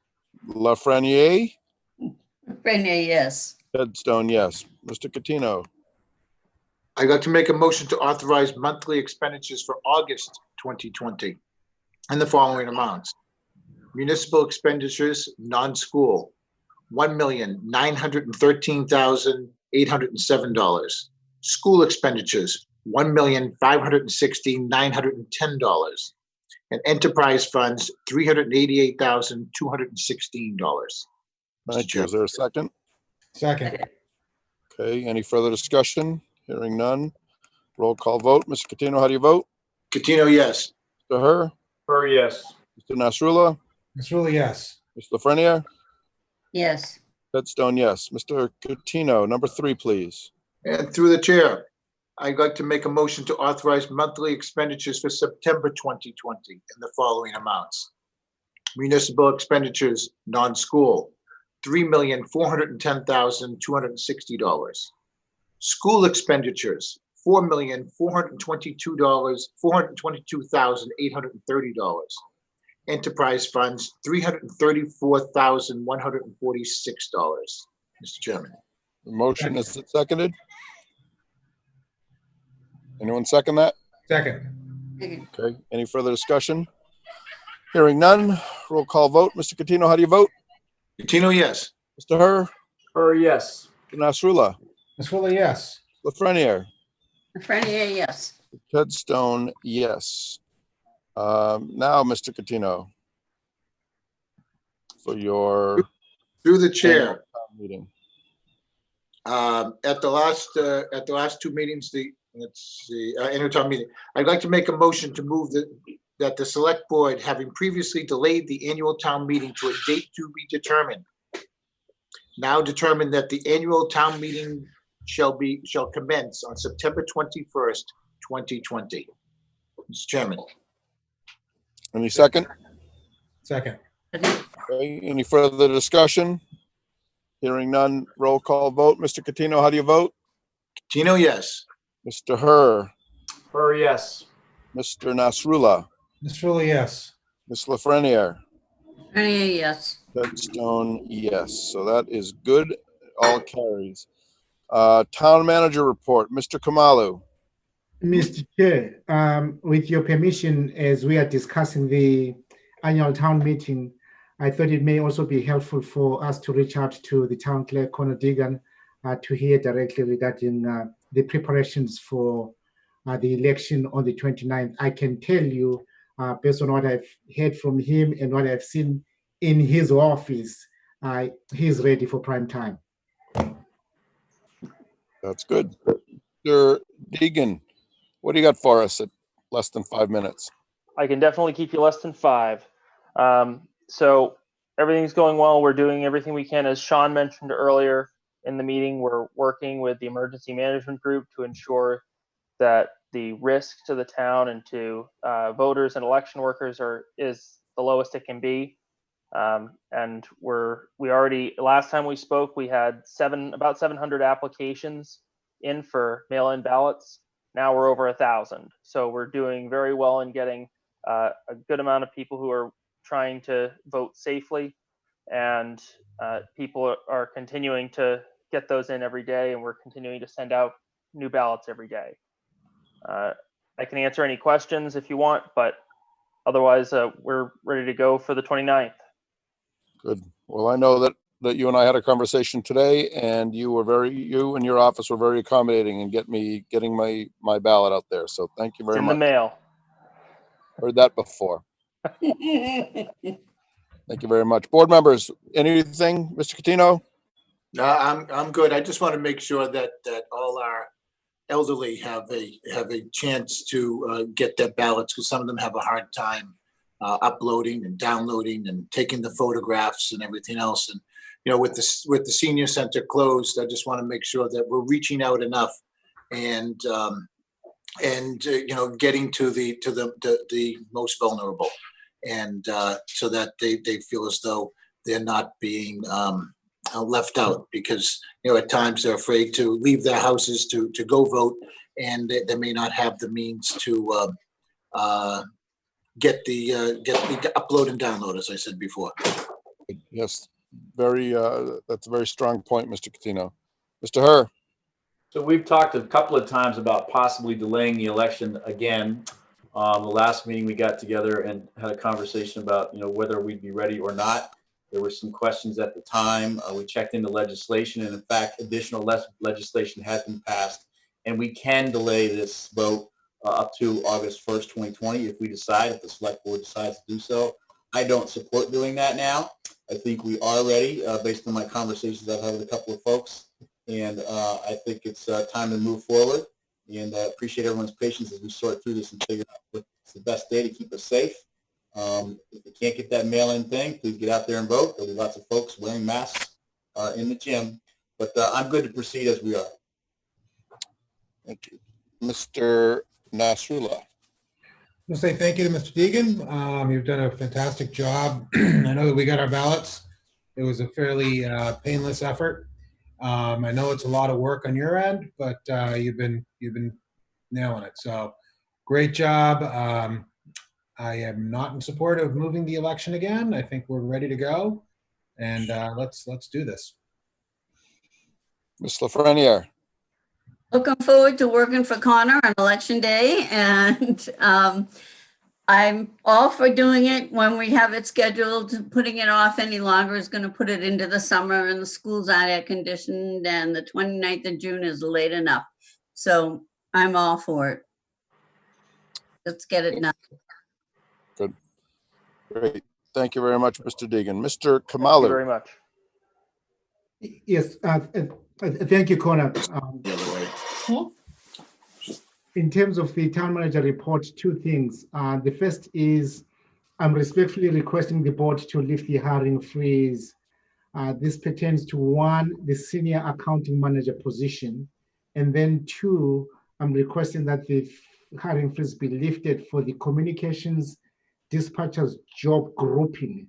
S19: I'd like to make a motion to authorize monthly expenditures for August 2020 and the following amounts. Municipal expenditures, non-school, $1,913,807. School expenditures, $1,560,910. And enterprise funds, $388,216.
S5: Thank you. Is there a second?
S10: Second.
S5: Okay, any further discussion? Hearing none. Roll call vote. Mr. Catino, how do you vote?
S19: Catino, yes.
S5: Mr. Herr?
S9: Herr, yes.
S5: Mr. Nasrullah?
S10: Nasrullah, yes.
S5: Ms. Lafreniere?
S1: Yes.
S5: Headstone, yes. Mr. Catino, number 3, please.
S19: And through the chair, I'd like to make a motion to authorize monthly expenditures for September 2020 in the following amounts. Municipal expenditures, non-school, $3,410,260. School expenditures, $422,830. Enterprise funds, $334,146. Mr. Chairman.
S5: The motion is seconded. Anyone second that?
S10: Second.
S5: Okay, any further discussion? Hearing none. Roll call vote. Mr. Catino, how do you vote?
S19: Catino, yes.
S5: Mr. Herr?
S9: Herr, yes.
S5: Mr. Nasrullah?
S10: Nasrullah, yes.
S5: Lafreniere?
S1: Lafreniere, yes.
S5: Headstone, yes. Now, Mr. Catino, for your
S19: Through the chair,
S5: meeting.
S19: at the last 2 meetings, annual town meeting, I'd like to make a motion to move that the select board, having previously delayed the annual town meeting to a date to be determined, now determine that the annual town meeting shall commence on September 21st, 2020. Mr. Chairman.
S5: Any second?
S10: Second.
S5: Okay, any further discussion? Hearing none, roll call vote. Mr. Catino, how do you vote?
S19: Catino, yes.
S5: Mr. Herr?
S9: Herr, yes.
S5: Mr. Nasrullah?
S10: Nasrullah, yes.
S5: Ms. Lafreniere?
S1: Lafreniere, yes.
S5: Headstone, yes. So that is good. All carries. Town manager report. Mr. Kamalu.
S10: Mr. Chair, with your permission, as we are discussing the annual town meeting, I thought it may also be helpful for us to reach out to the town clerk, Connor Deegan, to hear directly regarding the preparations for the election on the 29th. I can tell you, based on what I've heard from him and what I've seen in his office, he's ready for prime time.
S5: That's good. Mr. Deegan, what do you got for us at less than 5 minutes?
S6: I can definitely keep you less than 5. So everything's going well. We're doing everything we can. As Sean mentioned earlier in the meeting, we're working with the emergency management group to ensure that the risk to the town and to voters and election workers is the lowest it can be. And we already, last time we spoke, we had about 700 applications in for mail-in ballots. Now we're over 1,000. So we're doing very well in getting a good amount of people who are trying to vote safely, and people are continuing to get those in every day, and we're continuing to send out new ballots every day. I can answer any questions if you want, but otherwise we're ready to go for the 29th.
S5: Good. Well, I know that you and I had a conversation today, and you and your office were very accommodating in getting my ballot out there. So thank you very much.
S6: In the mail.
S5: Heard that before. Thank you very much. Board members, anything, Mr. Catino?
S19: No, I'm good. I just want to make sure that all our elderly have a chance to get their ballots, because some of them have a hard time uploading and downloading and taking the photographs and everything else. And with the senior center closed, I just want to make sure that we're reaching out enough and getting to the most vulnerable, and so that they feel as though they're not being left out, because at times they're afraid to leave their houses to go vote, and they may not have the means to get the upload and download, as I said before.
S5: Yes, that's a very strong point, Mr. Catino. Mr. Herr.
S9: So we've talked a couple of times about possibly delaying the election again. The last meeting we got together and had a conversation about, whether we'd be ready or not. There were some questions at the time. We checked into legislation, and in fact, additional legislation has been passed, and we can delay this vote up to August 1st, 2020, if the select board decides to do so. I don't support doing that now. I think we are ready, based on my conversations I've had with a couple of folks, and I think it's time to move forward. And appreciate everyone's patience as we sort through this and figure out what's the best day to keep us safe. If you can't get that mail-in thing, please get out there and vote. There'll be lots of folks wearing masks in the gym. But I'm good to proceed as we are.
S5: Thank you. Mr. Nasrullah.
S3: I'll say thank you to Mr. Deegan. You've done a fantastic job. I know that we got our ballots. It was a fairly painless effort. I know it's a lot of work on your end, but you've been nailing it. So great job. I am not in support of moving the election again. I think we're ready to go, and let's do this.
S5: Ms. Lafreniere.
S1: Looking forward to working for Connor on election day, and I'm all for doing it when we have it scheduled. Putting it off any longer is going to put it into the summer, and the schools aren't air conditioned, and the 29th of June is late enough. So I'm all for it. Let's get it done.
S5: Good. Great. Thank you very much, Mr. Deegan. Mr. Kamalu.
S6: Thank you very much.
S10: Yes, thank you, Connor. In terms of the town manager report, two things. The first is I'm respectfully requesting the board to lift the hiring freeze. This pertains to one, the senior accounting manager position, and then two, I'm requesting that the hiring freeze be lifted for the communications dispatchers job grouping.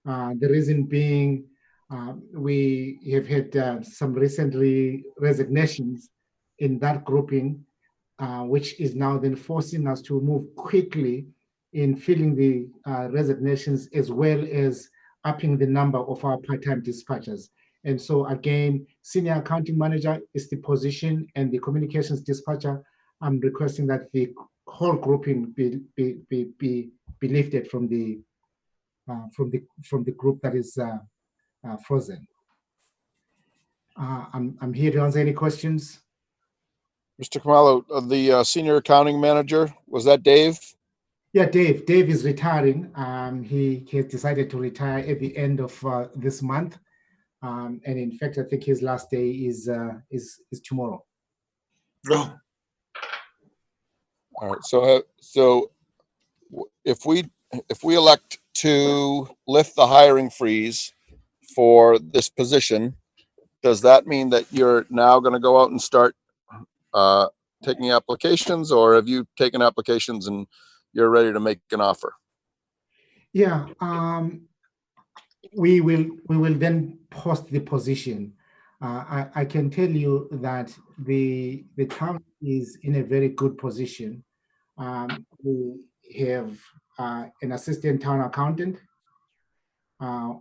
S10: The reason being, we have had some recently resignations in that grouping, which is now then forcing us to move quickly in filling the resignations, as well as upping the number of our part-time dispatchers. And so again, senior accounting manager is the position, and the communications dispatcher, I'm requesting that the whole grouping be lifted from the group that is frozen. I'm here to answer any questions.
S5: Mr. Kamalu, the senior accounting manager, was that Dave?
S10: Yeah, Dave. Dave is retiring. He has decided to retire at the end of this month, and in fact, I think his last day is tomorrow.
S5: All right. So if we elect to lift the hiring freeze for this position, does that mean that you're now going to go out and start taking applications, or have you taken applications and you're ready to make an offer?
S10: Yeah, we will then post the position. I can tell you that the town is in a very good position. We have an assistant town accountant.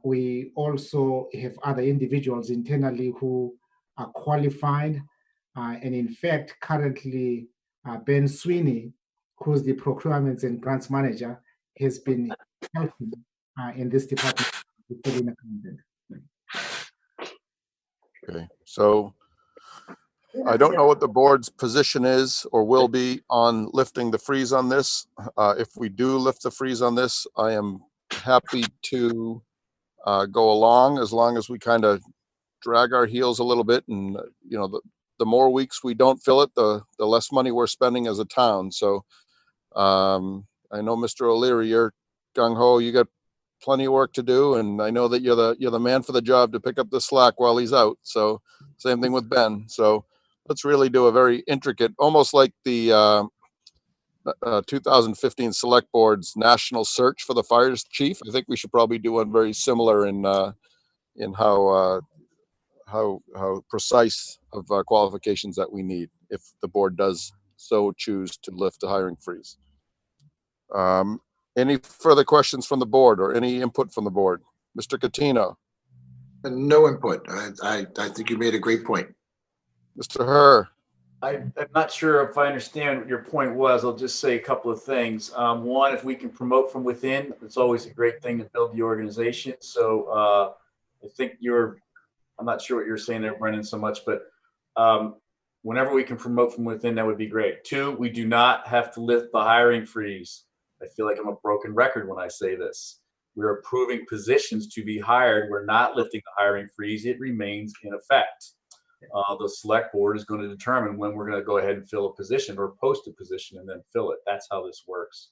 S10: We also have other individuals internally who are qualified. And in fact, currently, Ben Sweeney, who's the procurements and grants manager, has been helping in this department.
S5: Okay, so I don't know what the board's position is or will be on lifting the freeze on this. If we do lift the freeze on this, I am happy to go along, as long as we kind of drag our heels a little bit. And, the more weeks we don't fill it, the less money we're spending as a town. So I know, Mr. O'Leary, you're gung-ho, you got plenty of work to do, and I know that you're the man for the job to pick up the slack while he's out. So same thing with Ben. So let's really do a very intricate, almost like the 2015 Select Board's national search for the fire chief. I think we should probably do one very similar in how precise of qualifications that we need, if the board does so choose to lift the hiring freeze. Any further questions from the board or any input from the board? Mr. Catino.
S19: No input. I think you made a great point.
S5: Mr. Herr.
S9: I'm not sure if I understand what your point was. I'll just say a couple of things. One, if we can promote from within, it's always a great thing to build the organization. So I think I'm not sure what you're saying there, Brendan, so much, but whenever we can promote from within, that would be great. Two, we do not have to lift the hiring freeze. I feel like I'm a broken record when I say this. We're approving positions to be hired. We're not lifting the hiring freeze. It remains in effect. The select board is going to determine when we're going to go ahead and fill a position or post a position and then fill it. That's how this works.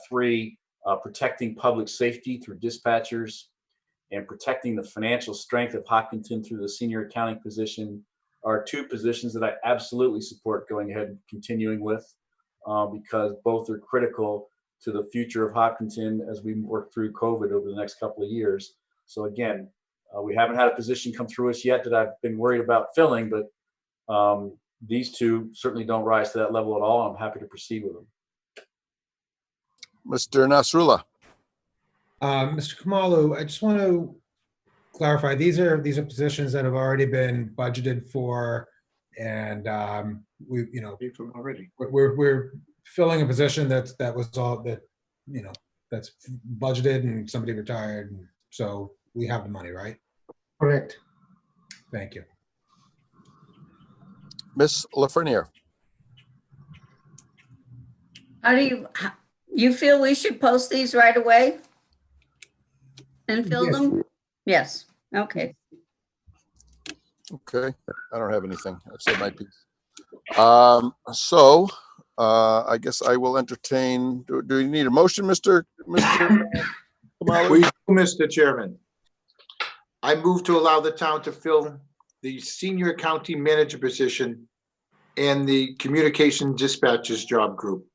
S9: Three, protecting public safety through dispatchers and protecting the financial strength of Hopkinton through the senior accounting position are two positions that I absolutely support going ahead and continuing with because both are critical to the future of Hopkinton as we work through COVID over the next couple of years. So again, we haven't had a position come through us yet that I've been worried about filling, but these two certainly don't rise to that level at all. I'm happy to proceed with them.
S5: Mr. Nasrullah.
S3: Mr. Kamalu, I just want to clarify, these are positions that have already been budgeted for, and we're filling a position that's budgeted and somebody retired, and so we have the money, right?
S10: Correct.
S3: Thank you.
S5: Ms. Lafreniere.
S1: How do you feel we should post these right away and fill
S10: Yes.
S1: them? Yes. Okay.
S5: Okay, I don't have anything. I've said my piece. I guess I will entertain. Do you need a motion, Mr. Kamalu?
S19: We do, Mr. Chairman. I move to allow the town to fill the senior accounting manager position and the communication dispatchers job group.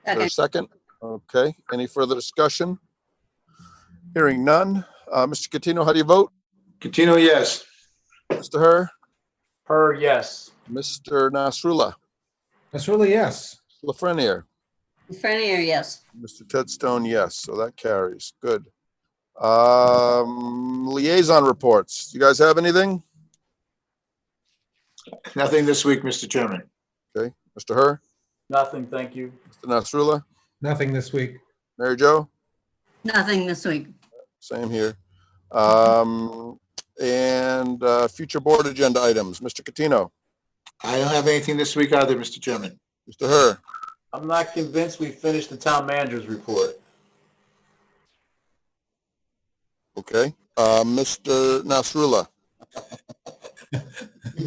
S5: Is there a second? Okay, any further discussion? Hearing none. Mr. Catino, how do you vote?
S19: Catino, yes.
S5: Mr. Herr?
S9: Herr, yes.
S5: Mr. Nasrullah?
S3: Nasrullah, yes.
S5: Lafreniere?
S1: Frenier, yes.
S5: Mr. Tedstone, yes. So that carries. Good. Liaison reports. You guys have anything?
S19: Nothing this week, Mr. Chairman.
S5: Okay. Mr. Herr?
S9: Nothing, thank you.
S5: Mr. Nasrullah?
S3: Nothing this week.
S5: Mary Jo?
S1: Nothing this week.
S5: Same here. Future board agenda items. Mr. Catino?
S19: I don't have anything this week either, Mr. Chairman.
S5: Mr. Herr?
S9: I'm not convinced we finished the town manager's report.
S5: Okay. Mr. Nasrullah?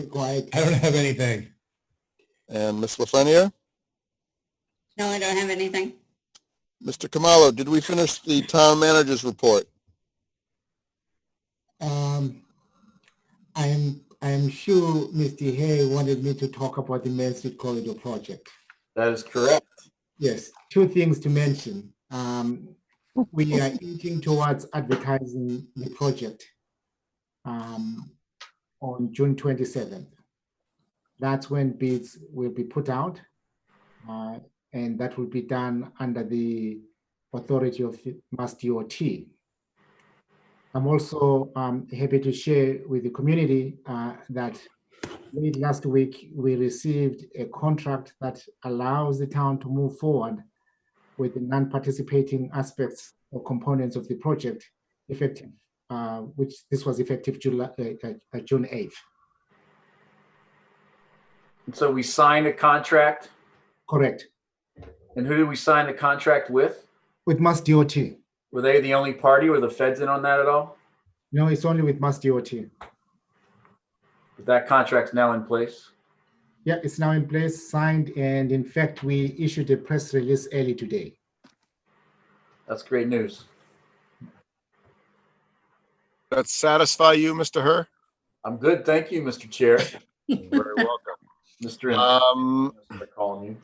S10: Quiet.
S3: I don't have anything.
S5: And Ms. Lafreniere?
S1: No, I don't have anything.
S5: Mr. Kamalu, did we finish the town manager's report?
S10: I am sure Mr. Hay wanted me to talk about the Main Street Corridor project.
S9: That is correct.
S10: Yes, two things to mention. We are inching towards advertising the project on June 27th. That's when bids will be put out, and that will be done under the authority of Mass DOT. I'm also happy to share with the community that late last week, we received a contract that allows the town to move forward with the non-participating aspects or components of the project effective, which this was effective June 8th.
S9: And so we signed a contract.
S10: Correct.
S9: And who did we sign the contract with?
S10: With Mass DOT.
S9: Were they the only party? Were the feds in on that at all?
S10: No, it's only with Mass DOT.
S9: But that contract's now in place.
S10: Yeah, it's now in place, signed, and in fact, we issued a press release early today.
S9: That's great news.
S5: That satisfy you, Mr. Herr?
S9: I'm good, thank you, Mr. Chair.
S5: You're very welcome.
S9: Mr. Calling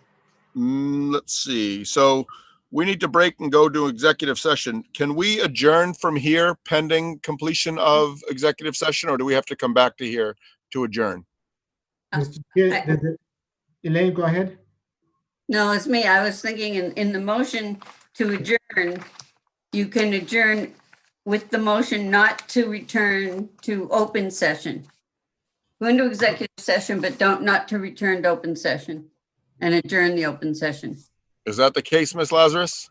S9: you.
S5: Let's see. So we need to break and go to executive session. Can we adjourn from here pending completion of executive session, or do we have to come back to here to adjourn?
S10: Mr. Chair, Elaine, go ahead.
S1: No, it's me. I was thinking in the motion to adjourn, you can adjourn with the motion not to return to open session. Go into executive session, but not to return to open session and adjourn the open session.
S5: Is that the case, Ms. Lazarus?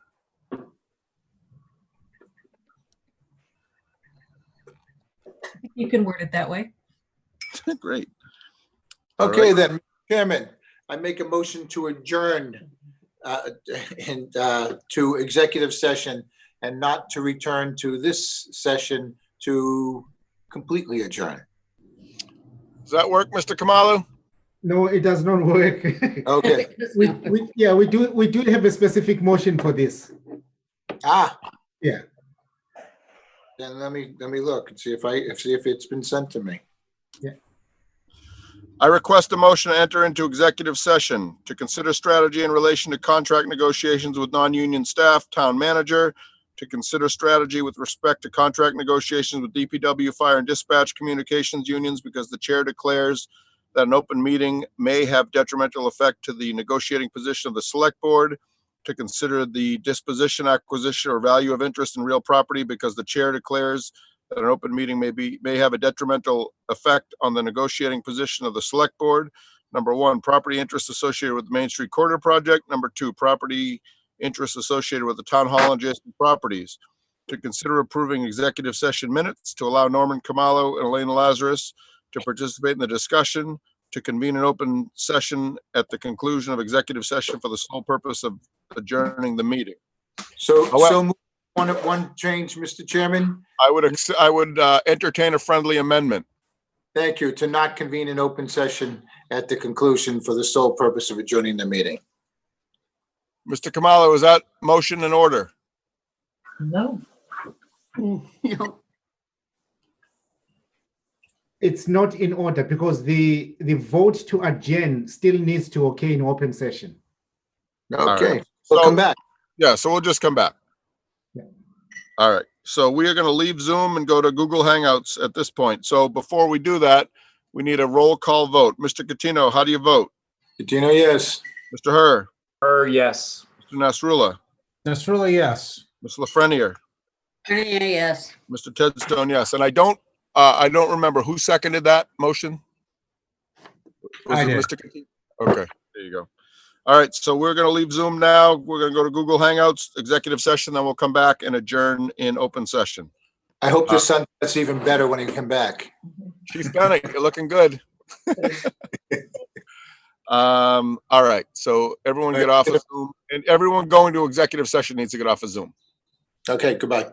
S2: You can word it that way.
S5: Great.
S19: Okay,
S5: right.
S19: then, Chairman, I make a motion to adjourn to executive session and not to return to this session to completely adjourn.
S5: Does that work, Mr. Kamalu?
S10: No, it does not work.
S19: Okay.
S10: we do have a specific motion for this.
S19: Ah.
S10: Yeah.
S19: Then let me look and see if it's been sent to me.
S10: Yeah.
S5: I request a motion to enter into executive session to consider strategy in relation to contract negotiations with non-union staff, town manager, to consider strategy with respect to contract negotiations with DPW, fire and dispatch communications unions, because the chair declares that an open meeting may have detrimental effect to the negotiating position of the select board, to consider the disposition, acquisition, or value of interest in real property, because the chair declares that an open meeting may have a detrimental effect on the negotiating position of the select board. Number one, property interests associated with the Main Street Corridor project. Number two, property interests associated with the town hall and adjacent properties. To consider approving executive session minutes, to allow Norman Kamalo and Elena Lazarus to participate in the discussion, to convene an open session at the conclusion of executive session for the sole purpose of adjourning the meeting.
S19: So one change, Mr. Chairman.
S5: I would entertain a friendly amendment.
S19: Thank you. To not convene an open session at the conclusion for the sole purpose of adjourning the meeting.
S5: Mr. Kamalo, is that motion in order?
S2: No.
S1: No.
S10: It's not in order because the vote to adjourn still needs to occur in open session.
S19: Okay,
S5: right.
S19: We'll
S5: So-
S19: come back.
S5: Yeah, so we'll just come back.
S10: Yeah.
S5: All right, so we are going to leave Zoom and go to Google Hangouts at this point. So before we do that, we need a roll call vote. Mr. Catino, how do you vote?
S19: Catino, yes.
S5: Mr. Herr?
S9: Yes.
S5: Mr. Nasrullah?
S3: Nasrullah, yes.
S5: Ms. Lafreniere?
S1: Yes.
S5: Mr. Tedstone, yes. And I don't remember who seconded that motion. Was
S3: I
S5: it
S3: did.
S5: Mr. Catino? Okay, there you go. All right, so we're going to leave Zoom now. We're going to go to Google Hangouts, executive session, then we'll come back and adjourn in open session.
S19: I hope the sun gets even better when you come back.
S5: Chief Bennett, you're looking good. All right, so everyone get off of Zoom, and everyone going to executive session needs to get off of Zoom.
S19: Okay, goodbye.